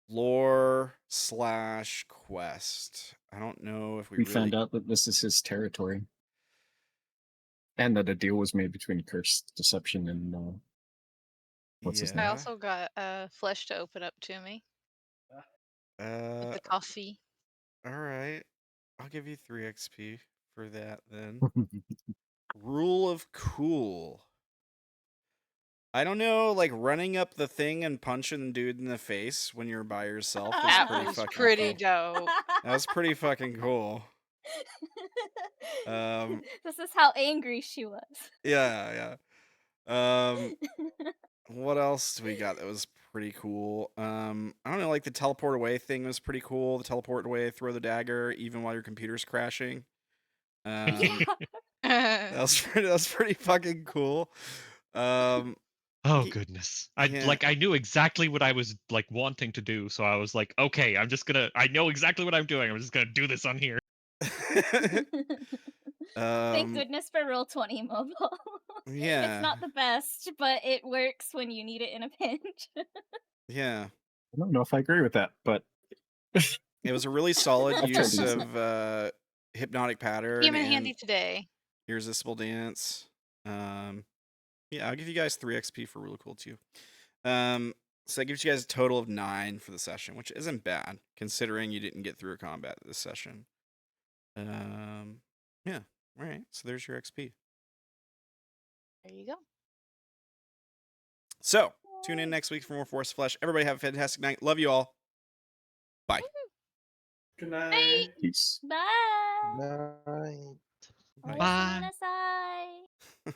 A: Lore / quest. I don't know if we
E: We
A: really
E: found out that this is his territory. And that a deal was made between Cursed Deception and what's his
J: I
E: name?
J: also got flesh to open up to me with the coffee.
A: All right. I'll give you 3 XP for that then. Rule of cool. I don't know, like running up the thing and punching the dude in the face when you're by yourself is
J: That
A: pretty
J: was
A: fucking
J: pretty
A: cool.
J: dope.
A: That was pretty fucking cool.
H: This is how angry she was.
A: Yeah. What else do we got that was pretty cool? I don't know, like the teleport away thing was pretty cool. The teleport away, throw the dagger, even while your computer's crashing. That was pretty fucking cool.
B: Oh goodness. I knew exactly what I was like wanting to do, so I was like, okay, I know exactly what I'm doing. I'm just gonna do this on here.
H: Thank goodness for Roll20 mobile.
A: Yeah.
H: It's not the best, but it works when you need it in a pinch.
A: Yeah.
E: I don't know if I agree with that, but
A: It was a really solid
E: I'll try
A: use
E: to use
A: of hypnotic pattern
J: Came in
A: and
J: handy today.
A: irresistible dance. Yeah, I'll give you guys 3 XP for really cool too. So that gives you guys a total of 9 for the session, which isn't bad considering you didn't get through a combat this session. Yeah. All right. So there's your XP.
J: There you go.
A: So tune in next week for more Force Flesh. Everybody have a fantastic night. Love you all. Bye.
D: Good night.
E: peace.
H: Bye.
F: Night.
B: Bye.
H: Oyasu nasai.